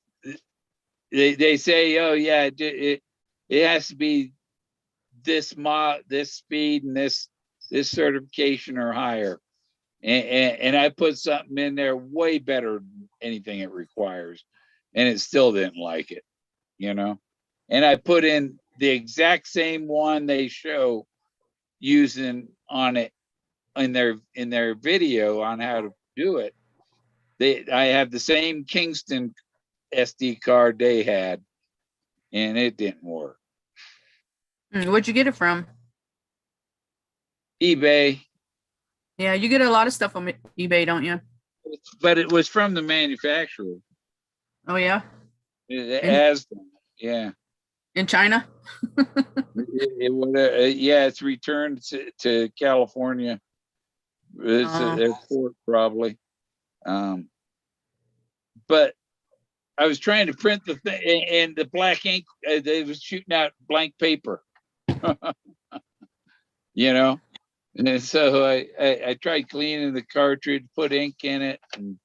they say, oh yeah, it has to be this speed and this certification or higher. And I put something in there way better than anything it requires, and it still didn't like it, you know. And I put in the exact same one they show using on it in their video on how to do it. I have the same Kingston SD card they had, and it didn't work. Where'd you get it from? eBay. Yeah, you get a lot of stuff on eBay, don't you? But it was from the manufacturer. Oh, yeah. It has them, yeah. In China? It would, yeah, it's returned to California. It's an airport probably. But I was trying to print the thing, and the black ink, they was shooting out blank paper. You know, and so I tried cleaning the cartridge, put ink in it, and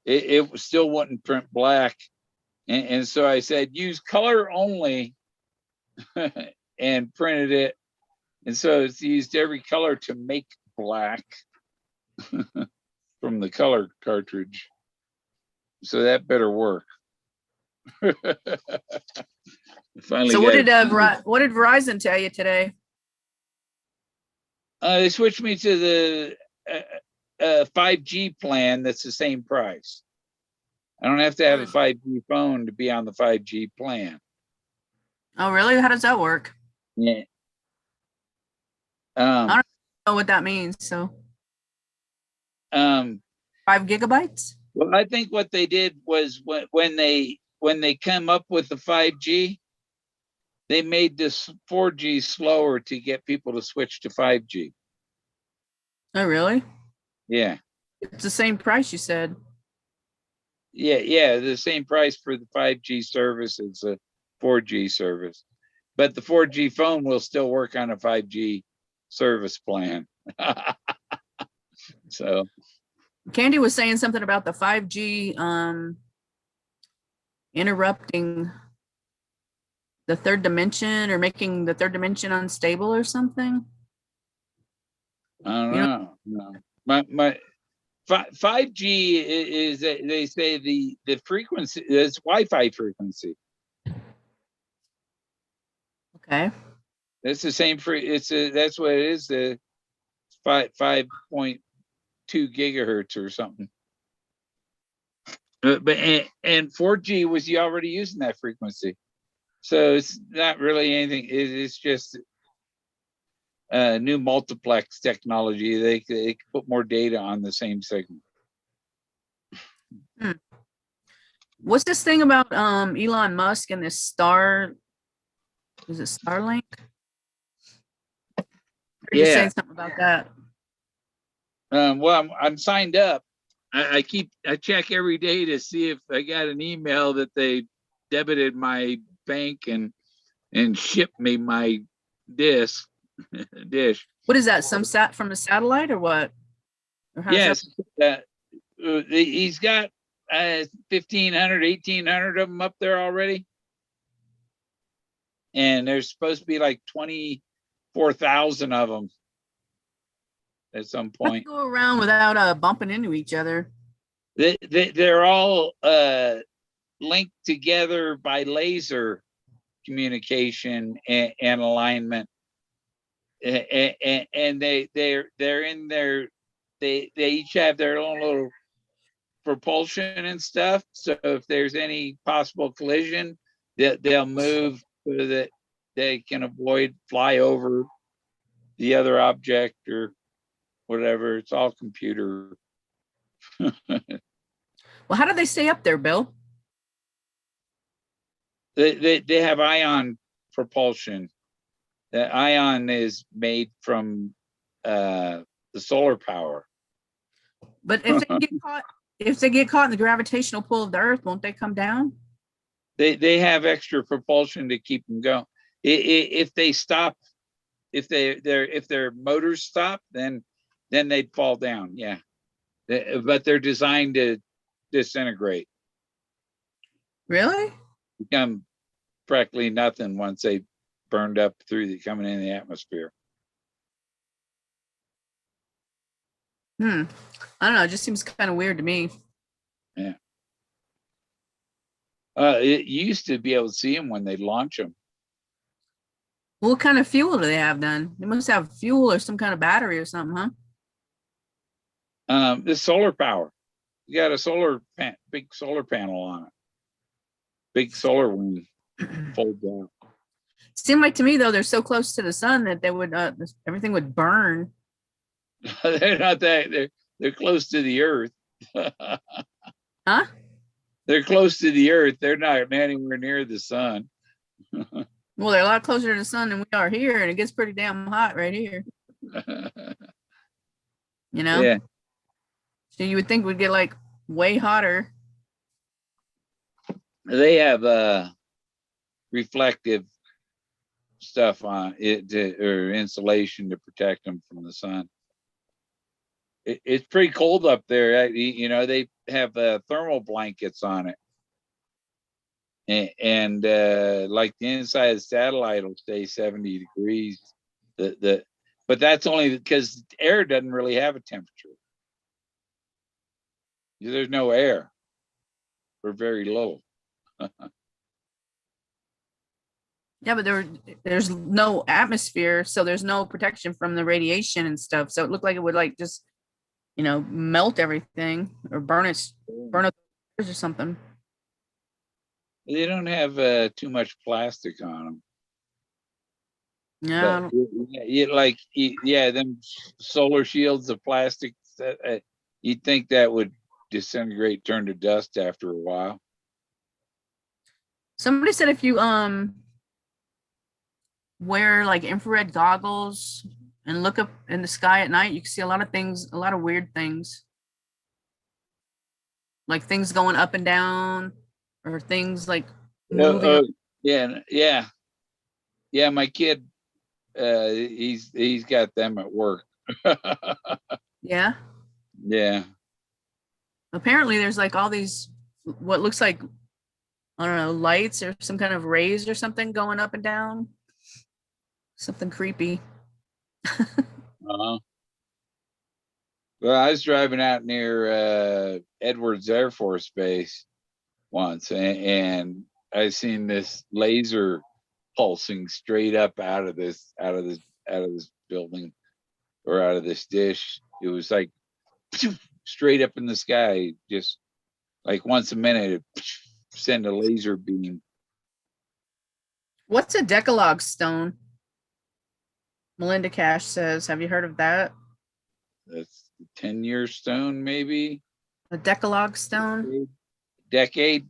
it still wouldn't print black. And so I said, use color only, and printed it. And so it's used every color to make black from the color cartridge. So that better work. Finally, so what did Verizon tell you today? They switched me to the 5G plan. That's the same price. I don't have to have a 5G phone to be on the 5G plan. Oh, really? How does that work? Yeah. I don't know what that means. So 5 gigabytes? Well, I think what they did was when they come up with the 5G, they made this 4G slower to get people to switch to 5G. Oh, really? Yeah. It's the same price, you said. Yeah, the same price for the 5G service as a 4G service. But the 4G phone will still work on a 5G service plan. So Candy was saying something about the 5G interrupting the third dimension, or making the third dimension unstable or something. I don't know. No. My 5G is, they say the frequency is Wi-Fi frequency. Okay. It's the same that's what it is, the 5.2 gigahertz or something. But and 4G was already using that frequency. So it's not really anything. It's just new multiplex technology. They can put more data on the same signal. What's this thing about Elon Musk and this is it Starlink? You're saying something about that. Well, I'm signed up. I check every day to see if I got an email that they debited my bank and shipped me my dish. What is that? Some from a satellite or what? Or yes, he's got 1,500, 1,800 of them up there already, and there's supposed to be like 24,000 of them. at some How do they point. go around without bumping into each other? They're all linked together by laser communication and alignment, and they're in their they each have their own little propulsion and stuff. So if there's any possible collision, they'll move so that they can avoid fly over the other object or whatever. It's all computer. Well, how do they stay up there, Bill? They have ion propulsion. The ion is made from the solar power. But if they get caught in the gravitational pull of the Earth, won't they come down? They have extra propulsion to keep them going. If they stop, if their motors stop, then they'd fall down. Yeah, but they're designed to disintegrate, Really? become practically nothing once they burned up coming in the atmosphere. I don't know. It just seems kind of weird to me. Yeah. It used to be able to see them when they launch them. Well, what kind of fuel do they have then? They must have fuel or some kind of battery or something, huh? The solar power. You got a big solar panel on it. Big solar wing folds out. Seemed like to me though they're so close to the sun that they would everything would burn. They're not that. They're close to the Earth. Huh? They're close to the Earth. They're not anywhere near the sun. Well, they're a lot closer to the sun than we are here, and it gets pretty damn hot right here. You know? Yeah. So you would think we'd get like way hotter. They have reflective stuff on it or insulation to protect them from the sun. It's pretty cold up there. You know, they have thermal blankets on it. And like the inside of the satellite will stay 70 degrees. But that's only because air doesn't really have a temperature. There's no air, or very little. Yeah, but there's no atmosphere, so there's no protection from the radiation and stuff. So it looked like it would like just, melt everything or burn up or something. They don't have too much plastic on them. Yeah. Them solar shields of plastic. You'd think that would disintegrate, turn to dust after a while. Somebody said if you wear like infrared goggles and look up in the sky at night, you can see a lot of things, a lot of weird things. Like things going up and down or things like moving. Yeah. My kid, he's got them at work. Yeah. Yeah. Apparently there's like all these, what looks like, I don't know, lights or some kind of rays or something going up and down. Something creepy. Well, I was driving out near Edwards Air Force Base once, and I seen this laser pulsing straight up out of this building or out of this dish. It was like straight up in the sky, just like once a minute, it send a laser beam. What's a Decalogue stone? Melinda Cash says, have you heard of that? That's the 10-year stone, maybe. A Decalogue stone? Decade.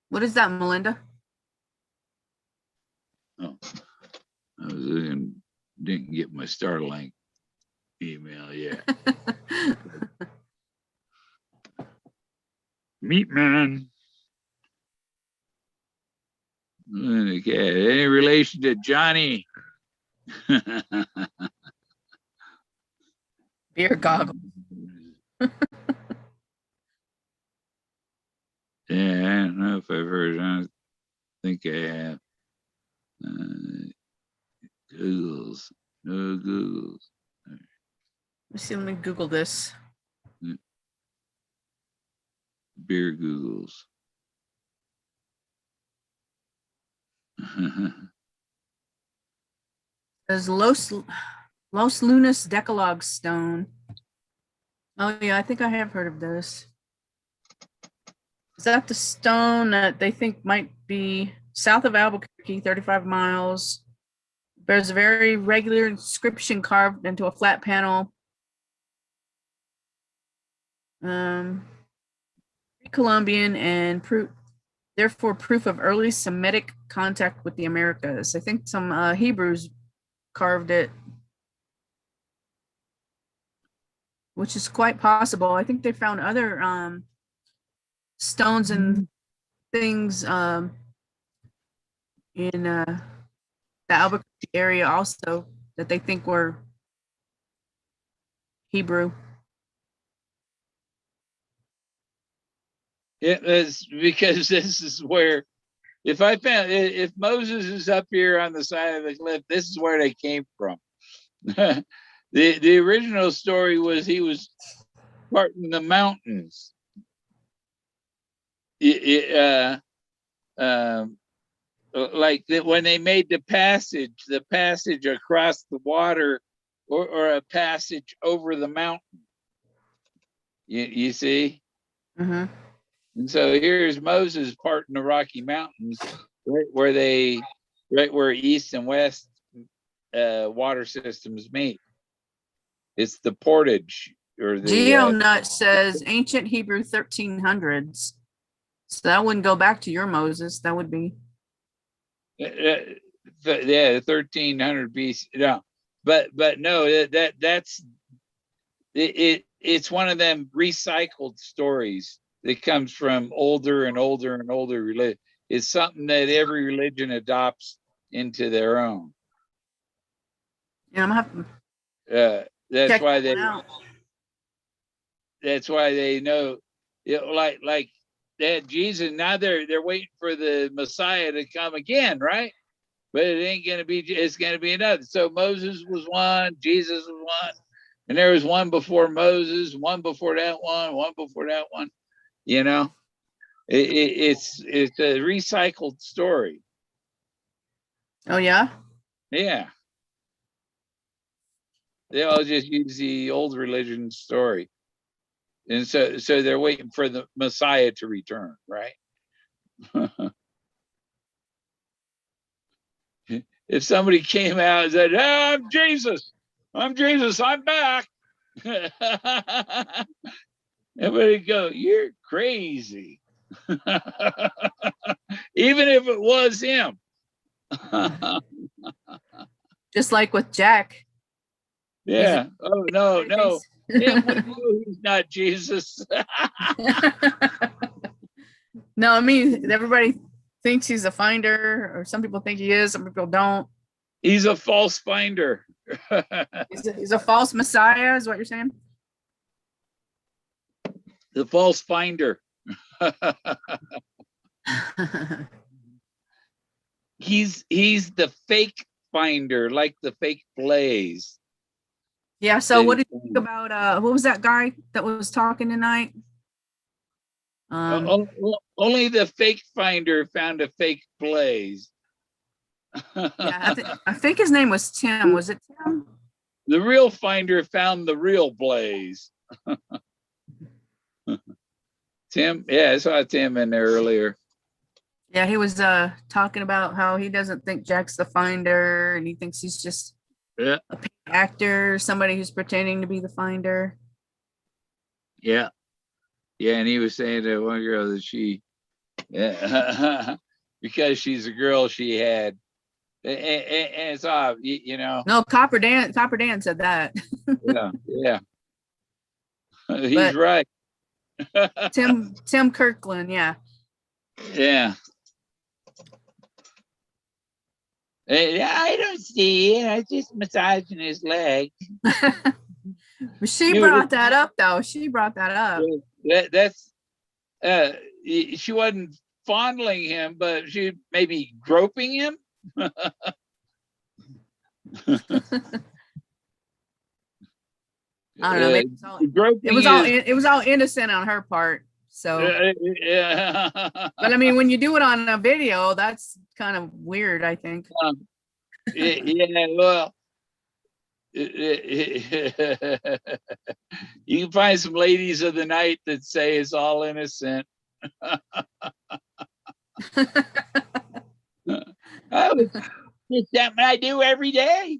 What is that, Melinda? Oh, I was looking, didn't get my Starlink email yet. Meat man. Okay, any relation to Johnny? Beer goggles. Yeah, I don't know if I've heard. I don't think I have. Googles. No Googles. Let's see, let me Google this. Beer Googles. There's Los Lunas Decalogue Stone. Oh yeah, I think I have heard of this. Is that the stone that they think might be south of Albuquerque, 35 miles? There's a very regular inscription carved into a flat panel. Pre-Columbian and therefore proof of early Semitic contact with the Americas. I think some Hebrews carved it, which is quite possible. I think they found other stones and things in the Albuquerque area also that they think were Hebrew. It was because this is where, if Moses is up here on the side of the cliff, this is where they came from. The original story was he was parting the mountains. Like when they made the passage across the water, or a passage over the mountain. You see? Mm-hmm. And so here's Moses parting the Rocky Mountains, right where east and west water systems meet. It's the portage, or the GeoNut says ancient Hebrew 1300s. So that wouldn't go back to your Moses. That would be 1300 BC. No, but no, that's it. It's one of them recycled stories that comes from older and older and older religion. It's something that every religion adopts into their own. Yeah, I'm gonna have to That's why they know, like that Jesus. Now they're waiting for the Messiah to come again, right? But it ain't gonna be. It's gonna be another. So Moses was one, Jesus was one, and there was one before Moses, one before that one before that one. You know, it's a recycled story. Oh yeah. Yeah, they all just use the old religion story, and so they're waiting for the Messiah to return, right? If somebody came out and said, "Oh, I'm Jesus, I'm back," everybody go, "You're crazy," even if it was him. Just like with Jack. Yeah. Oh no. Him, we know he's not Jesus. No, I mean everybody thinks he's a finder, or some people think he is, some people don't. He's a false finder. He's a false Messiah, is what you're saying? The false finder. He's the fake finder, like the fake Blaze. Yeah, so what did you think about what was that guy that was talking tonight? Only the fake finder found a fake Blaze. Yeah, I think his name was Tim. Was it Tim? The real finder found the real Blaze. Tim, yeah, I saw Tim in there earlier. Yeah, he was talking about how he doesn't think Jack's the finder, and he thinks he's just a paid actor, somebody who's pretending to be the finder. Yeah, and he was saying to one girl that because she's a girl she had, and it's odd, you know. No, Copper Dan said that. Yeah, he's right. Tim Kirkland, yeah. Yeah. I don't see it. I just massaging his leg. She brought that up, though. She brought that up. That's she wasn't fondling him, but she maybe groping him. I don't know. Maybe it was all innocent on her part. So, yeah. but I mean, when you do it on a video, that's kind of weird, I think. Yeah, well, you can find some ladies of the night that say it's all innocent. It's something I do every day.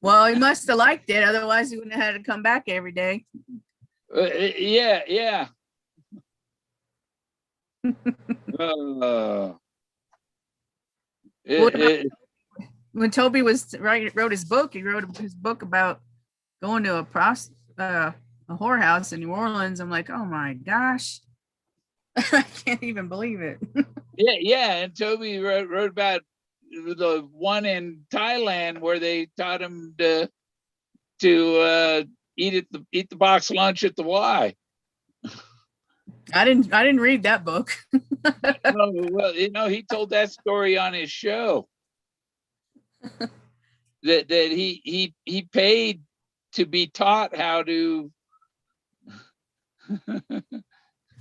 Well, he must have liked it. Otherwise, he wouldn't have had to come back every day. Yeah. When Toby wrote his book, he wrote his book about going to a whorehouse in New Orleans. I'm like, oh my gosh, I can't even believe it. Yeah. And Toby wrote about the one in Thailand where they taught him to eat the box lunch at the Y. I didn't read that book. Well, he told that story on his show. that he paid to be taught how to.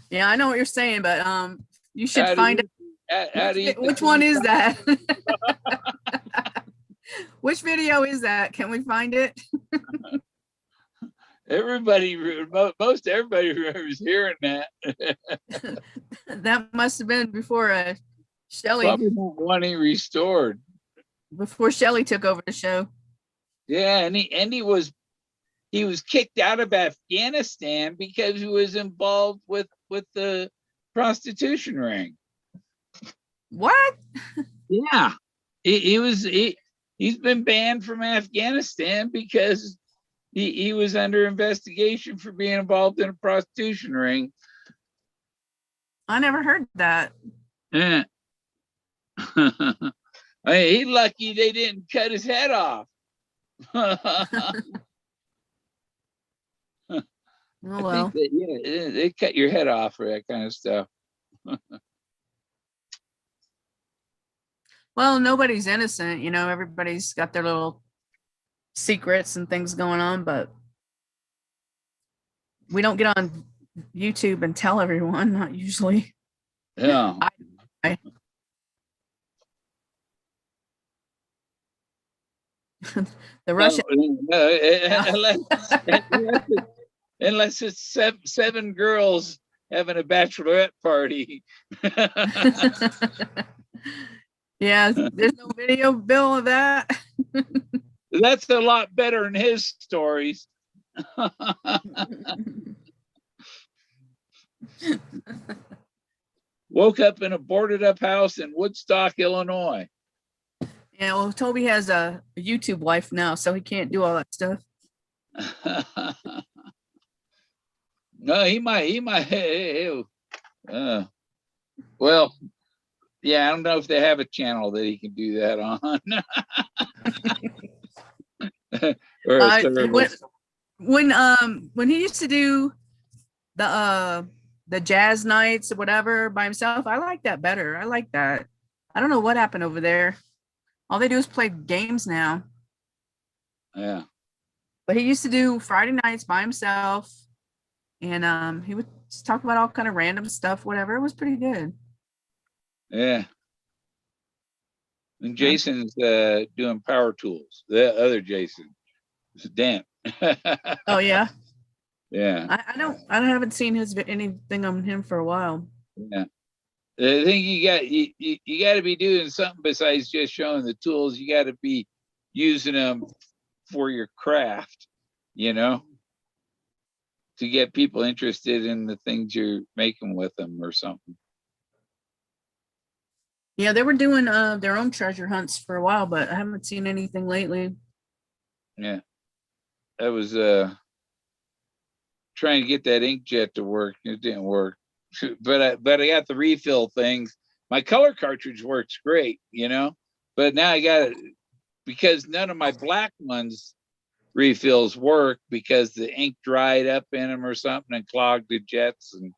Yeah, I know what you're saying, but you should find it. Which one is that? Which video is that? Can we find it? Most everybody remembers hearing that. That must have been before Shelley. Probably not one he restored. Before Shelley took over the show. Yeah, and he was kicked out of Afghanistan because he was involved with the prostitution ring. What? Yeah, he's been banned from Afghanistan because he was under investigation for being involved in a prostitution ring. I never heard that. Yeah. He's lucky they didn't cut his head off. Oh, well. They cut your head off for that kind of stuff. Well, nobody's innocent, everybody's got their little secrets and things going on, but we don't get on YouTube and tell everyone, not usually. Yeah. The Russian. Unless it's seven girls having a bachelorette party. Yeah, there's no video, Bill, of that. That's a lot better than his stories. Woke up in a boarded up house in Woodstock, Illinois. Yeah, well, Toby has a YouTube wife now, so he can't do all that stuff. No, he might. Well, yeah, I don't know if they have a channel that he can do that on. When he used to do the jazz nights or whatever by himself, I like that better. I like that. I don't know what happened over there. All they do is play games now. Yeah. But he used to do Friday nights by himself, and he would just talk about all kind of random stuff, whatever. It was pretty good. Yeah. And Jason's doing power tools. The other Jason, Dent. Oh yeah. Yeah. I haven't seen anything on him for a while. Yeah. I think you got to be doing something besides just showing the tools. You got to be using them for your craft, to get people interested in the things you're making with them or something. Yeah, they were doing their own treasure hunts for a while, but I haven't seen anything lately. Yeah. I was trying to get that inkjet to work. It didn't work. But I got the refill things. My color cartridge works great, but now I got it because none of my black ones refills work because the ink dried up in them or something and clogged the jets and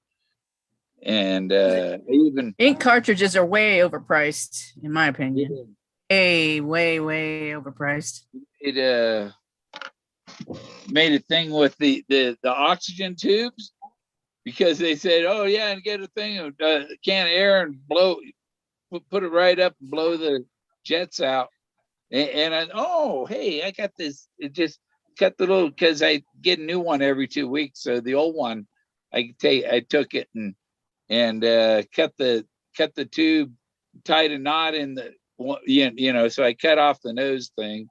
even ink cartridges are way overpriced, in my opinion. Way overpriced. made a thing with the oxygen tubes, because they said, oh yeah, and get a thing of can of air and blow, put it right up and blow the jets out. And I, oh, hey, I got this. It just cut the little, because I get a new one every 2 weeks. So the old one, I took it and cut the tube, tied a knot in the, you know, so I cut off the nose thing,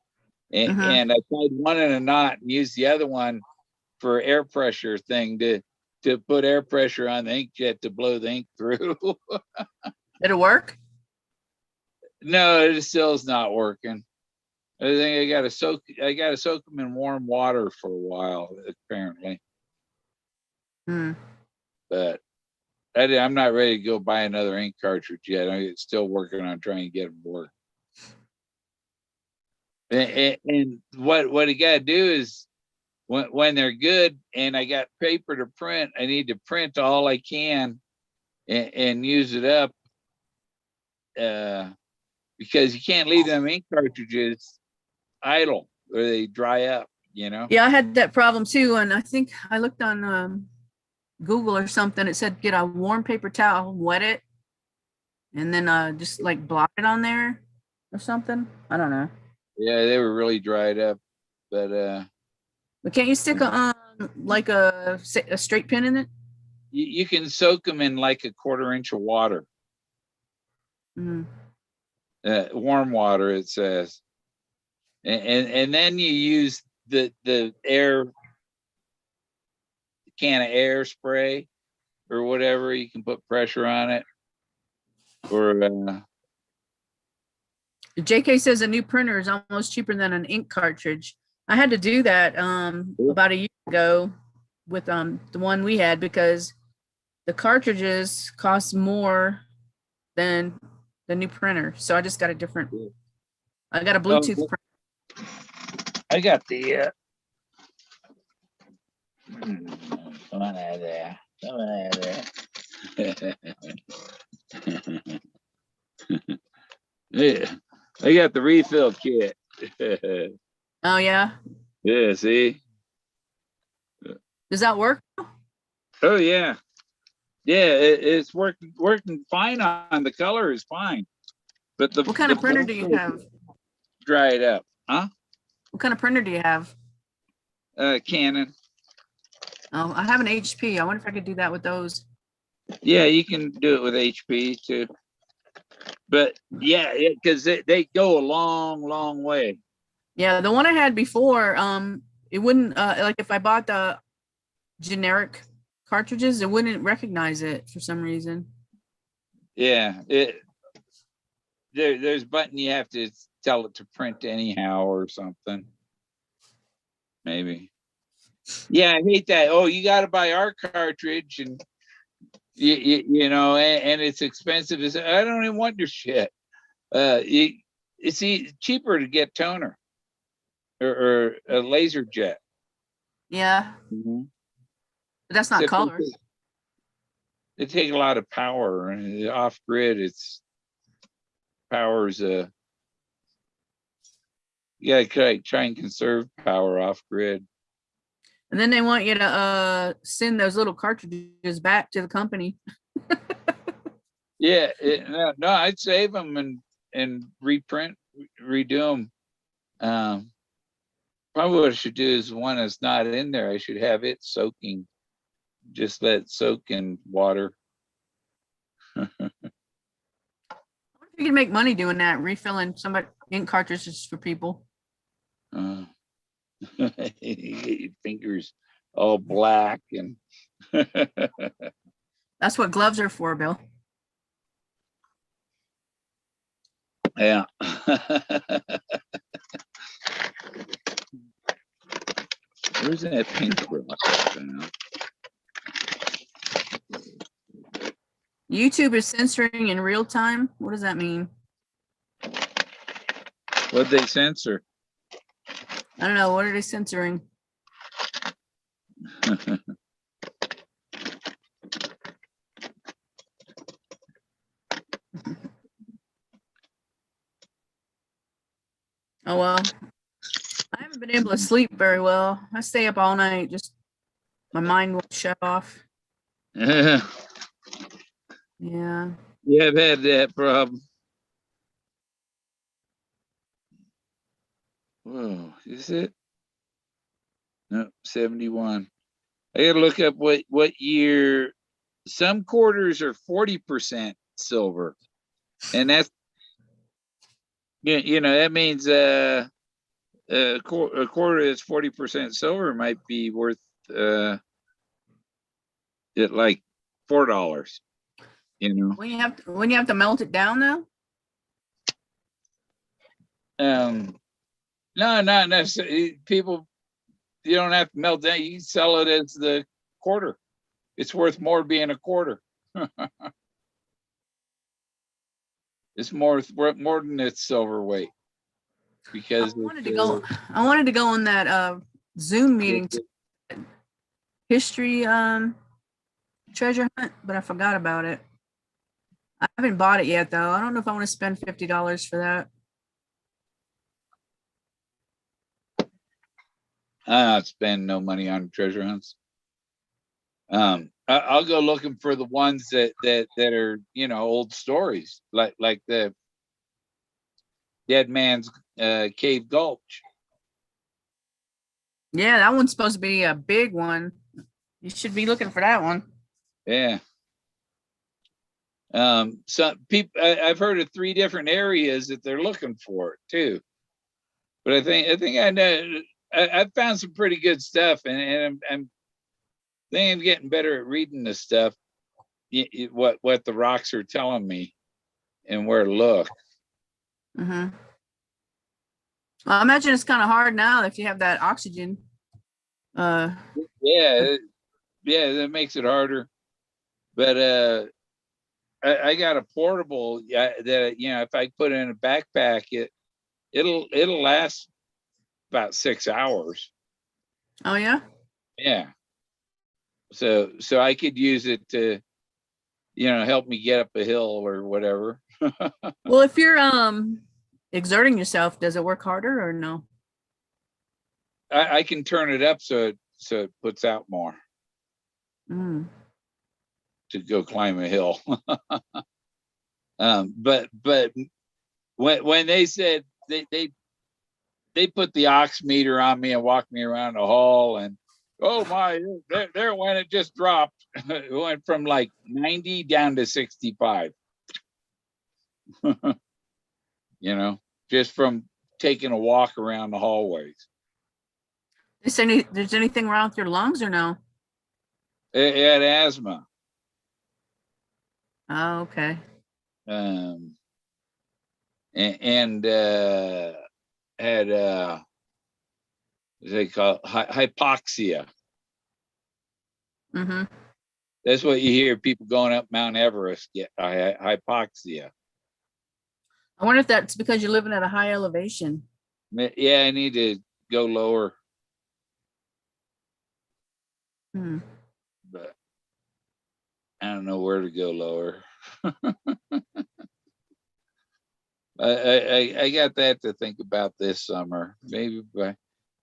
and I tied one in a knot and used the other one for air pressure thing to put air pressure on the inkjet to blow the ink through. Did it work? No, it still is not working. I think I got to soak them in warm water for a while, apparently. But I'm not ready to go buy another ink cartridge yet. I'm still working on trying to get them to work. And what I got to do is, when they're good and I got paper to print, I need to print all I can and use it up, because you can't leave them ink cartridges idle or they dry up, you know? Yeah, I had that problem too. And I think I looked on Google or something. It said get a warm paper towel, wet it, and then just like blot it on there or something. I don't know. Yeah, they were really dried up, but can't you stick like a straight pin in it? you can soak them in like a 1/4 inch of water. Warm water, it says. And then you use the can of air spray or whatever. You can put pressure on it. Or JK says a new printer is almost cheaper than an ink cartridge. I had to do that about a year ago with the one we had, because the cartridges cost more than the new printer. So I just got a different. I got a Bluetooth printer. I got the come on out of there. Come on out of there. Yeah, I got the refill kit. Oh yeah. Yeah, see? Does that work? Oh yeah. Yeah, it's working fine on the color is fine. But what kind of printer do you have? Dry it up. Huh? What kind of printer do you have? Canon. Oh, I have an HP. I wonder if I could do that with those. Yeah, you can do it with HP too. But yeah, because they go a long way. Yeah, the one I had before, it wouldn't like if I bought the generic cartridges, it wouldn't recognize it for some reason. Yeah, there's a button you have to tell it to print anyhow or something. Maybe. Yeah, I hate that. Oh, you got to buy our cartridge, and you know, and it's expensive. I don't even want your shit. It's cheaper to get toner or a laser jet. Yeah. But that's not color. They take a lot of power, and off grid, it's power's you gotta try and conserve power off grid. And then they want you to send those little cartridges back to the company. Yeah, no, I'd save them and reprint, redo them. Probably what I should do is one that's not in there, I should have it soaking. Just let it soak in water. I wonder if you can make money doing that, refilling some ink cartridges for people. Your fingers all black and that's what gloves are for, Bill. Yeah. Where's that pink brush? YouTube is censoring in real time. What does that mean? What'd they censor? I don't know. What are they censoring? Oh well, I haven't haven't been able to sleep very well. I stay up all night, just my mind won't shut off. Yeah, Yeah. I've had that problem. Whoa, is it? No, 71. I gotta look up what year. Some quarters are 40% silver, and that's that means a quarter that's 40% silver might be worth it like $4. When you have to melt it down though? No, not necessarily. People, you don't have to melt down. You can sell it as the quarter. It's worth more being a quarter. It's more than its silver weight because I wanted to go on that Zoom meeting history treasure hunt, but I forgot about it. I haven't bought it yet though. I don't know if I want to spend $50 for that. I not spend no money on treasure hunts. I'll go looking for the ones that are old stories, like the Dead Man's Cave Gulch. Yeah, that one's supposed to be a big one. You should be looking for that one. Yeah. Some people, I've heard of 3 different areas that they're looking for it too. But I think I know. I've found some pretty good stuff, and I'm getting better at reading this stuff. What the rocks are telling me, and where to look. Mm-hmm. Well, I imagine it's kind of hard now if you have that oxygen. Yeah, that makes it harder. But I got a portable that if I put it in a backpack, it'll last about 6 hours. Oh yeah. Yeah. So I could use it to help me get up a hill or whatever. Well, if you're exerting yourself, does it work harder or no? I can turn it up so it puts out more to go climb a hill. But when they said they put the ox meter on me and walked me around the hall, and oh my, there when it just dropped. It went from like 90 down to 65. Just from taking a walk around the hallways. There's anything wrong with your lungs or no? It had asthma. Oh, okay. And had they call hypoxia. Mm-hmm. That's what you hear people going up Mount Everest get hypoxia. I wonder if that's because you're living at a high elevation. Yeah, I need to go lower. But I don't know where to go lower. I got that to think about this summer, maybe.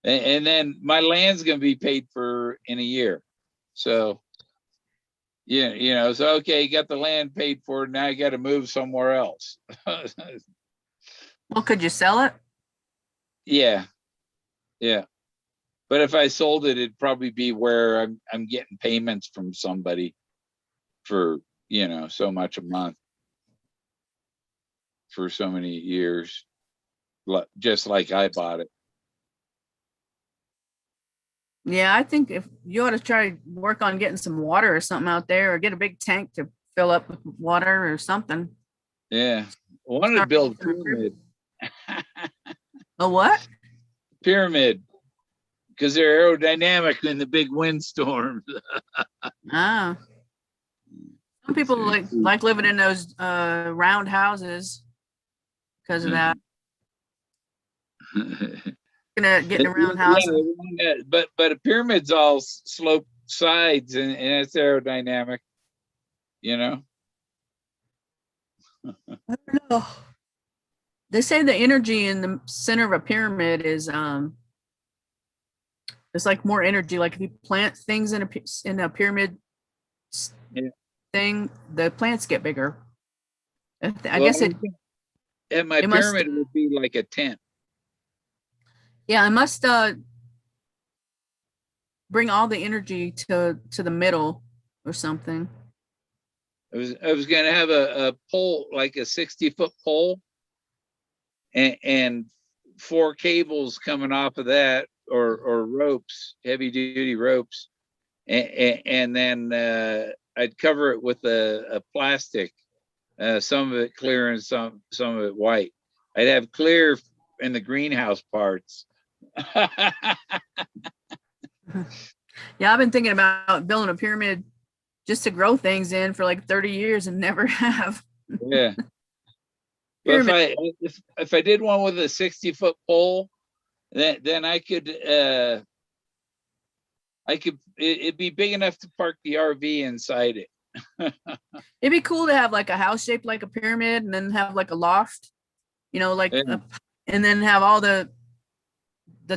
And then my land's going to be paid for in a year. So, so okay, you got the land paid for. Now you got to move somewhere else. Well, could you sell it? Yeah. But if I sold it, it'd probably be where I'm getting payments from somebody for, so much a month for so many years, just like I bought it. Yeah, I think if you ought to try work on getting some water or something out there, or get a big tank to fill up with water or something. Yeah. I wanted to build a pyramid. A what? Pyramid. Because they're aerodynamic in the big windstorms. Ah. Some people like living in those round houses because of that. Getting around houses. Yeah, but a pyramid's all sloped sides and it's aerodynamic, I don't know. They say the energy in the center of a pyramid is It's like more energy. Like if you plant things in a pyramid Yeah. thing, the plants get bigger. I Well, guess and my it must, pyramid would be like a tent. yeah, it must bring all the energy to the middle or something. I was gonna have a pole, like a 60-foot pole, and 4 cables coming off of that, or ropes, heavy duty ropes, and then I'd cover it with a plastic, some of it clear and some of it white. I'd have clear in the greenhouse parts. Yeah, I've been thinking about building a pyramid just to grow things in for like 30 years and never have. Yeah. Well, Pyramid. if I did one with a 60-foot pole, then it'd be big enough to park the RV inside it. It'd be cool to have like a house shaped like a pyramid and then have like a loft, like Yeah. and then have all the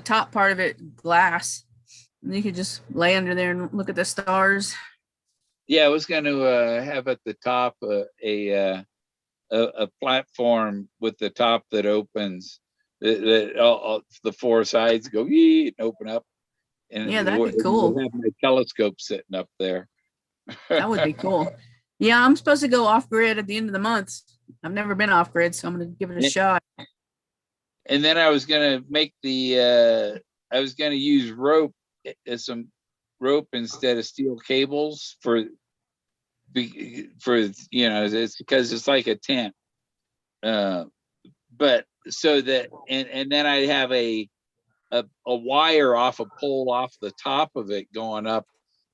top part of it glass. And you could just lay under there and look at the stars. Yeah, I was going to have at the top a platform with the top that opens, that all the 4 sides go and open up, and Yeah, that'd be cool. have my telescope sitting up there. That would be cool. Yeah, I'm supposed to go off grid at the end of the month. I've never been off grid, so I'm going to give it a shot. And then I was going to make I was going to use some rope instead of steel cables for it's because it's like a tent. But so that, and then I'd have a wire off a pole off the top of it going up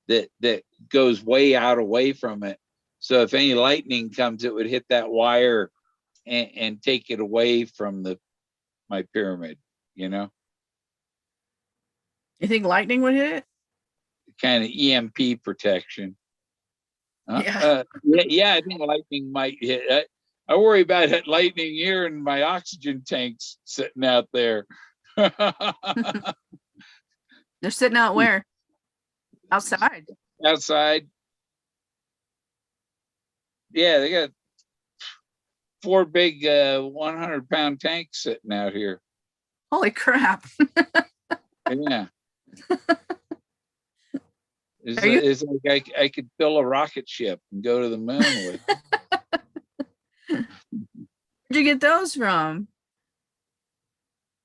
that goes way out away from it. So if any lightning comes, it would hit that wire and take it away from my pyramid, You think lightning would hit it? kind of EMP protection. Yeah. Yeah, I think lightning might hit. I worry about that lightning here in my oxygen tanks sitting out there. They're sitting out where? Outside. Outside. Yeah, they got 4 big 100-pound tanks sitting out here. Holy crap. Yeah. It's like I could fill a rocket ship and go to the moon with. Where'd you get those from?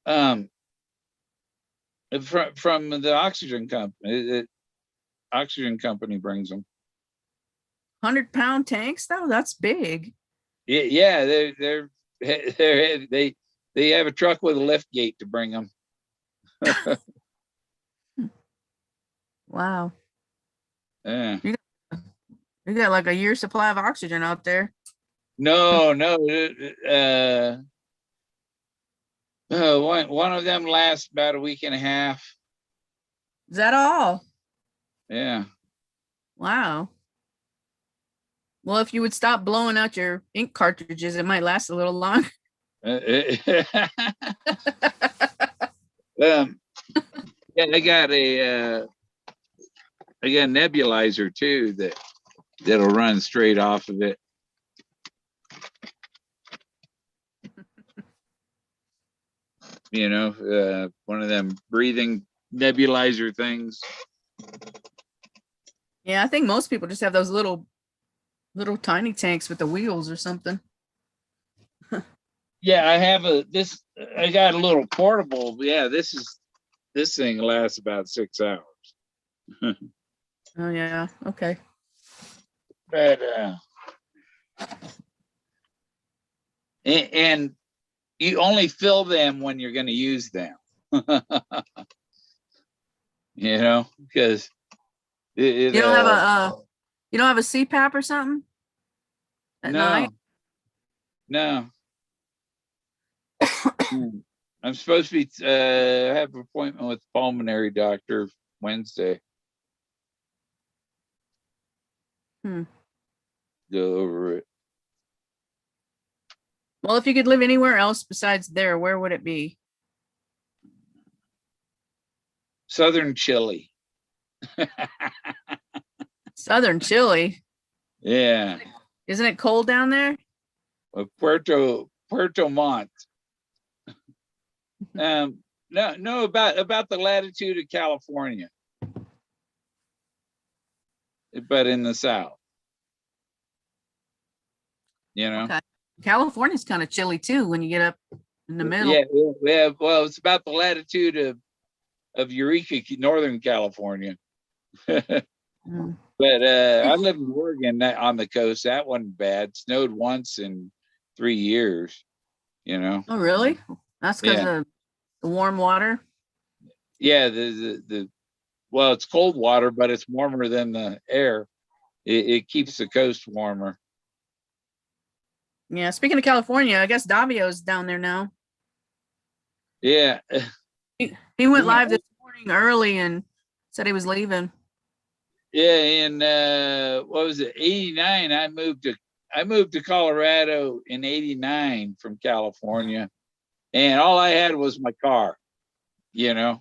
From the oxygen company. Oxygen company brings them. 100-pound tanks though? That's big. Yeah, they have a truck with a lift gate to bring them. Wow. Yeah. You got like a year's supply of oxygen out there. No. One of them lasts about a week and a half. Is that all? Yeah. Wow. Well, if you would stop blowing out your ink cartridges, it might last a little longer. Yeah, I got a nebulizer too that'll run straight off of it. One of them breathing nebulizer things. Yeah, I think most people just have those little tiny tanks with the wheels or something. Yeah, I got a little portable. Yeah, this thing lasts about 6 hours. Oh yeah, okay. But and you only fill them when you're going to use them. Because You don't have a CPAP or something at night? No. I'm supposed to be have an appointment with the pulmonary doctor Wednesday. Go over it. Well, if you could live anywhere else besides there, where would it be? Southern Chile. Southern Chile. Yeah. Isn't it cold down there? Puerto Montt. No, about the latitude of California, but in the south. Okay. California's kind of chilly too when you get up in the middle. Yeah. Well, it's about the latitude of Eureka, Northern California. Mm. But I lived in Oregon on the coast. That wasn't bad. Snowed once in 3 years. Oh, really? That's because of the warm water. Yeah. Well, it's cold water, but it's warmer than the air. It keeps the coast warmer. Yeah. Speaking of California, I guess Davio's down there now. Yeah. He went live this morning early and said he was leaving. Yeah, in what was it, 89? I moved to Colorado in 89 from California, and all I had was my car. I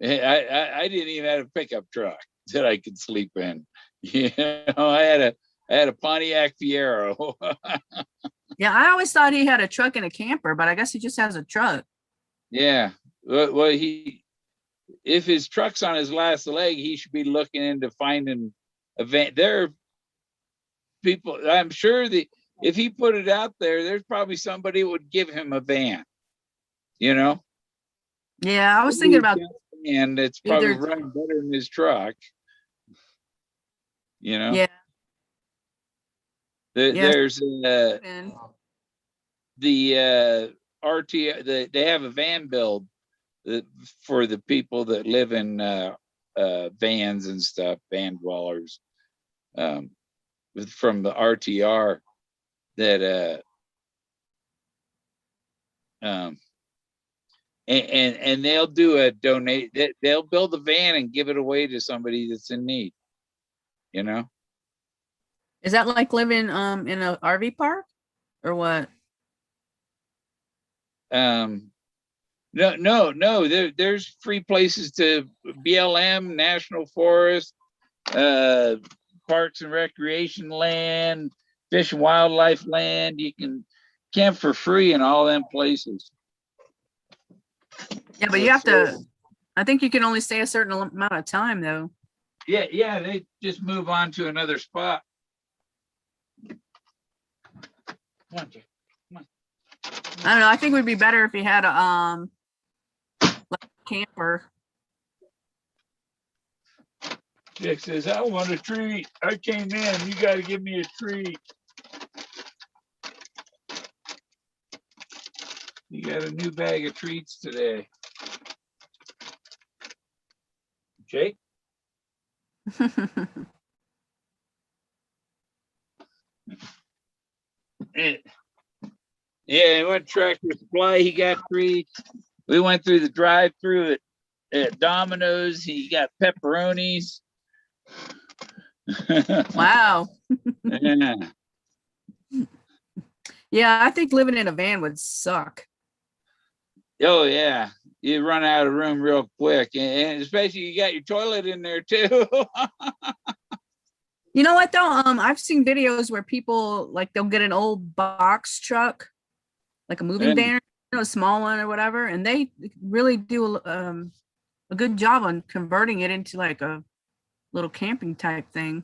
didn't even have a pickup truck that I could sleep in. I had a Pontiac Fiero. Yeah, I always thought he had a truck and a camper, but I guess he just has a truck. Yeah. Well, if his truck's on his last leg, he should be looking into finding a van. There are people, I'm sure that if he put it out there, there's probably somebody who would give him a van, Yeah, I was thinking about, and it's probably running better than his truck. Yeah. There's the RT, they have a van build for the people that live in vans and stuff, van dwellers, from the RTR that and they'll do a donate. They'll build a van and give it away to somebody that's in need. Is that like living in an RV park or what? No. There's free places to BLM, National Forest, Parks and Recreation land, Fish and Wildlife land. You can camp for free in all them places. Yeah, but you have to, I think you can only stay a certain amount of time though. Yeah, they just move on to another spot. I don't know. I think it would be better if you had a like a camper. Dick says, I want a treat. I came in. You got to give me a treat. You got a new bag of treats today. Jake? Yeah, he went Tractor Supply. He got treats. We went through the drive-through at Domino's. He got pepperonis. Wow. Yeah. Yeah, I think living in a van would suck. Oh yeah, you run out of room real quick, and especially you got your toilet in there too. You know what though? I've seen videos where people like they'll get an old box truck, like a moving van, a small one or whatever, and they really do a good job on converting it into like a little camping type thing.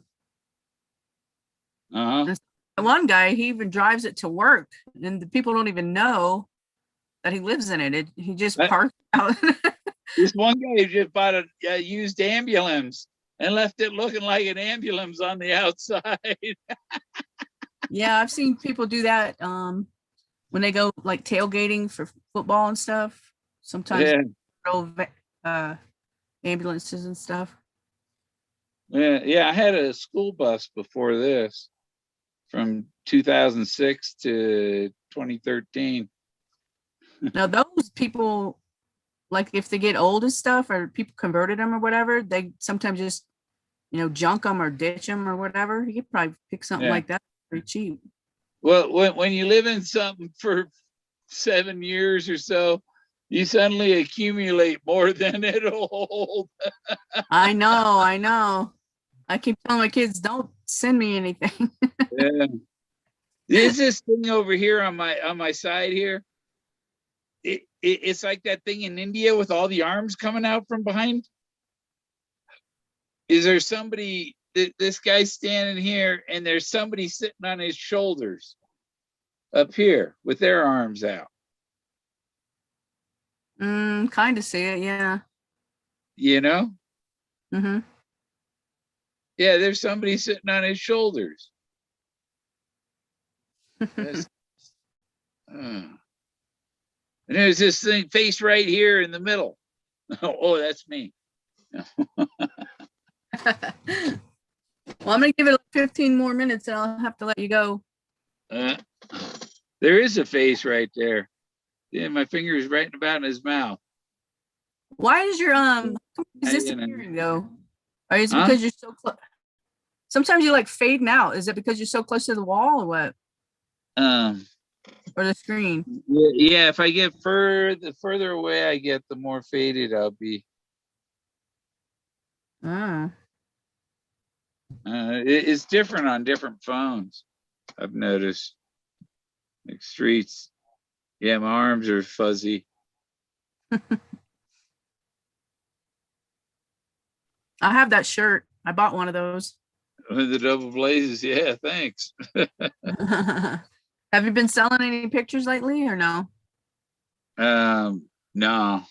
One guy, he even drives it to work, and the people don't even know that he lives in it. He just parks out. This one guy just bought a used ambulance and left it looking like an ambulance on the outside. Yeah, I've seen people do that when they go like tailgating for football and stuff. Sometimes ambulances and stuff. Yeah, I had a school bus before this from 2006 to 2013. Now those people, like if they get old and stuff or people converted them or whatever, they sometimes just, junk them or ditch them or whatever. You could probably pick something like that pretty cheap. Well, when you live in something for 7 years or so, You suddenly accumulate more than it'll hold. I know, I know. I keep telling my kids, don't send me anything. Yeah. There's this thing over here on my side here. It's like that thing in India with all the arms coming out from behind. Is there somebody? This guy's standing here, and there's somebody sitting on his shoulders up here with their arms out. Kind of see it, yeah. You know? Mm-hmm. Yeah, there's somebody sitting on his shoulders. That's, and there's this thing face right here in the middle. Oh, that's me. Well, I'm gonna give it like 15 more minutes and I'll have to let you go. There is a face right there. Yeah, my finger is right about in his mouth. Why is your disappearing though? Or is it because you're so close? Sometimes you like fading out. Is it because you're so close to the wall or what? Or the screen? Yeah, if I get further away I get, the more faded I'll be. It's different on different phones, I've noticed. Like streets. Yeah, my arms are fuzzy. I have that shirt. I bought one of those. The double blazes, yeah, thanks. Have you been selling any pictures lately or no? No.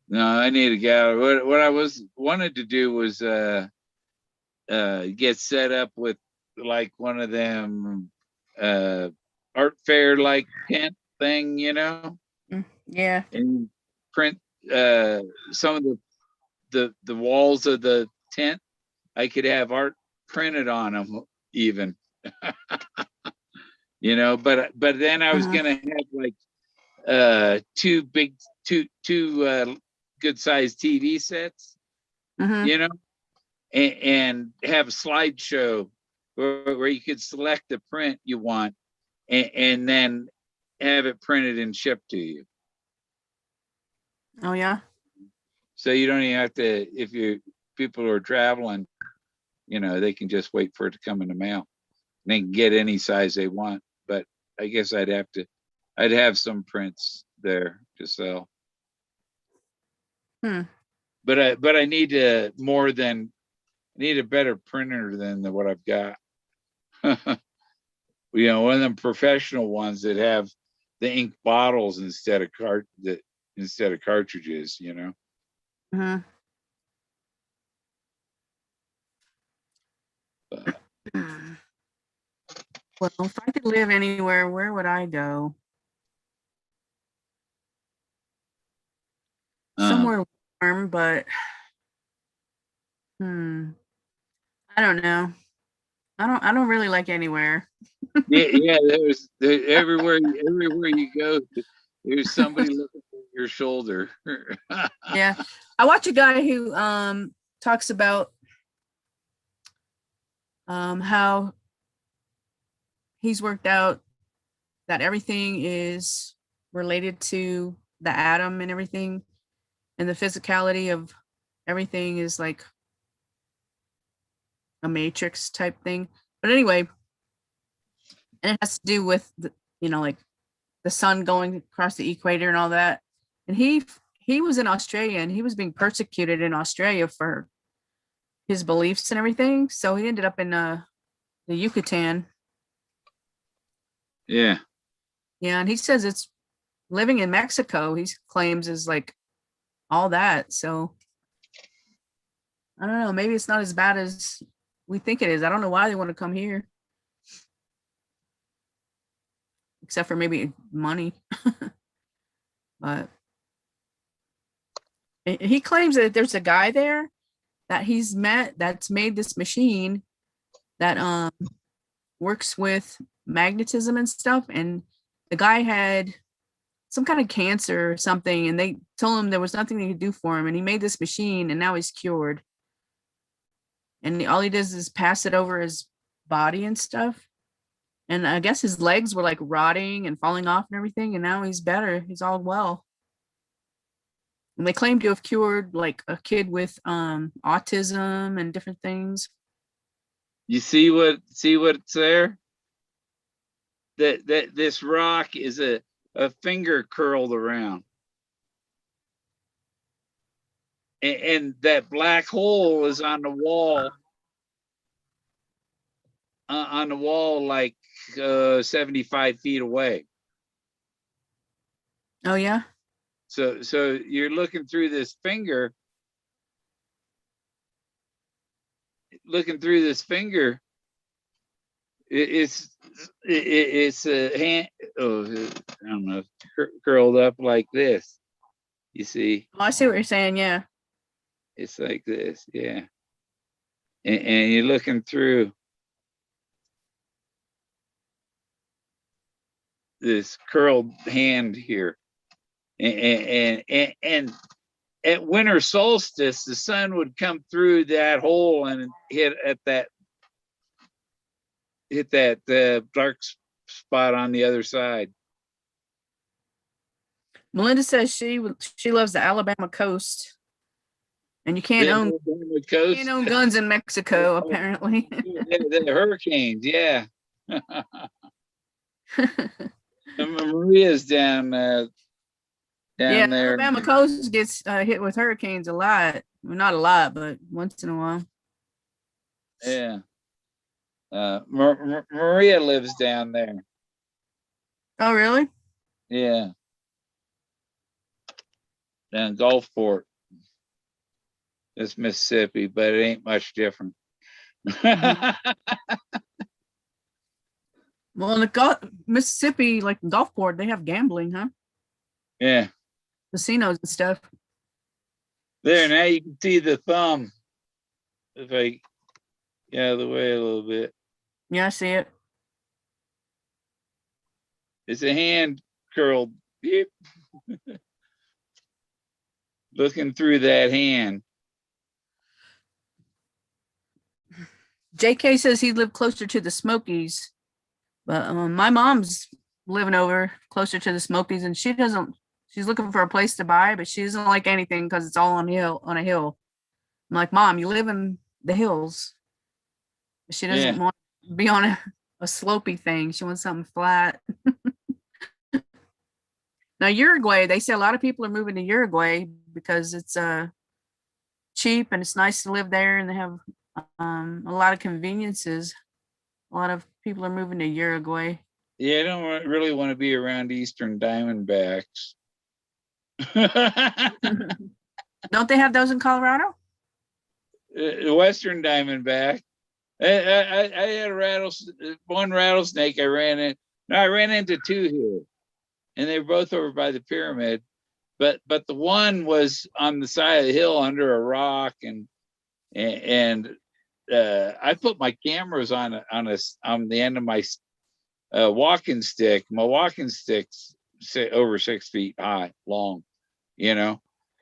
No, I need to go. What I wanted to do was get set up with like one of them art fair like tent thing, you know? Yeah. And print some of the walls of the tent. I could have art printed on them even. You know, but then I was gonna have like two good sized TV sets, you know, and have a slideshow where you could select the print you want and then have it printed and shipped to you. Oh yeah. So you don't even have to, if people are traveling, you know, they can just wait for it to come in the mail. They can get any size they want, but I guess I'd have some prints there to sell. But I need a better printer than what I've got. You know, one of them professional ones that have the ink bottles instead of cartridges, you know. Well, if I could live anywhere, where would I go? Somewhere warm, but I don't know. I don't really like anywhere. Yeah, everywhere you go, there's somebody looking at your shoulder. Yeah. I watch a guy who talks about how he's worked out that everything is related to the atom and everything, and the physicality of everything is like a matrix type thing. But anyway, and it has to do with like the sun going across the equator and all that. And he was in Australia and he was being persecuted in Australia for his beliefs and everything. So he ended up in the Yucatan. Yeah. Yeah, and he says it's living in Mexico, he claims, is like all that. So I don't know, maybe it's not as bad as we think it is. I don't know why they want to come here. Except for maybe money. But he claims that there's a guy there that he's met that's made this machine that works with magnetism and stuff. And the guy had some kind of cancer or something, and they told him there was nothing they could do for him. And he made this machine, and now he's cured. And all he does is pass it over his body and stuff. And I guess his legs were like rotting and falling off and everything, and now he's better. He's all well. And they claim to have cured like a kid with autism and different things. You see what's there? That this rock is a finger curled around. And that black hole is on the wall. On the wall, like 75 feet away. Oh yeah. So you're looking through this finger, it's a hand. Oh, I don't know, curled up like this. You see, Oh, I see what you're saying. Yeah. it's like this, yeah. And you're looking through this curled hand here, and at winter solstice, the sun would come through that hole and hit that dark spot on the other side. Melinda says she loves the Alabama coast, and you can't own guns in Mexico apparently. The hurricanes, yeah. Maria's down Yeah, there. Alabama coast gets hit with hurricanes a lot. Well, not a lot, but once in a while. Yeah. Maria lives down there. Oh, really? Yeah. Down Gulfport. It's Mississippi, but it ain't much different. Well, in the Mississippi, like Gulfport, they have gambling, huh? Yeah. Casinos and stuff. There, now you can see the thumb. If I get out of the way a little bit. Yeah, I see it. It's a hand curled. Beep. Looking through that hand. JK says he lived closer to the Smokies, but my mom's living over closer to the Smokies, and she's looking for a place to buy, but she doesn't like anything because it's all on a hill. I'm like, Mom, you live in the hills. She doesn't want to be on a slopey thing. She wants something flat. Now, Uruguay, they say a lot of people are moving to Uruguay because it's cheap and it's nice to live there, and they have a lot of conveniences. A lot of people are moving to Uruguay. Yeah, I don't really want to be around Eastern Diamondbacks. Don't they have those in Colorado? Western Diamondback. I had one rattlesnake I ran into two here, and they were both over by the pyramid. But the one was on the side of the hill under a rock, and I put my cameras on the end of my walking stick. My walking stick's over 6 feet high, long,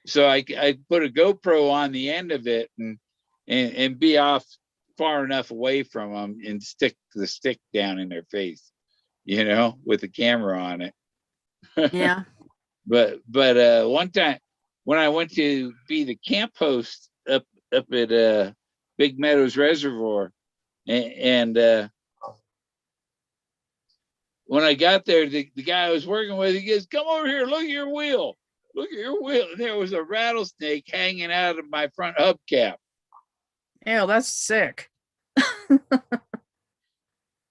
So I put a GoPro on the end of it and be off far enough away from them and stick the stick down in their face, with the camera on it. Yeah. But one time when I went to be the camp host up at Big Meadows Reservoir, and when I got there, the guy I was working with, he goes, "Come over here, look at your wheel. Look at your wheel." And there was a rattlesnake hanging out of my front hubcap. Ew, that's sick.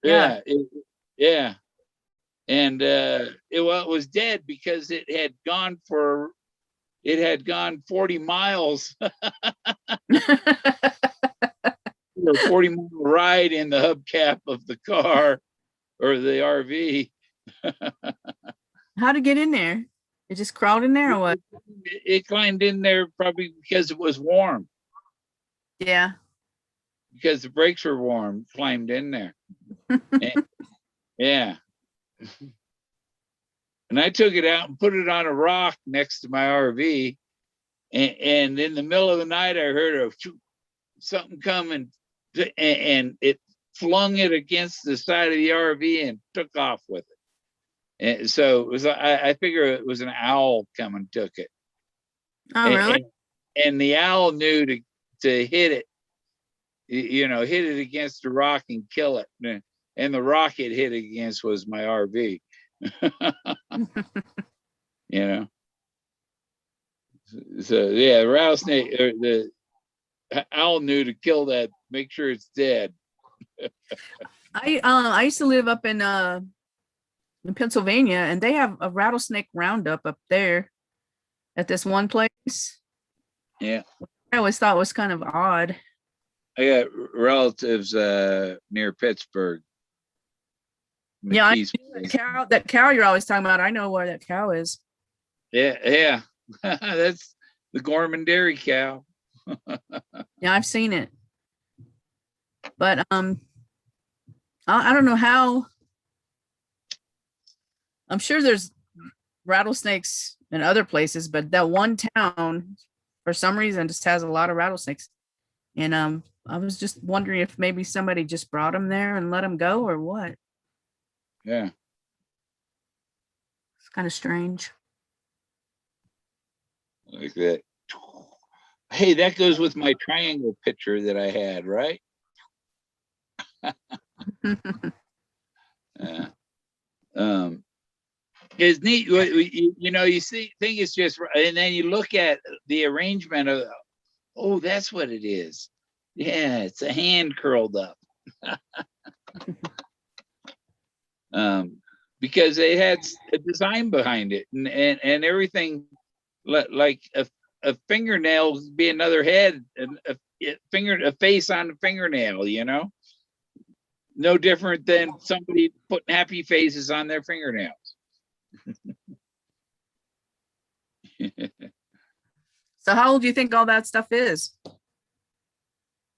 Yeah. Yeah. And it was dead because it had gone 40 miles. A 40-mile ride in the hubcap of the car or the RV. How'd it get in there? It just crawled in there or what? It climbed in there probably because it was warm. Yeah. Because the brakes were warm, climbed in there. Yeah. And I took it out and put it on a rock next to my RV. And in the middle of the night, I heard something coming, and it flung it against the side of the RV and took off with it. And so it was, I figure it was an owl come and took it. Oh, really? And the owl knew to hit it, hit it against the rock and kill it. And the rock it hit against was my RV. So yeah, the rattlesnake, or the owl knew to kill that, make sure it's dead. I used to live up in Pennsylvania, and they have a rattlesnake roundup up there at this one place. Yeah, I always thought was kind of odd. I got relatives near Pittsburgh. Yeah, I knew that cow you're always talking about. I know where that cow is. Yeah. That's the Gorman Dairy cow. Yeah, I've seen it. But I don't know how. I'm sure there's rattlesnakes in other places, but that one town, for some reason, just has a lot of rattlesnakes. And I was just wondering if maybe somebody just brought them there and let them go, or what. Yeah. It's kind of strange. Like that. Hey, that goes with my triangle picture that I had, right? It's neat. You think it's just, and then you look at the arrangement of, oh, that's what it is. Yeah, it's a hand curled up. Because they had a design behind it, and everything, like a fingernail be another head, and a face on a fingernail. No different than somebody putting happy faces on their fingernails. So how old do you think all that stuff is?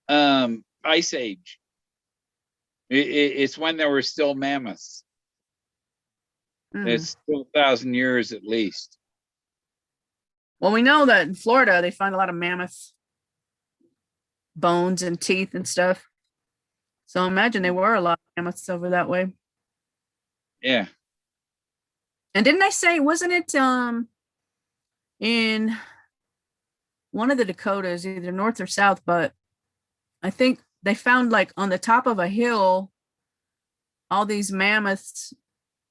Ice Age. It's when there were still mammoths. It's still 1,000 years at least. Well, we know that in Florida they find a lot of mammoth bones and teeth and stuff. So imagine there were a lot of mammoths over that way. Yeah. And didn't I say, wasn't it in one of the Dakotas, either north or south, but I think they found, like, on the top of a hill, all these mammoths,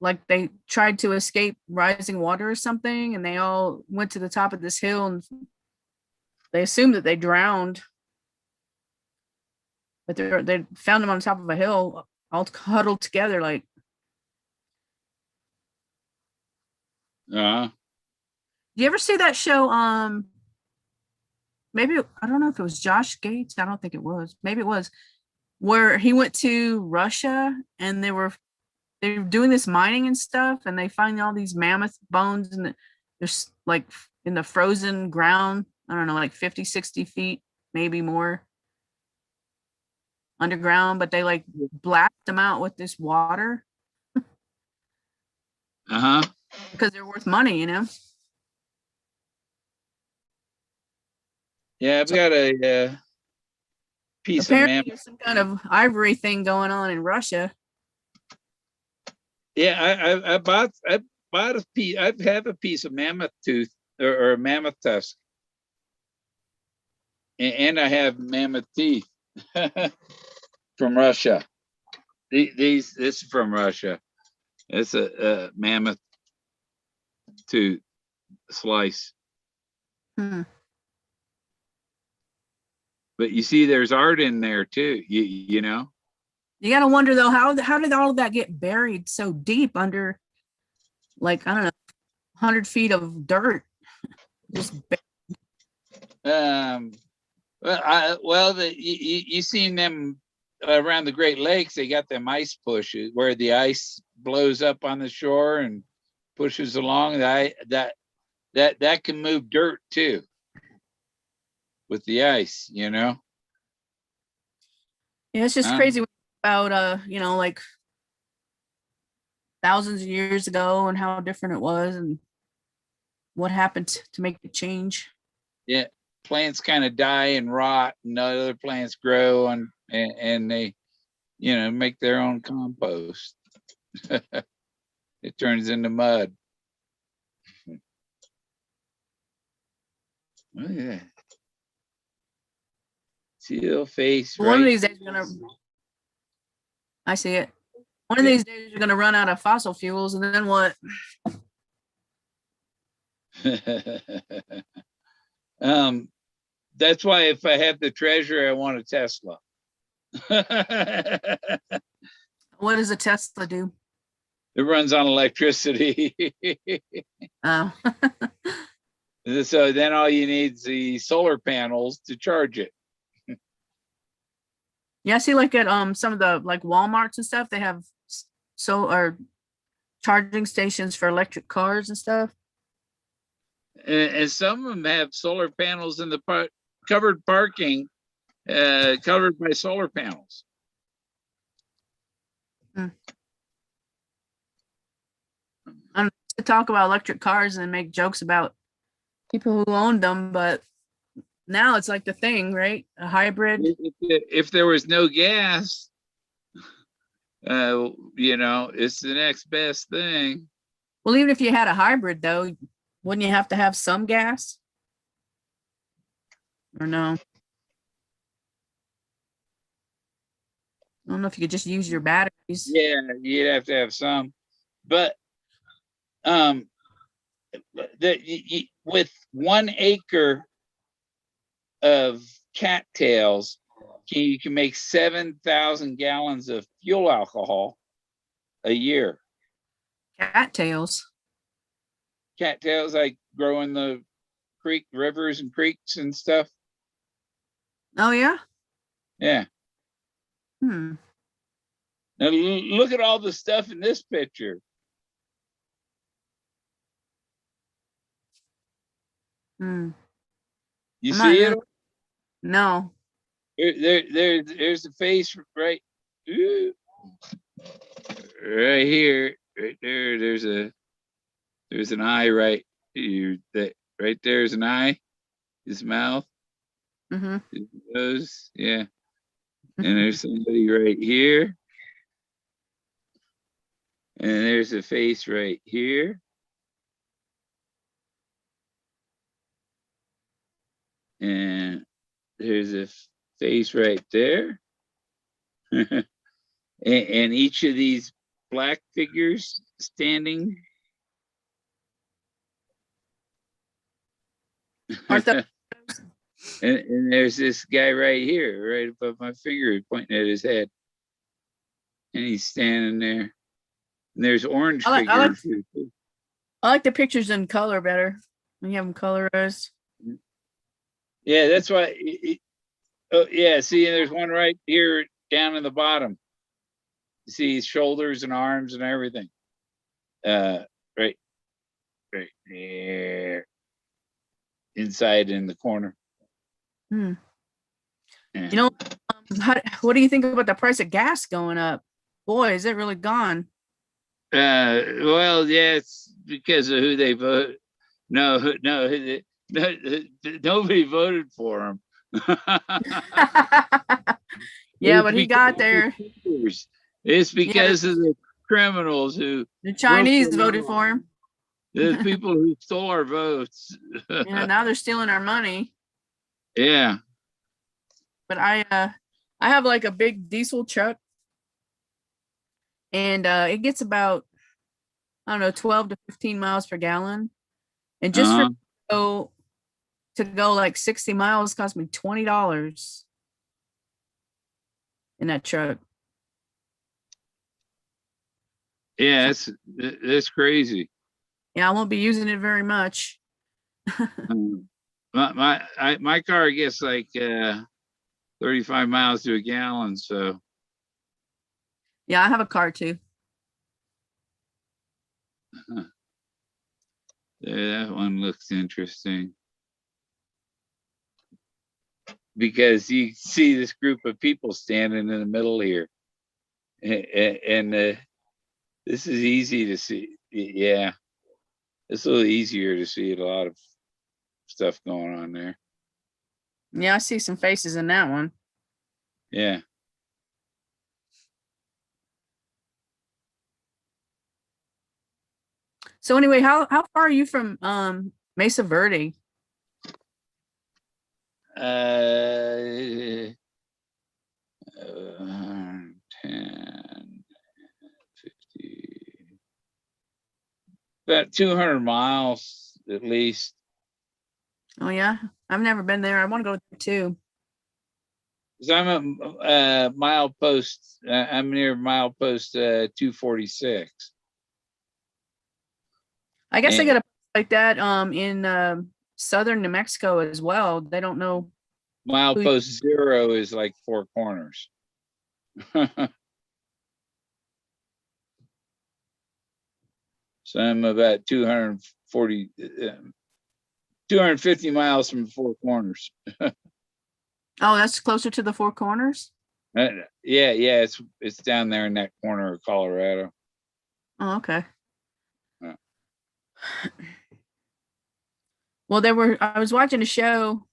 like they tried to escape rising water or something, and they all went to the top of this hill, and they assumed that they drowned. But they found them on top of a hill, all huddled together, like. Uh-huh. Do you ever see that show? Maybe, I don't know if it was Josh Gates. I don't think it was. Maybe it was, where he went to Russia and they were doing this mining and stuff, and they find all these mammoth bones, and there's, like, in the frozen ground, I don't know, like 50, 60 feet, maybe more, underground, but they, like, blast them out with this water. Uh-huh. Because they're worth money, Yeah, I've got a piece of mammoth. There's some kind of ivory thing going on in Russia. Yeah, I bought a piece. I have a piece of mammoth tooth, or a mammoth tusk, and I have mammoth teeth from Russia. This is from Russia. It's a mammoth tooth slice. But you see, there's art in there too. You know. You got to wonder, though, how did all of that get buried so deep under, like, I don't know, 100 feet of dirt? Just you seen them around the Great Lakes. They got them ice pushes where the ice blows up on the shore and pushes along. That can move dirt too with the ice. Yeah, it's just crazy about like thousands of years ago and how different it was and what happened to make it change. Yeah, plants kind of die and rot, and other plants grow, and they, make their own compost. It turns into mud. Look at that. See the little face, One of right? these days, I see it. One of these days, you're gonna run out of fossil fuels, and then what? That's why if I have the treasure, I want a Tesla. What does a Tesla do? It runs on electricity. Oh, So then all you need is the solar panels to charge it. yeah. I see, like at some of the like WalMarts and stuff, they have or charging stations for electric cars and stuff. And some of them have solar panels in the covered parking, covered by solar panels. To talk about electric cars and make jokes about people who owned them, but now it's like the thing, right? A hybrid. If there was no gas, it's the next best thing. Well, even if you had a hybrid, though, wouldn't you have to have some gas? Or no? I don't know if you could just use your batteries. Yeah, you'd have to have some, but with 1 acre of cattails, you can make 7,000 gallons of fuel alcohol a year. Cattails. Cattails like grow in the rivers and creeks and stuff. Oh yeah. Yeah. Hmm. Now look at all the stuff in this picture. Hmm. You see it? No. There's the face right here, right there. There's an eye right here. Right there's an eye. His mouth. Mm-hmm. His nose. Yeah. And there's somebody right here. And there's a face right here. And there's a face right there. and each of these black figures standing. And there's this guy right here, right above my finger, pointing at his head. And he's standing there. And there's orange figures. I like the pictures in color better. When you have them colorized. Yeah, that's why. Oh, yeah, see, there's one right here down in the bottom. You see his shoulders and arms and everything. Right there. Inside in the corner. Hmm. Yeah. What do you think about the price of gas going up? Boy, is it really gone. Well, yeah, it's because of who they vote. No, nobody voted for him. Yeah, but he got there. It's because of the criminals who the Chinese voted for him. The people who stole our votes. Yeah, now they're stealing our money. Yeah. But I have like a big diesel truck, and it gets about, I don't know, 12 to 15 miles per gallon. And just to go like 60 miles cost me $20 in that truck. Yeah, that's crazy. Yeah, I won't be using it very much. My car gets like 35 miles to a gallon, so. Yeah, I have a car too. That one looks interesting. Because you see this group of people standing in the middle here. And this is easy to see. Yeah. It's a little easier to see a lot of stuff going on there. Yeah, I see some faces in that one. Yeah. So anyway, how far are you from Mesa Verde? 10, 50, about 200 miles at least. Oh yeah, I've never been there. I want to go there too. Because I'm at milepost. I'm near milepost 246. I guess they And got a place like that in southern New Mexico as well. They don't know who. milepost 0 is like Four Corners. So I'm about 250 miles from Four Corners. Oh, that's closer to the Four Corners. Yeah, it's down there in that corner of Colorado. Oh, okay. Yeah. Well, I was watching a show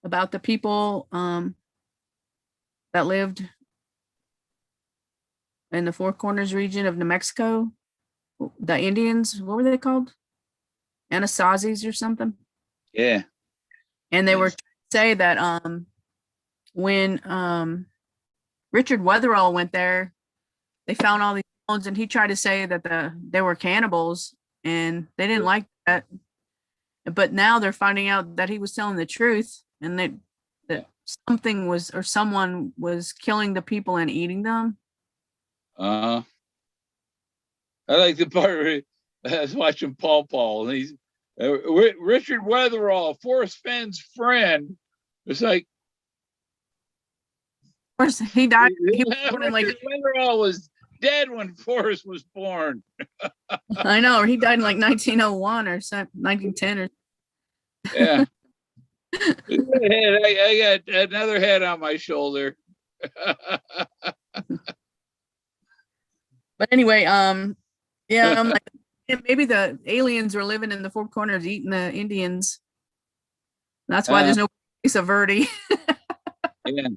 about the people that lived in the Four Corners region of New Mexico. The Indians, what were they called? Anasazis or something. Yeah. And they were Yes. say that when Richard Weatherall went there, they found all these bones, and he tried to say that they were cannibals, and they didn't like that. But now they're finding out that he was telling the truth, and that something was, or someone was killing the people and eating them. I like the part where I was watching Paul, and he's Richard Weatherall, Forrest Fenn's friend. It's like Of course, he died. He was born in like, Richard Weatherall was dead when Forrest was born. I know, or he died in like 1901 or something, 1910 or. Yeah. I got another head on my shoulder. But anyway, yeah, I'm like, maybe the aliens were living in the Four Corners eating the Indians. That's why there's no Mesa Verde. Yeah.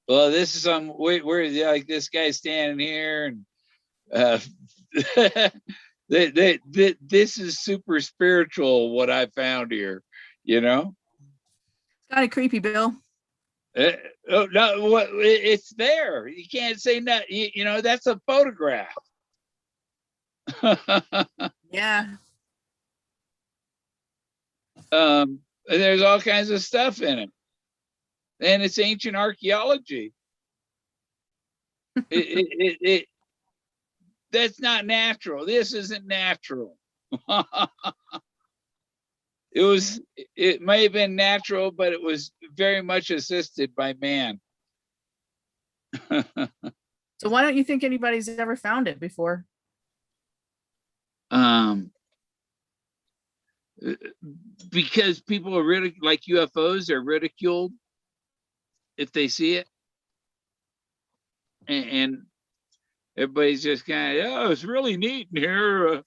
Well, this is where like this guy standing here, and this is super spiritual. What I found here, you know. It's kind of creepy, Bill. Oh, no, what it's there. You can't say no. You know, that's a photograph. Yeah. There's all kinds of stuff in it, and it's ancient archaeology. That's not natural. This isn't natural. It may have been natural, but it was very much assisted by man. So why don't you think anybody's ever found it before? Because people are like UFOs are ridiculed if they see it, and everybody's just kind of, oh, it's really neat in here,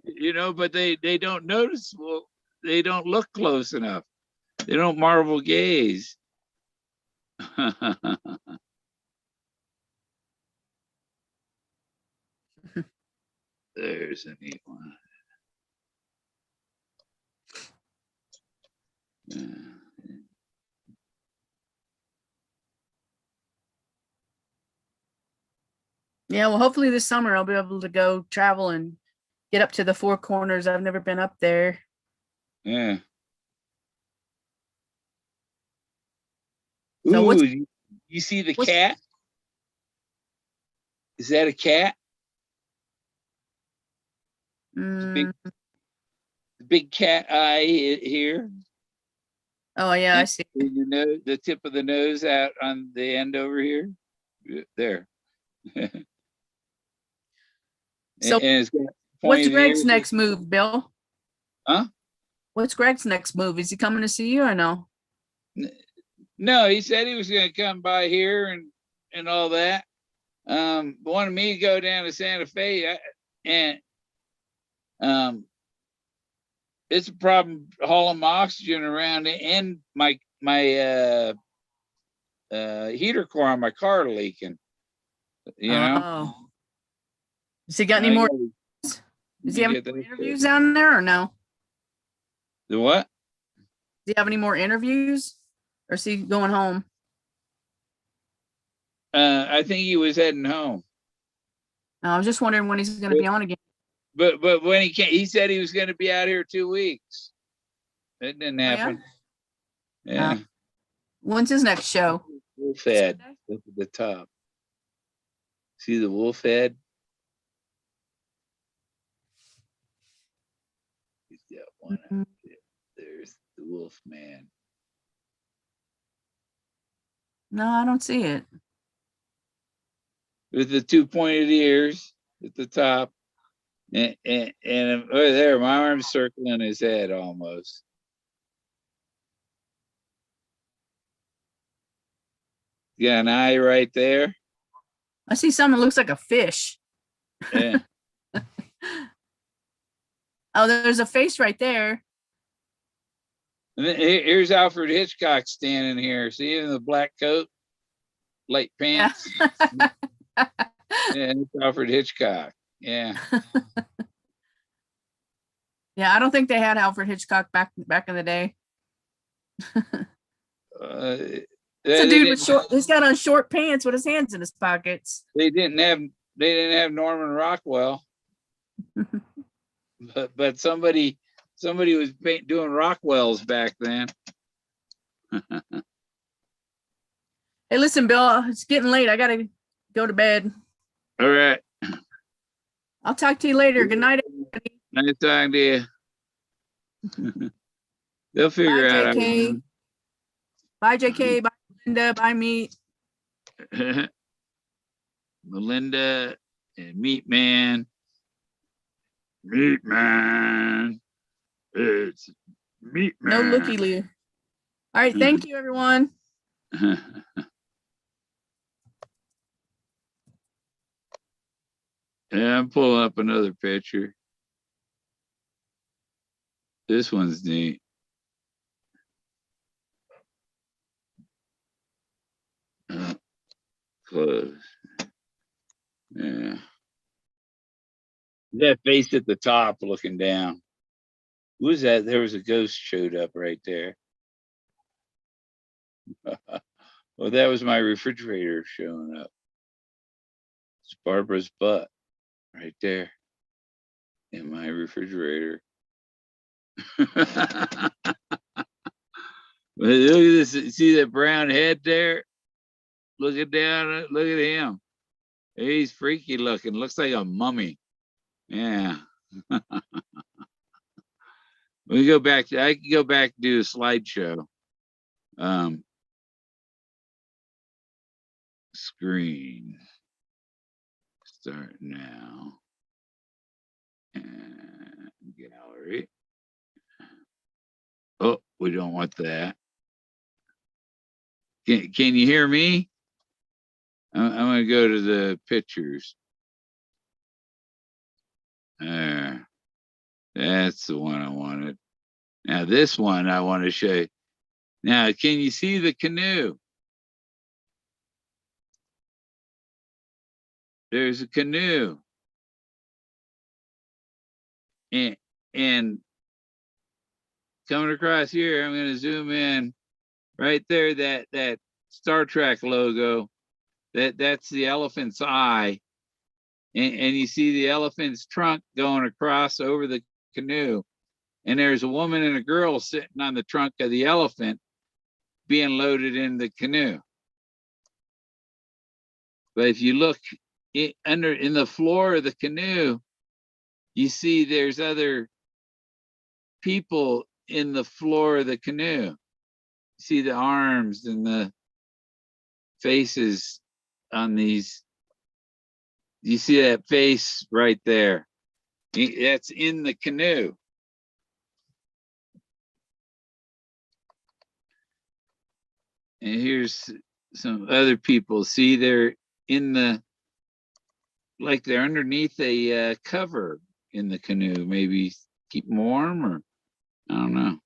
you know, but they don't notice. Well, they don't look close enough. They don't marvel gaze. There's a neat one. Yeah, well, hopefully this summer I'll be able to go travel and get up to the Four Corners. I've never been up there. Yeah. So Ooh, you see the cat? Is that a cat? The big cat eye here. Oh yeah, I see. The tip of the nose out on the end over here. There. So and it's got what's pointed Greg's ears. next move, Bill? Huh? What's Greg's next move? Is he coming to see you or no? No, he said he was going to come by here and all that. Wanted me to go down to Santa Fe, and it's a problem hauling my oxygen around, and my heater core on my car leaking. You know, Oh, has he got any I more? gotta- Does he you have get any more that interviews down there or no? the what? Does he have any more interviews, or is he going home? I think he was heading home, I was just wondering when he's going to be on again. but when he came, he said he was going to be out here 2 weeks. That didn't Oh, yeah? happen. Yeah. When's his next show? Wolf head up at the top. See the wolf head? He's got one out there. There's the wolf man. No, I don't see it. With the 2 pointed ears at the top. And oh, there, my arm's circling his head almost. Got an eye right there. I see something that looks like a fish. Yeah. Oh, there's a face right there. And then here's Alfred Hitchcock standing here. See him in the black coat, light pants. Yeah. Yeah, it's Alfred Hitchcock. Yeah. Yeah, I don't think they had Alfred Hitchcock back in the day. It's a dude with short. He's got on short pants with his hands in his pockets. They didn't have Norman Rockwell, but somebody was doing Rockwells back then. Hey, listen, Bill, it's getting late. I gotta go to bed. All right. I'll talk to you later. Good night, everybody. Nice talking to you. They'll figure Bye, out. JK. Bye, JK. Bye, Linda. Bye, Meat. Melinda and Meat Man. Meat Man. It's Meat Man. No looky loo. All right. Thank you, everyone. Yeah, I'm pulling up another picture. This one's neat. Close. Yeah. That face at the top looking down. Who was that? There was a ghost showed up right there. Well, that was my refrigerator showing up. It's Barbara's butt right there in my refrigerator. Look at this. See that brown head there? Looking down. Look at him. He's freaky looking. Looks like a mummy. Yeah. We go back. I can go back and do a slideshow. Screen. Start now. And gallery. Oh, we don't want that. Can you hear me? I'm going to go to the pictures. There. That's the one I wanted. Now this one I want to show you. Now, can you see the canoe? There's a canoe. And coming across here, I'm going to zoom in right there, that Star Trek logo. That's the elephant's eye. And you see the elephant's trunk going across over the canoe. And there's a woman and a girl sitting on the trunk of the elephant being loaded in the canoe. But if you look in the floor of the canoe, you see there's other people in the floor of the canoe. You see the arms and the faces on these. You see that face right there? That's in the canoe. And here's some other people. See, they're in the, like they're underneath a cover in the canoe, maybe keep them warm, or I don't know.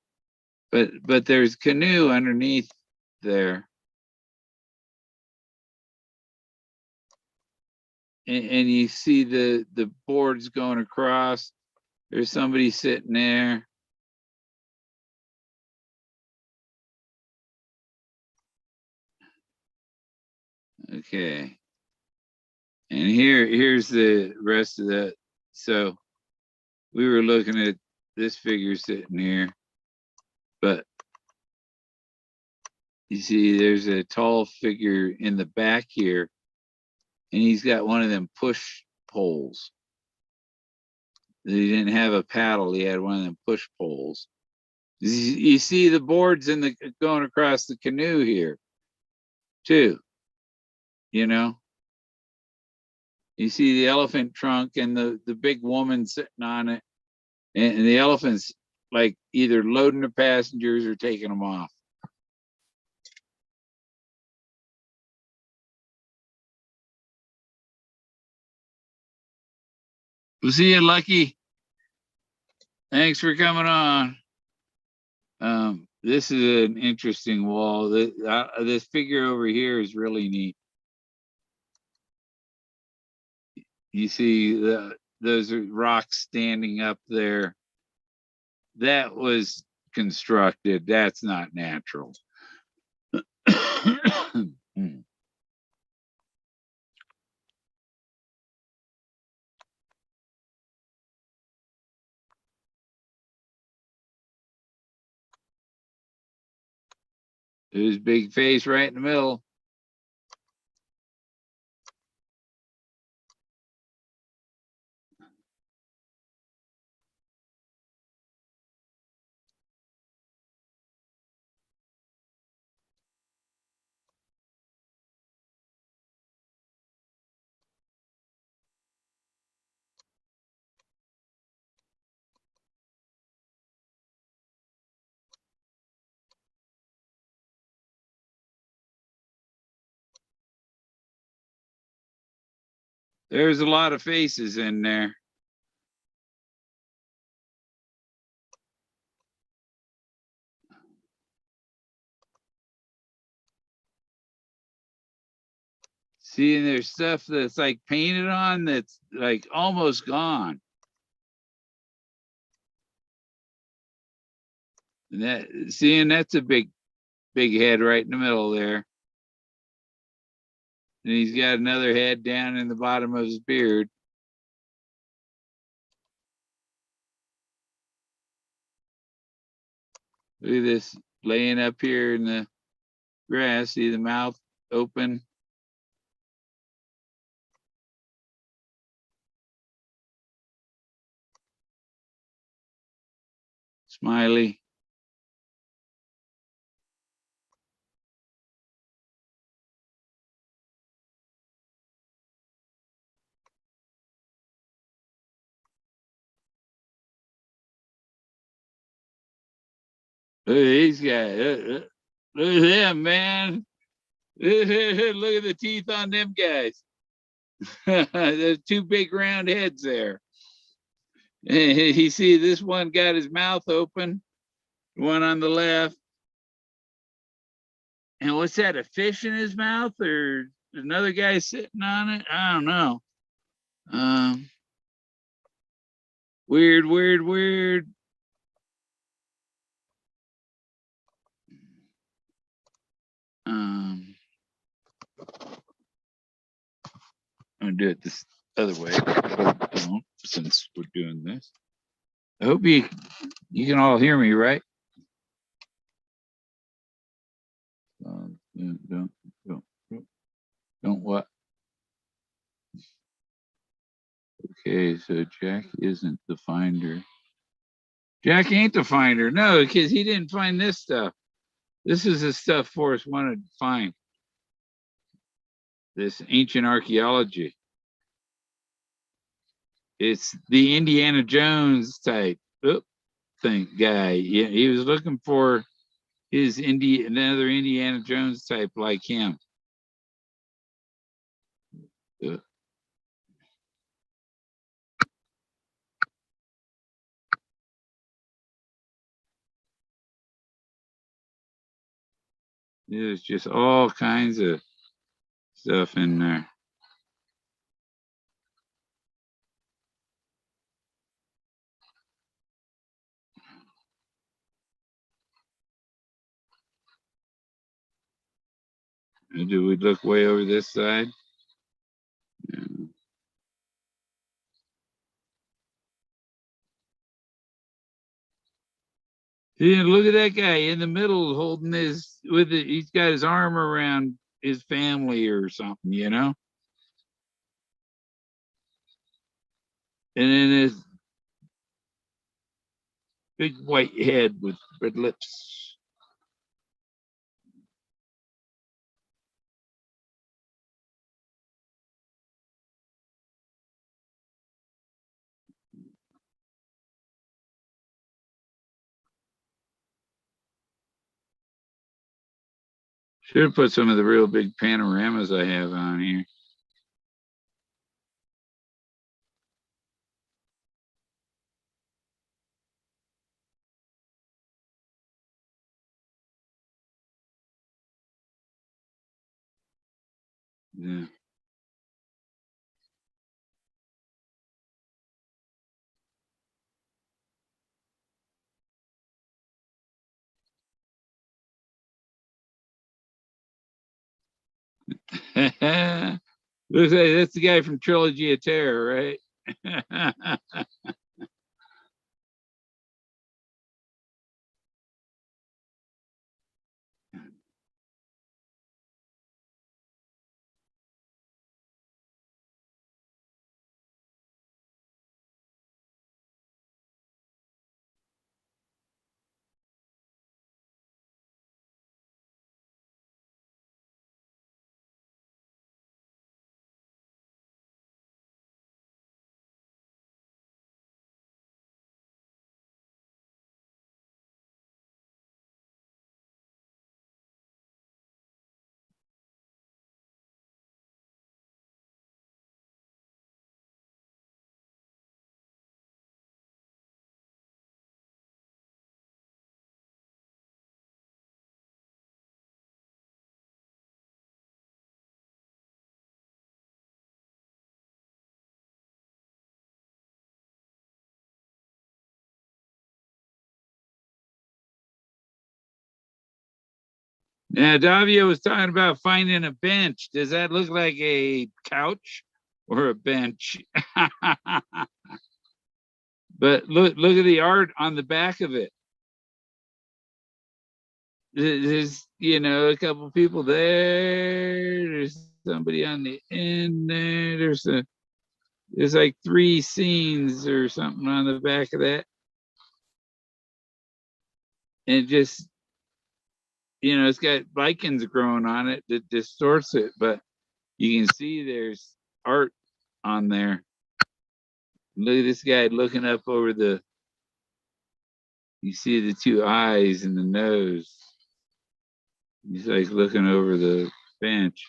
But there's canoe underneath there. and you see the boards going across. There's somebody sitting there. Okay. And here's the rest of that. So we were looking at this figure sitting here, but you see there's a tall figure in the back here, and he's got one of them push poles. He didn't have a paddle, he had one of them push poles. You see the boards in the going across the canoe here too, you know. You see the elephant trunk and the big woman sitting on it, and the elephant's like either loading the passengers or taking them off. We'll see you, Lucky. Thanks for coming on. This is an interesting wall. This figure over here is really neat. You see those are rocks standing up there. That was constructed. That's not natural. His big face right in the middle. There's a lot of faces in there. See, and there's stuff that's like painted on that's like almost gone. And that, seeing that's a big head right in the middle there. And he's got another head down in the bottom of his beard. Look at this laying up here in the grass. See the mouth open. Smiley. Look at these guys. Look at them, man. Look at the teeth on them guys. There's two big round heads there. You see this one got his mouth open, one on the left. And what's that, a fish in his mouth or another guy sitting on it? I don't know. Weird, weird, weird. I'm gonna do it this other way, since we're doing this. I hope you can all hear me, right? Don't what? Okay, so Jack isn't the finder. Jack ain't the finder. No, because he didn't find this stuff. This is the stuff Forrest wanted to find. This ancient archaeology. It's the Indiana Jones type thing guy. Yeah, he was looking for his another Indiana Jones type like him. There's just all kinds of stuff in there. Do we look way over this side? Yeah. See, look at that guy in the middle holding his with it. He's got his arm around his family or something, you know? And then his big white head with red lips. Should have put some of the real big panoramas I have on here. Yeah. Looks like that's the guy from Trilogy of Terror, right? Now, Davia was talking about finding a bench. Does that look like a couch or a bench? But look at the art on the back of it. There's a couple people there. There's somebody on the end there. There's like 3 scenes or something on the back of that. And it just it's got lichens growing on it that distorts it, but you can see there's art on there. Look at this guy looking up over you see the 2 eyes and the nose. He's like looking over the bench.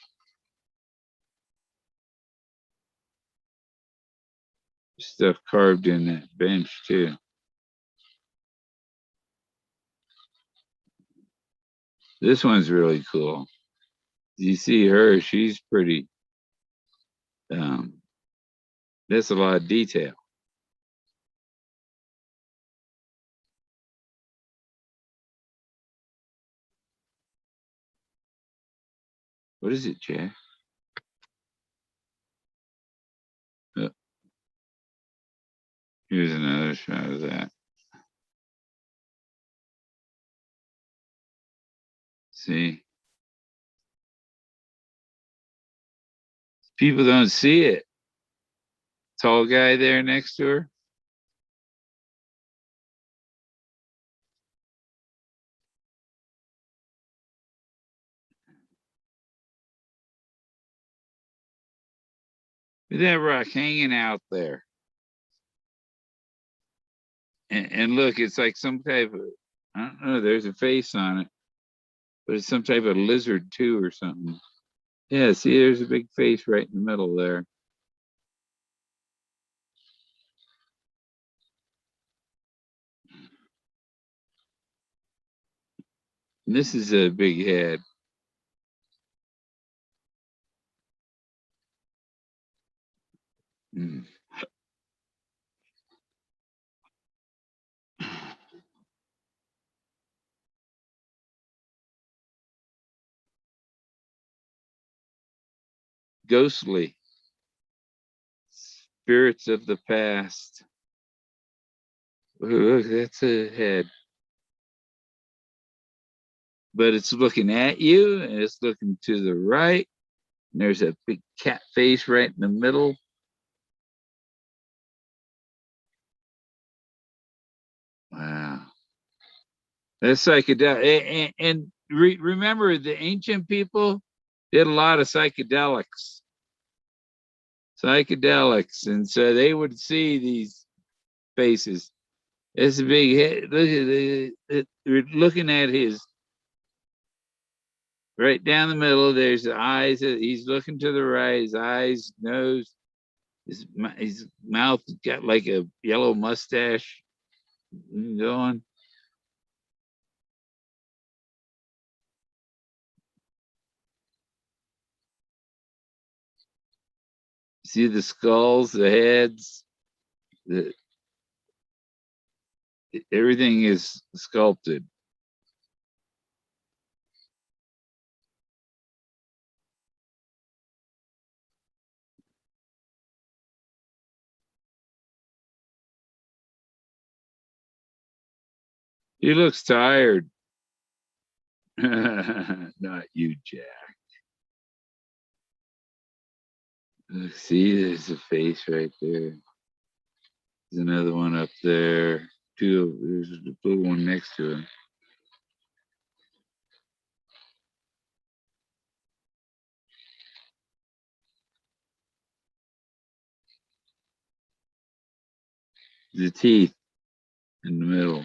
Stuff carved in that bench too. This one's really cool. You see her, she's pretty. That's a lot of detail. What is it, Jack? Oh, here's another shot of that. See? People don't see it. Tall guy there next to her. Look at that rock hanging out there. And look, it's like some type of, I don't know, there's a face on it, but it's some type of lizard too or something. Yeah, see, there's a big face right in the middle there. And this is a big head. Mm. ghostly. Spirits of the past. Ooh, look, that's a head. But it's looking at you, and it's looking to the right. And there's a big cat face right in the middle. Wow. That's psychedelic. And remember, the ancient people did a lot of psychedelics. And so they would see these faces. It's a big head. Look at it. We're looking at his right down the middle. There's the eyes. He's looking to the right. His eyes, nose, his mouth got like a yellow mustache going. See the skulls, the heads, the everything is sculpted. He looks tired. Not you, Jack. Look, see, there's a face right there. There's another one up there. There's a blue one next to him. The teeth in the middle.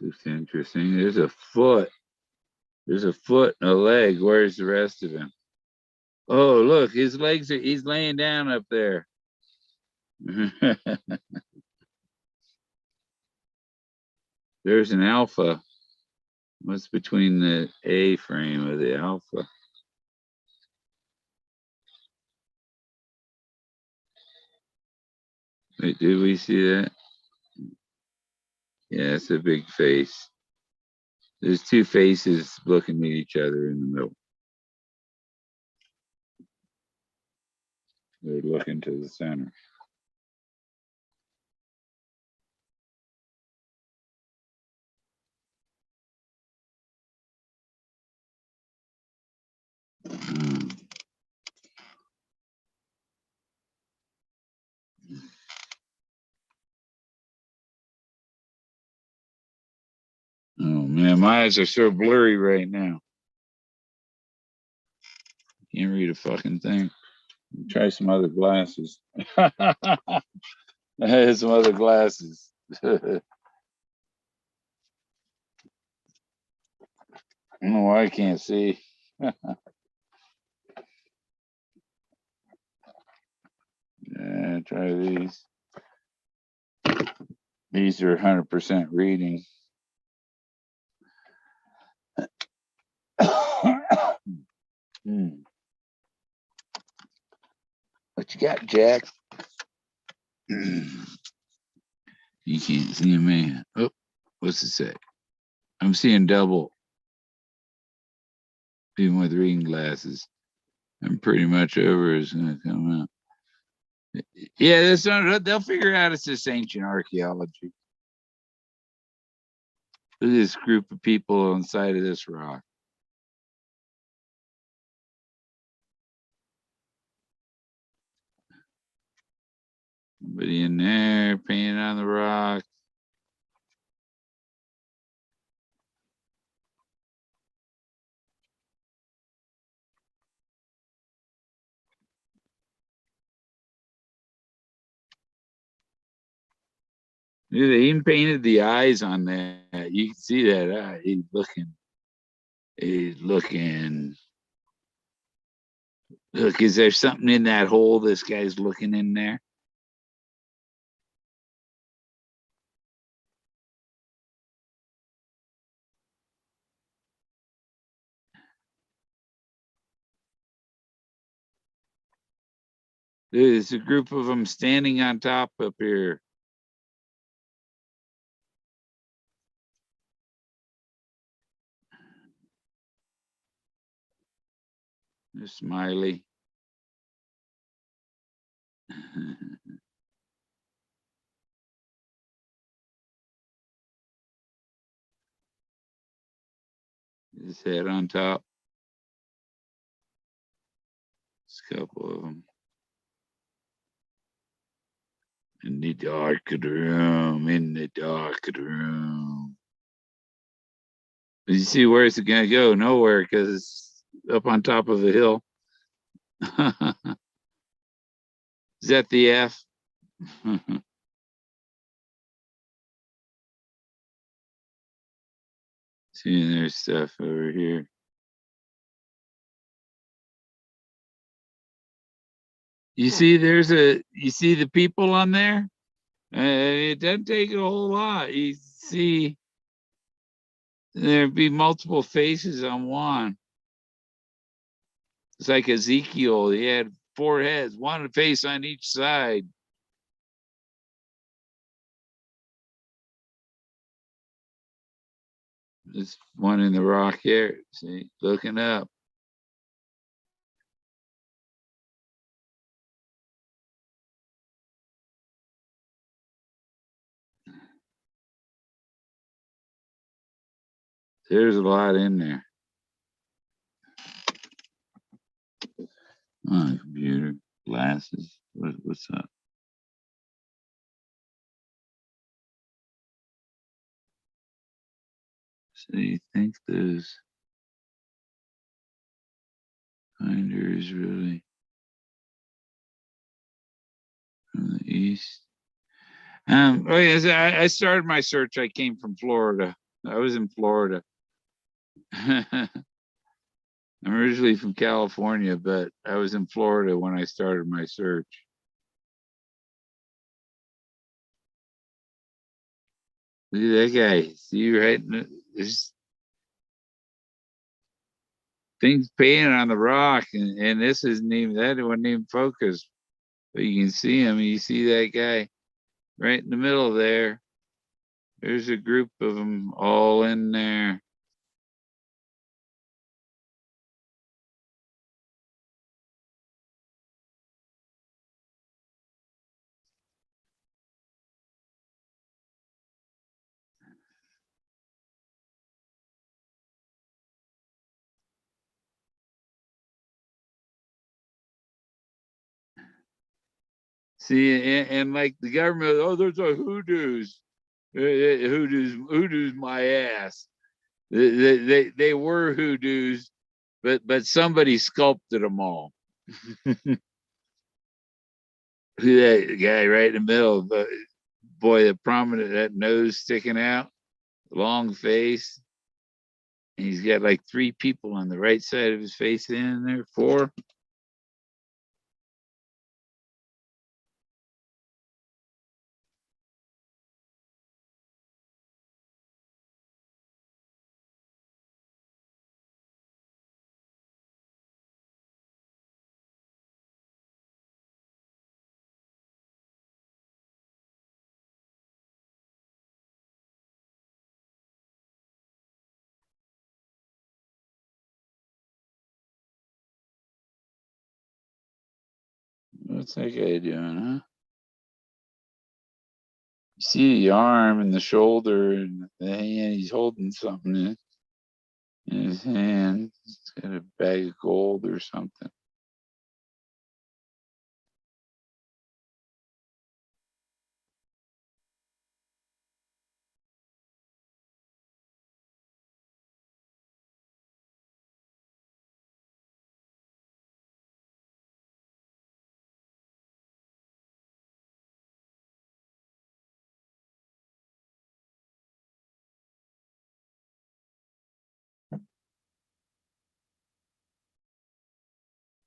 Looks interesting. There's a foot. There's a foot and a leg. Where's the rest of him? Oh, look, his legs are, he's laying down up there. There's an alpha. What's between the A frame of the alpha? Wait, did we see that? Yeah, it's a big face. There's two faces looking at each other in the middle. They're looking to the center. Oh man, my eyes are so blurry right now. Can't read a fucking thing. Try some other glasses. I had some other glasses. I don't know why I can't see. Yeah, try these. These are 100% reading. What you got, Jack? You can't see me. Oh, what's it say? I'm seeing double, even with reading glasses. I'm pretty much over. It's gonna come out. Yeah, that's not, they'll figure out it's this ancient archaeology. Look at this group of people on the side of this rock. Somebody in there painting on the rock. Yeah, they even painted the eyes on that. You can see that eye. He's looking. He's looking. Look, is there something in that hole this guy's looking in there? There's a group of them standing on top up here. There's Smiley. His head on top. There's a couple of them. In the dark room, in the dark room. But you see, where's it gonna go? Nowhere, because it's up on top of the hill. Is that the F? See, there's stuff over here. You see, you see the people on there? It doesn't take a whole lot. You see, there'd be multiple faces on one. It's like Ezekiel. He had 4 heads, one face on each side. There's one in the rock here. See, looking up. There's a lot in there. Oh, computer, glasses. What's up? So you think those finders really from the east? Oh yes, I started my search. I came from Florida. I was in Florida. I'm originally from California, but I was in Florida when I started my search. Look at that guy. See right? There's things painted on the rock, and this isn't even, that wasn't even focused. But you can see him. You see that guy right in the middle there. There's a group of them all in there. See, and like the government, oh, there's a hoodoos. Hoodoos my ass. They were hoodoos, but somebody sculpted them all. That guy right in the middle, the boy, the prominent, that nose sticking out, long face. And he's got like 3 people on the right side of his face in there, 4. What's that guy doing, huh? You see the arm and the shoulder and the hand. He's holding something in his hand. He's got a bag of gold or something.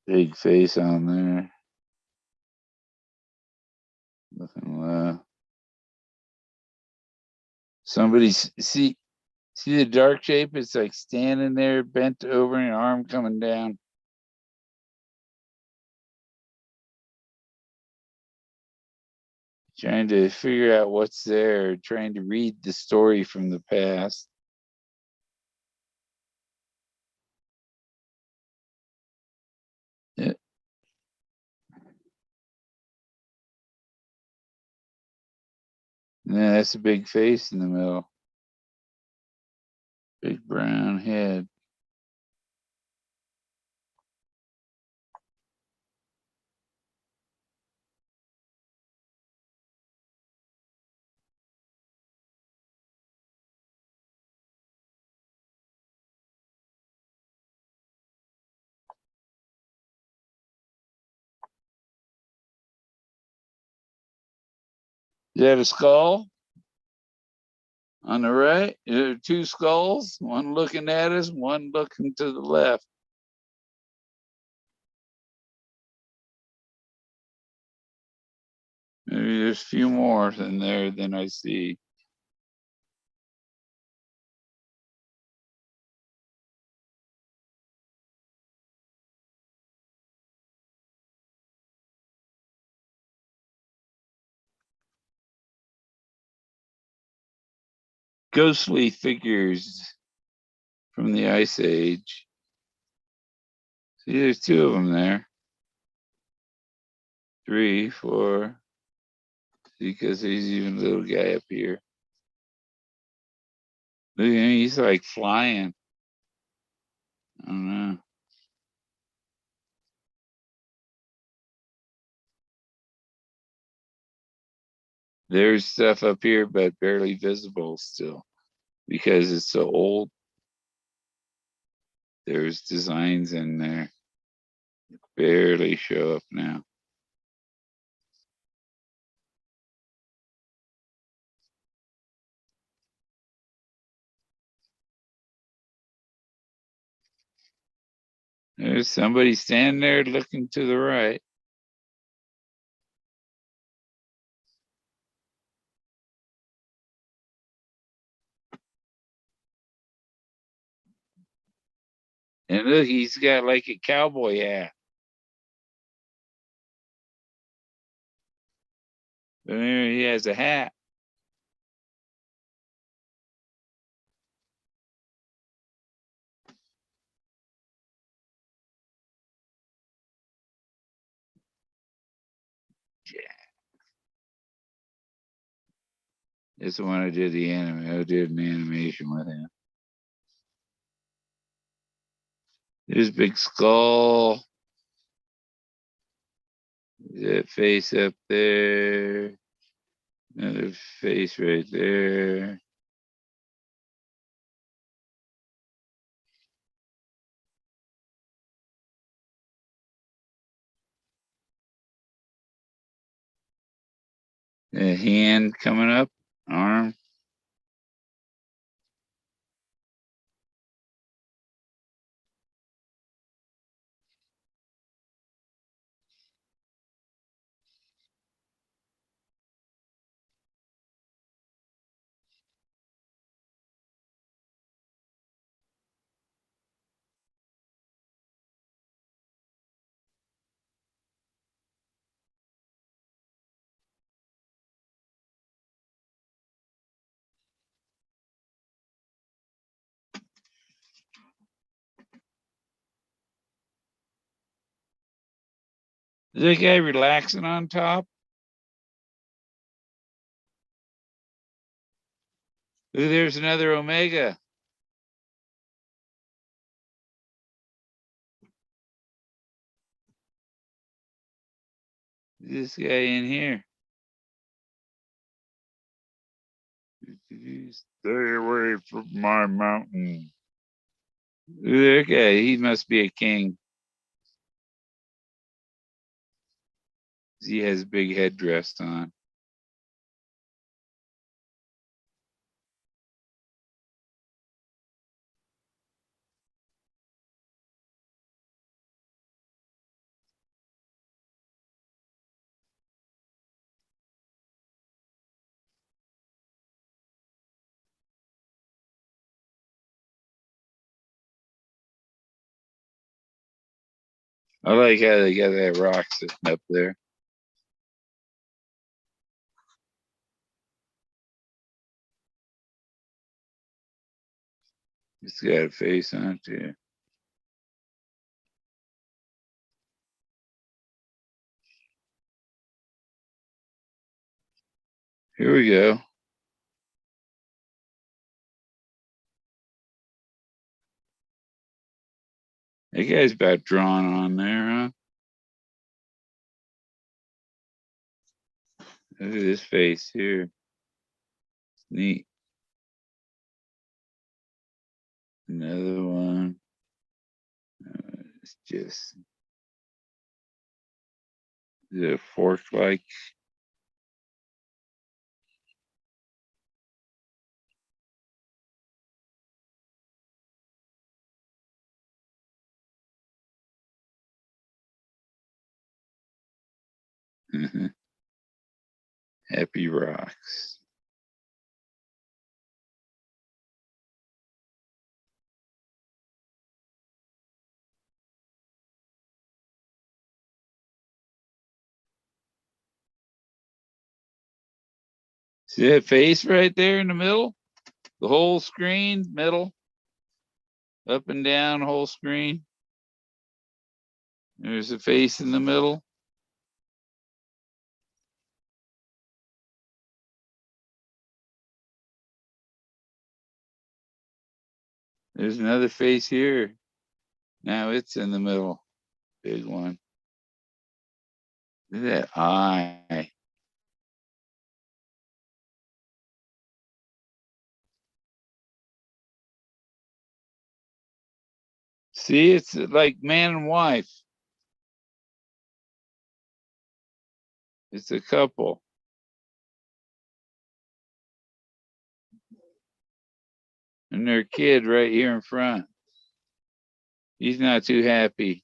Big face on there. Nothing left. Somebody see the dark shape? It's like standing there, bent over, and arm coming down. Trying to figure out what's there, trying to read the story from the past. Yeah. Yeah, that's a big face in the middle. Big brown head. Is that a skull? On the right, there are two skulls, one looking at us, one looking to the left. Maybe there's a few more in there than I see. Ghostly figures from the Ice Age. See, there's two of them there. 3, 4. Because there's even a little guy up here. Look at him, he's like flying. I don't know. There's stuff up here, but barely visible still because it's so old. There's designs in there. Barely show up now. There's somebody standing there looking to the right. And look, he's got like a cowboy hat. There he has a hat. Yeah. This is the one I did the anime. I did an animation with him. There's big skull. That face up there. Another face right there. A hand coming up, arm. Is that guy relaxing on top? Ooh, there's another Omega. This guy in here. Stay away from my mountain. Ooh, that guy, he must be a king. He has a big headdress on. I like how they got that rock sitting up there. It's got a face on it too. Here we go. That guy's about drawn on there, huh? Look at his face here. It's neat. Another one. It's just the fork like. Happy rocks. See that face right there in the middle? The whole screen, middle, up and down, whole screen. There's a face in the middle. There's another face here. Now it's in the middle. Big one. Look at that eye. See, it's like man and wife. It's a couple. And their kid right here in front. He's not too happy.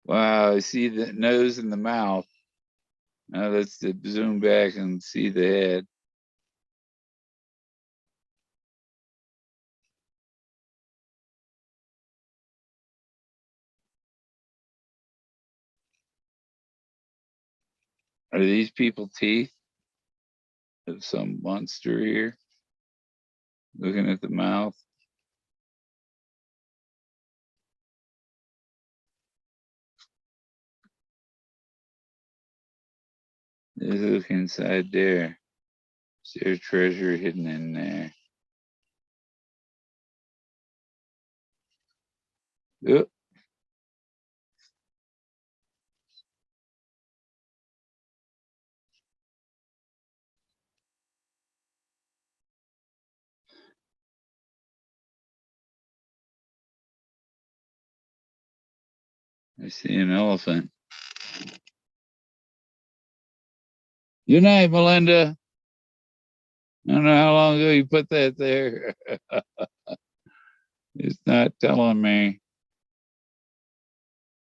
Wow, I see the nose and the mouth. Now let's zoom back and see the head. Are these people teeth of some monster here? Looking at the mouth. They look inside there. Is there treasure hidden in there? Oh, I see an elephant. Good night, Melinda. I don't know how long ago you put that there. It's not telling me.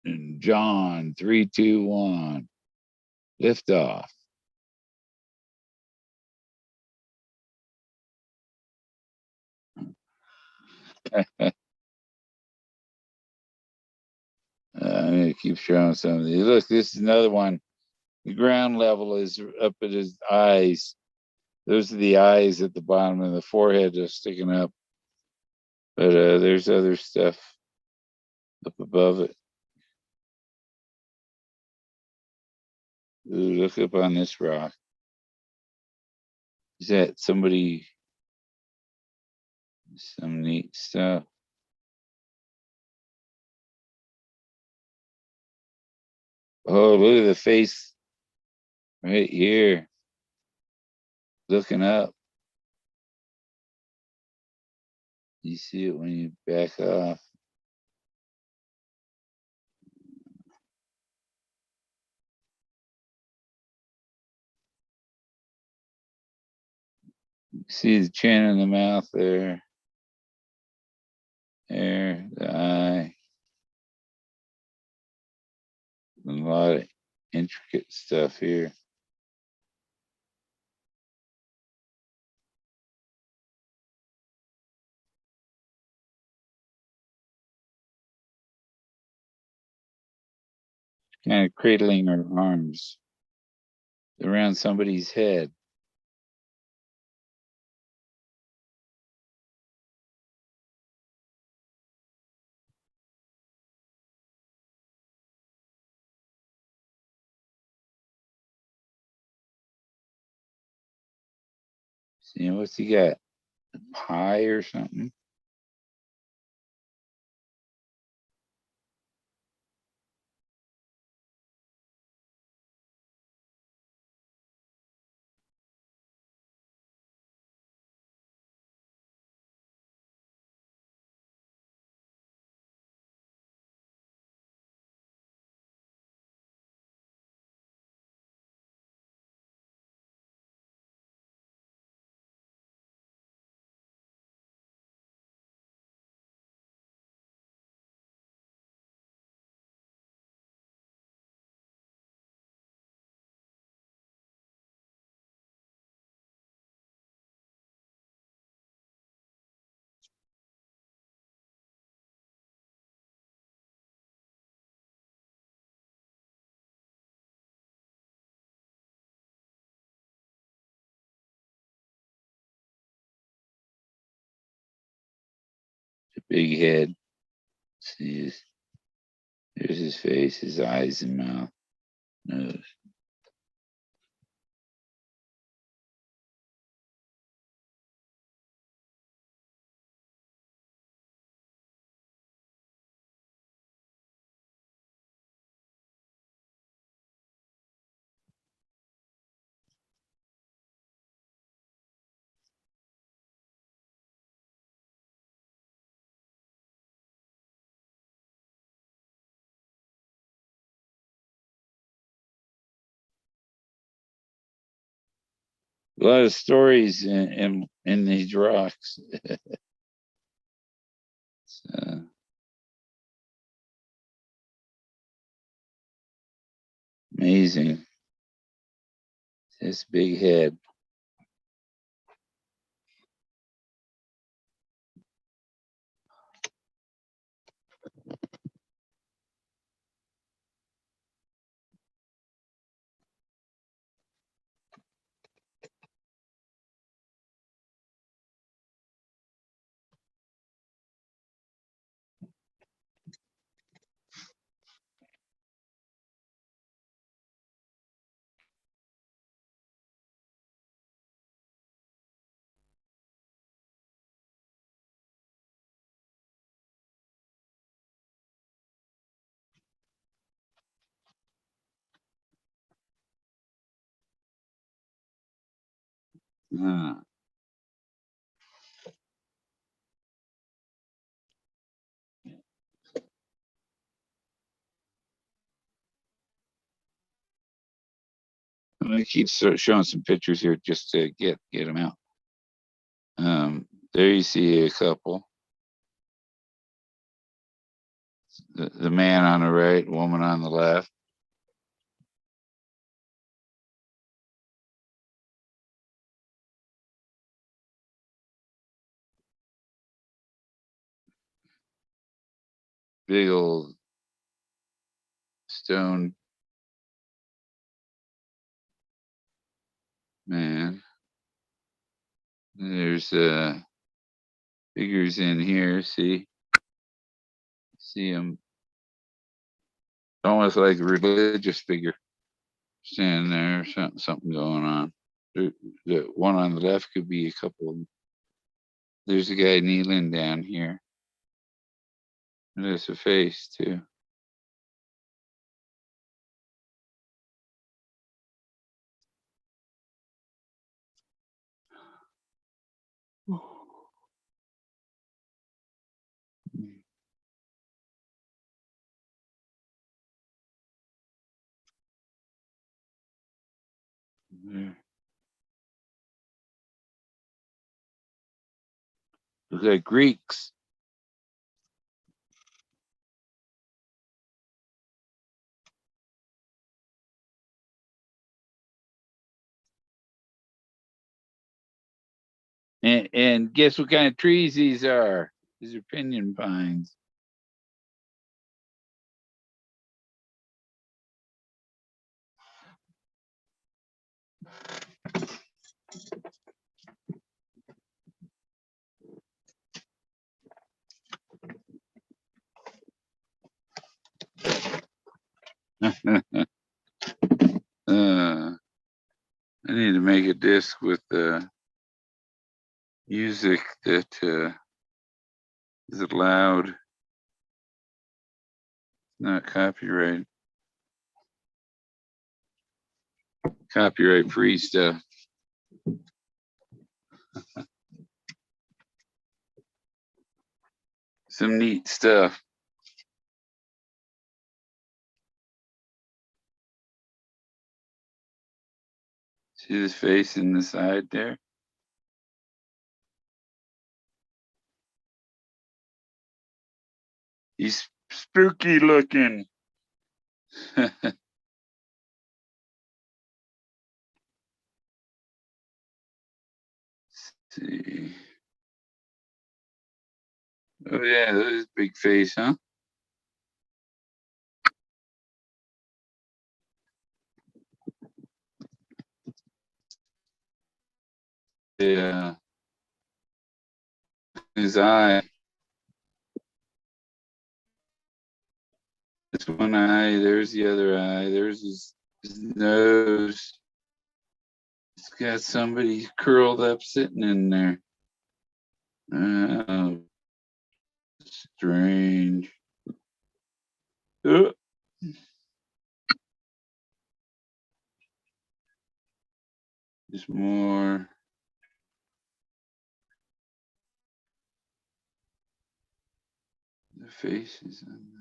And John, 3, 2, 1. Lift off. I'm going to keep showing some of these. Look, this is another one. The ground level is up at his eyes. Those are the eyes at the bottom of the forehead just sticking up. But there's other stuff up above it. Ooh, look up on this rock. Is that somebody? Some neat stuff. Oh, look at the face right here, looking up. You see it when you back off. See the chin and the mouth there. There, the eye. A lot of intricate stuff here. kind of cradling her arms around somebody's head. See, what's he got? Pie or something? Big head. See, there's his face, his eyes and mouth, nose. A lot of stories in these rocks. So, amazing. This big head. Ah, I'm gonna keep showing some pictures here just to get them out. There you see a couple. The man on the right, woman on the left. Big old stone man. There's figures in here. See them almost like a religious figure standing there. Something going on. The one on the left could be a couple of them. There's a guy kneeling down here. And there's a face too. There. Look like Greeks. And guess what kind of trees these are? These are pinyon pines. I need to make a disc with music that is allowed, not copyright free stuff. Some neat stuff. See his face in the side there? He's spooky looking. See. Oh yeah, that is big face, huh? Yeah. His eye. That's one eye. There's the other eye. There's his nose. It's got somebody curled up sitting in there. Oh, strange. Oh. There's more. The faces on there.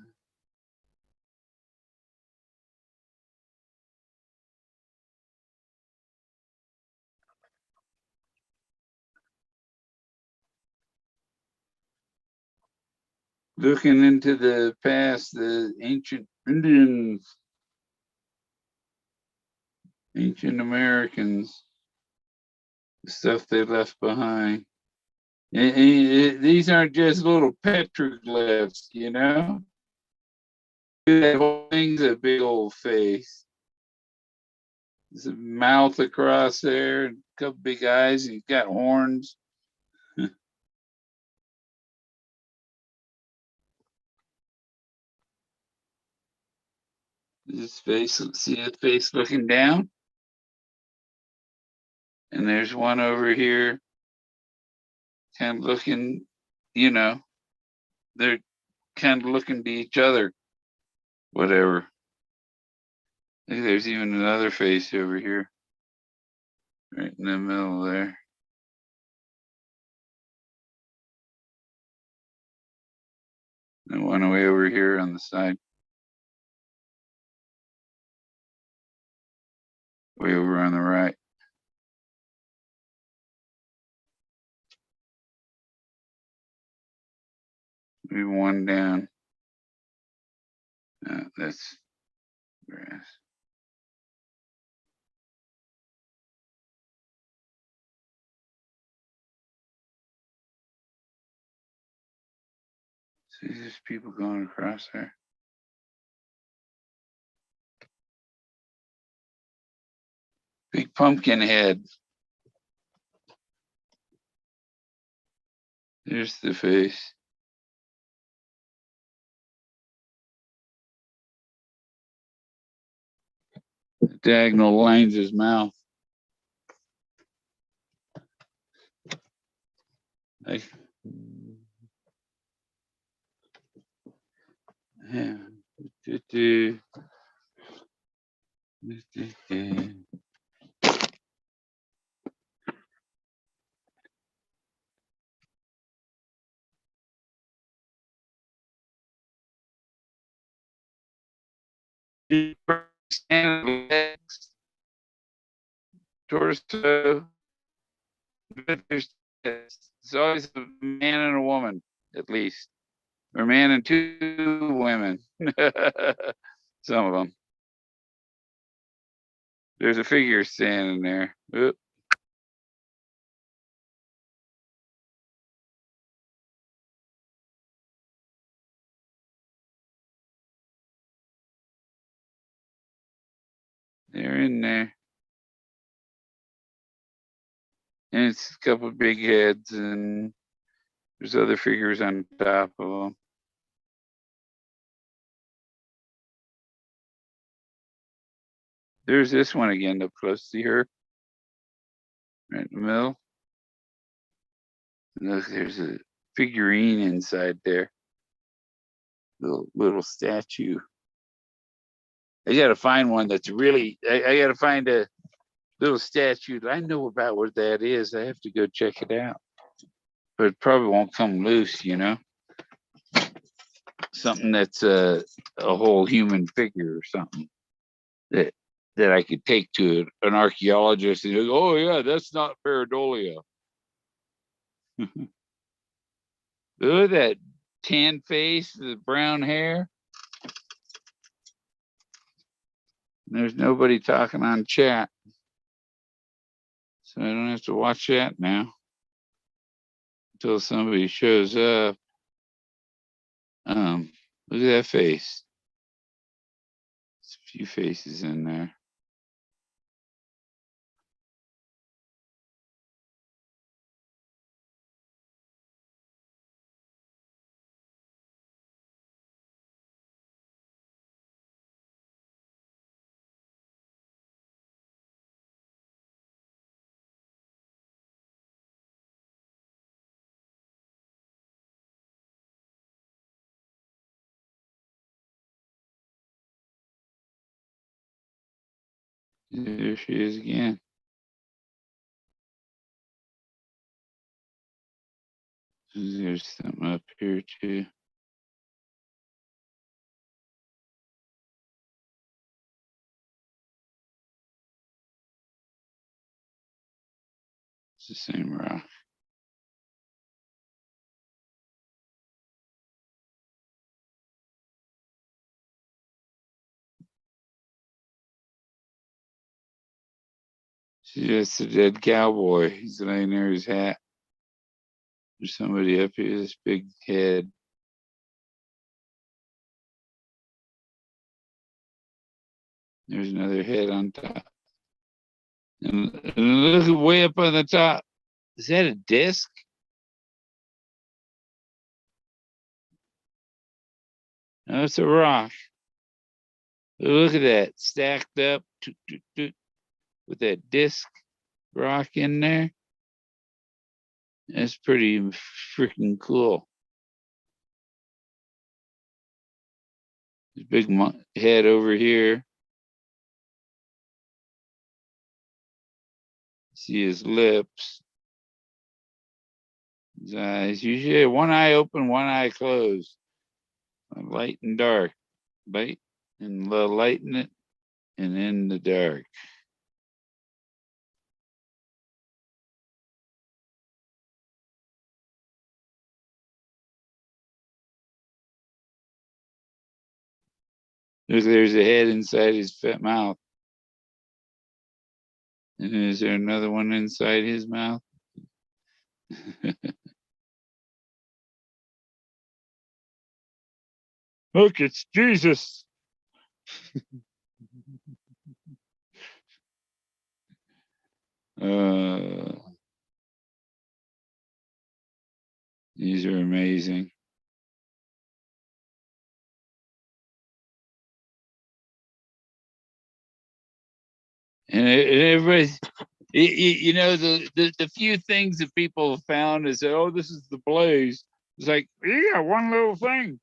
Looking into the past, the ancient Indians, ancient Americans, the stuff they left behind. These aren't just little petroglyphs, you know? That whole thing's a big old face. There's a mouth across there, a couple big eyes, and he's got horns. His face, see his face looking down? And there's one over here, kind of looking, you know, they're kind of looking to each other, whatever. There's even another face over here, right in the middle there. And one way over here on the side. Way over on the right. Maybe one down. That's grass. See, there's people going across there. Big pumpkin head. There's the face. The diagonal lines his mouth. Like, yeah. Legs, torso. It's always a man and a woman, at least, or a man and two women. Some of them. There's a figure standing there. Oop. They're in there. And it's a couple of big heads, and there's other figures on top of them. There's this one again up close to her, right in the middle. And look, there's a figurine inside there, little statue. I gotta find one that's really. I gotta find a little statue that I know about what that is. I have to go check it out, but it probably won't come loose, you know. Something that's a whole human figure or something that I could take to an archaeologist and go, oh yeah, that's not pareidolia. Look at that tan face, the brown hair. There's nobody talking on chat, so I don't have to watch that now until somebody shows up. Look at that face. There's a few faces in there. There she is again. There's something up here too. It's the same rock. See, that's the dead cowboy. He's laying there, his hat. There's somebody up here, this big head. There's another head on top. And look way up on the top. Is that a disc? No, it's a rock. Look at that, stacked up with that disc rock in there. That's pretty freaking cool. This big head over here. See his lips, his eyes. Usually have one eye open, one eye closed. Light and dark. Light and lighten it, and in the dark. There's a head inside his fat mouth. And is there another one inside his mouth? Look, it's Jesus. These are amazing. And everybody's, you know, the few things that people have found is, oh, this is the blaze. It's like, yeah, one little thing.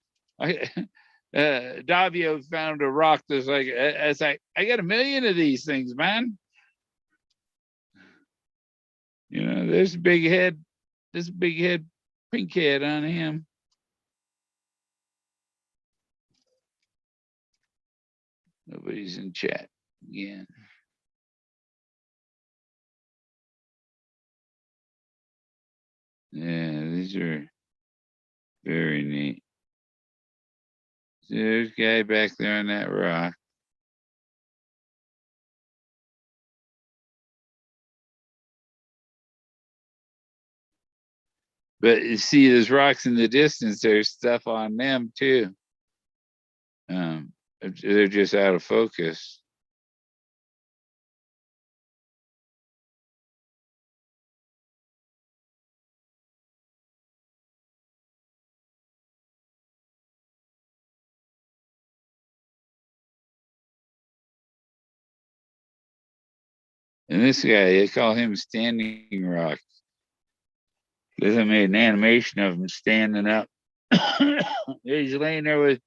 Davio found a rock that's like, it's like, I got 1 million of these things, man. You know, this big head, pink head on him. Nobody's in chat again. Yeah, these are very neat. There's a guy back there on that rock. But you see, there's rocks in the distance. There's stuff on them too. They're just out of focus. And this guy, they call him Standing Rock. They made an animation of him standing up. He's laying there with,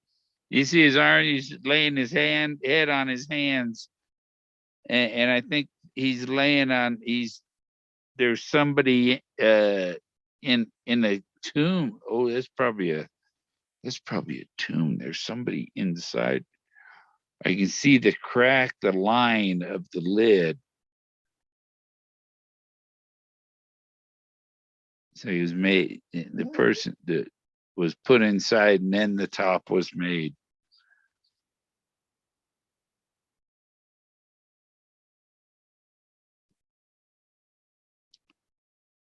you see his arm, he's laying his head on his hands. And I think he's laying on, there's somebody in a tomb. Oh, that's probably a tomb. There's somebody inside. I can see the line of the lid. So he was made, the person that was put inside, and then the top was made.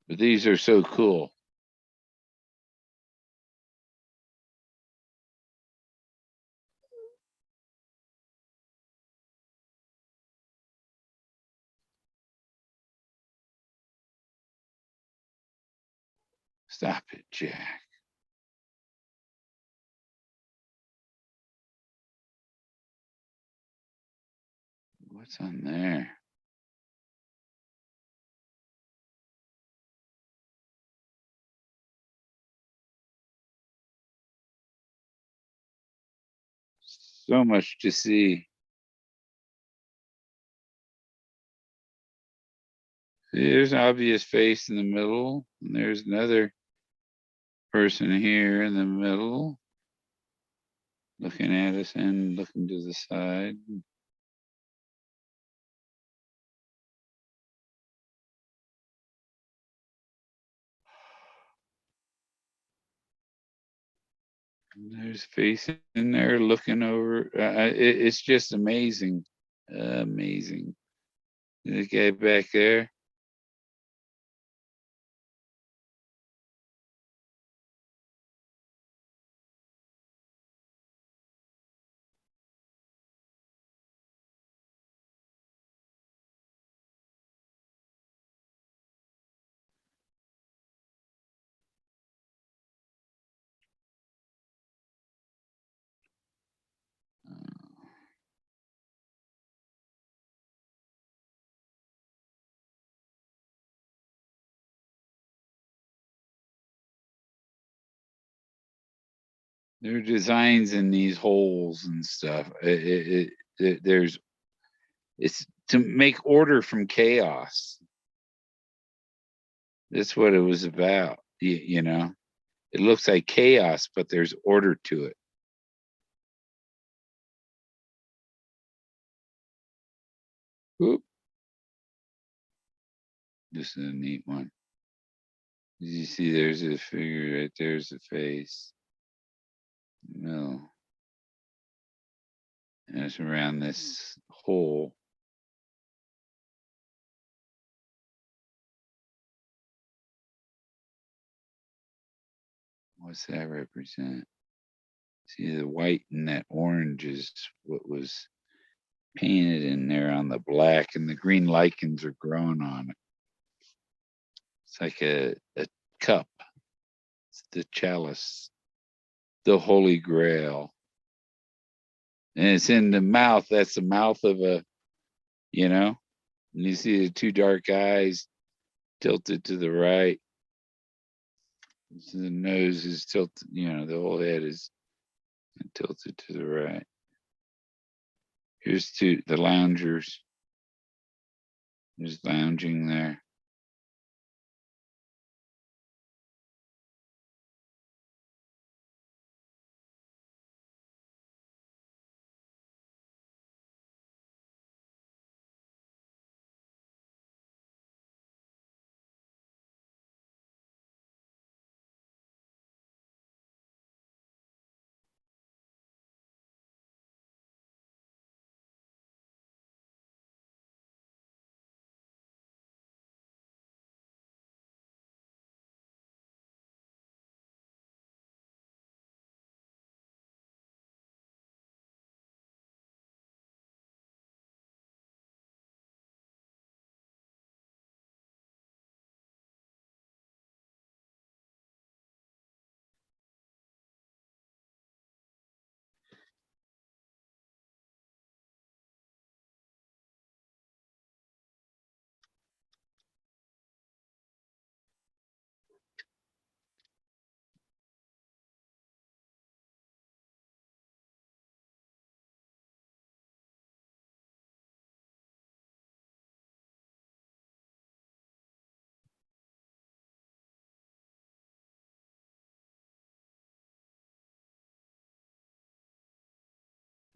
But these are so cool. Stop it, Jack. What's on there? So much to see. See, there's an obvious face in the middle, and there's another person here in the middle, looking at us and looking to the side. And there's a face in there looking over. It's just amazing. Amazing. The guy back there. There are designs in these holes and stuff. There's, it's to make order from chaos. That's what it was about. You know, it looks like chaos, but there's order to it. Whoop. This is a neat one. You see, there's a figure right there's the face. No. And it's around this hole. What's that represent? See, the white and that orange is what was painted in there on the black, and the green lichens are growing on it. It's like a cup. It's the chalice, the Holy Grail. And it's in the mouth. That's the mouth of a, you know, and you see the two dark eyes tilted to the right. So the nose is tilted, you know, the whole head is tilted to the right. Here's the loungers. Just lounging there.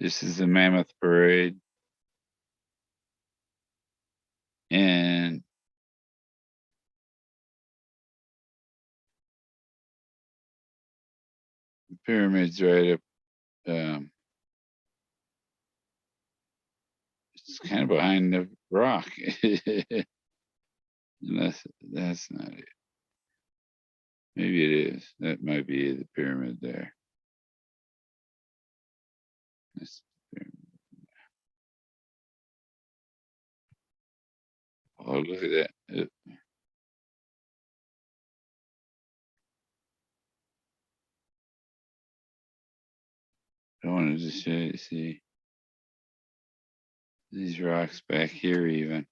This is the Mammoth Parade. And the pyramid's right up. It's kind of behind the rock. That's not it. Maybe it is. That might be the pyramid there. That's the pyramid. Oh, look at that. I wanted to show you, see these rocks back here even.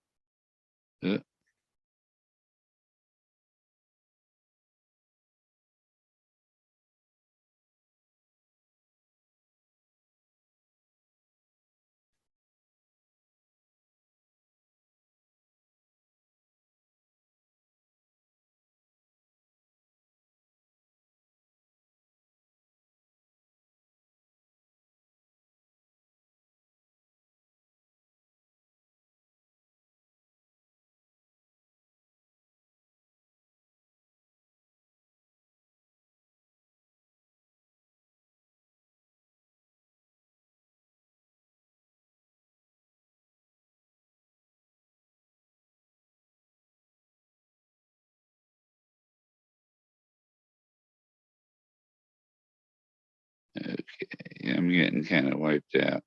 Okay, I'm getting kind of wiped out.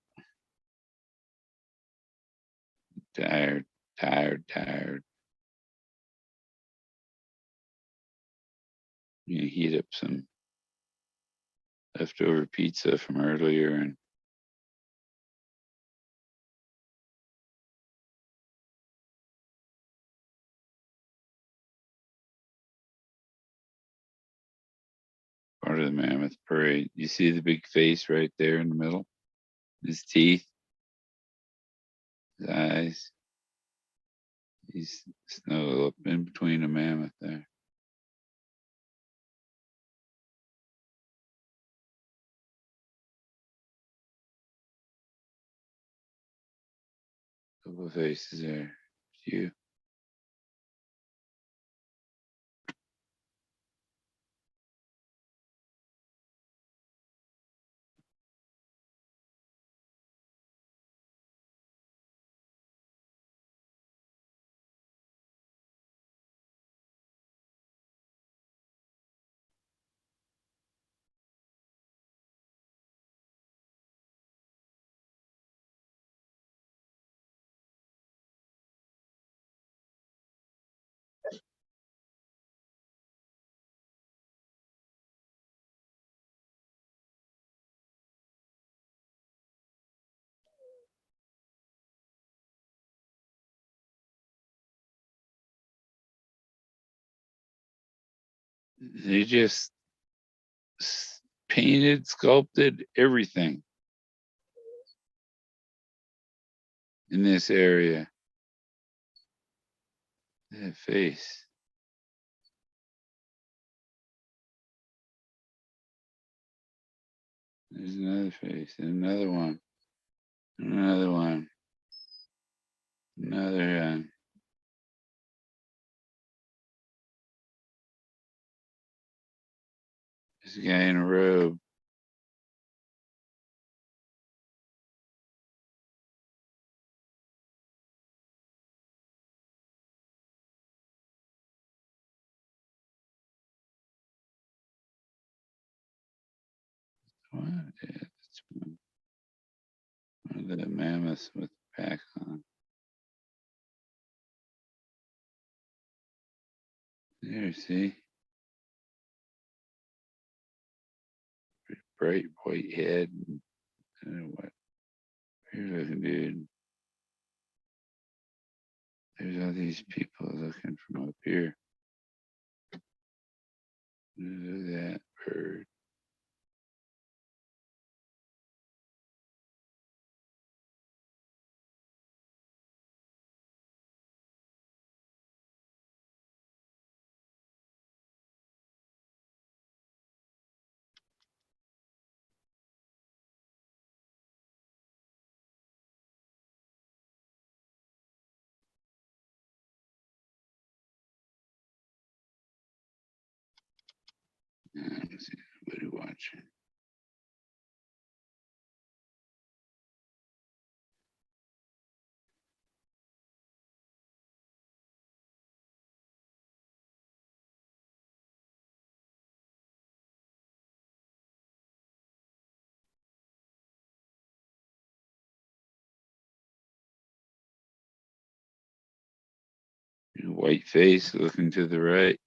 Tired, tired. You heat up some leftover pizza from earlier and part of the Mammoth Parade. You see the big face right there in the middle? His teeth, his eyes. He's snuggled up in between a mammoth there. Couple of faces there. It's you. They just painted, sculpted everything in this area. That face. There's another face. Another one. Another one. Another one. This guy in a robe. What? Yeah, that's one of the mammoths with the pack on. There, see? Bright white head. I don't know what. Weird looking dude. There's all these people looking from up here. Look at that bird. see anybody watching. White face looking to the right.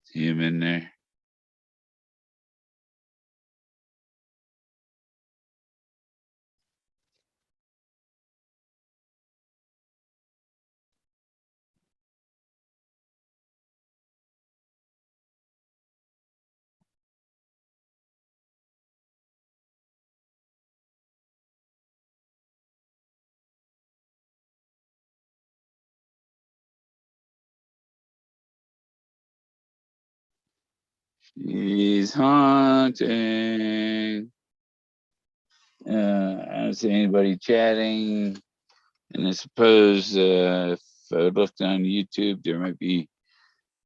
See him in there. He's haunting. I don't see anybody chatting. And I suppose if I looked on YouTube, there might be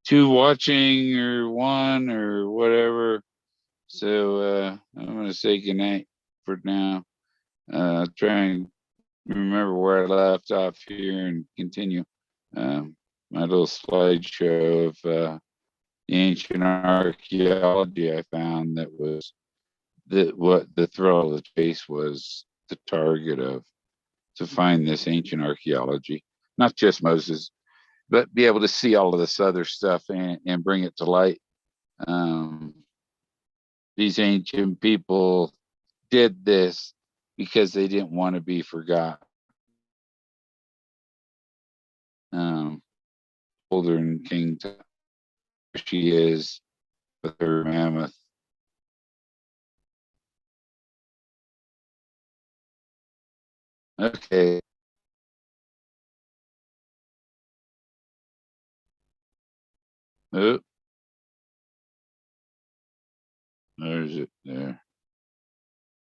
2 watching or 1 or whatever. So I'm going to say goodnight for now. Try and remember where I left off here and continue my little slideshow of the ancient archaeology I found that was what the thrill of the chase was the target of, to find this ancient archaeology, not just Moses, but be able to see all of this other stuff and bring it to light. These ancient people did this because they didn't want to be forgotten. Older than King Tut, she is with her mammoth. Okay. Oh, there's it there.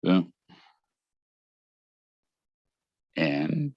Boom. And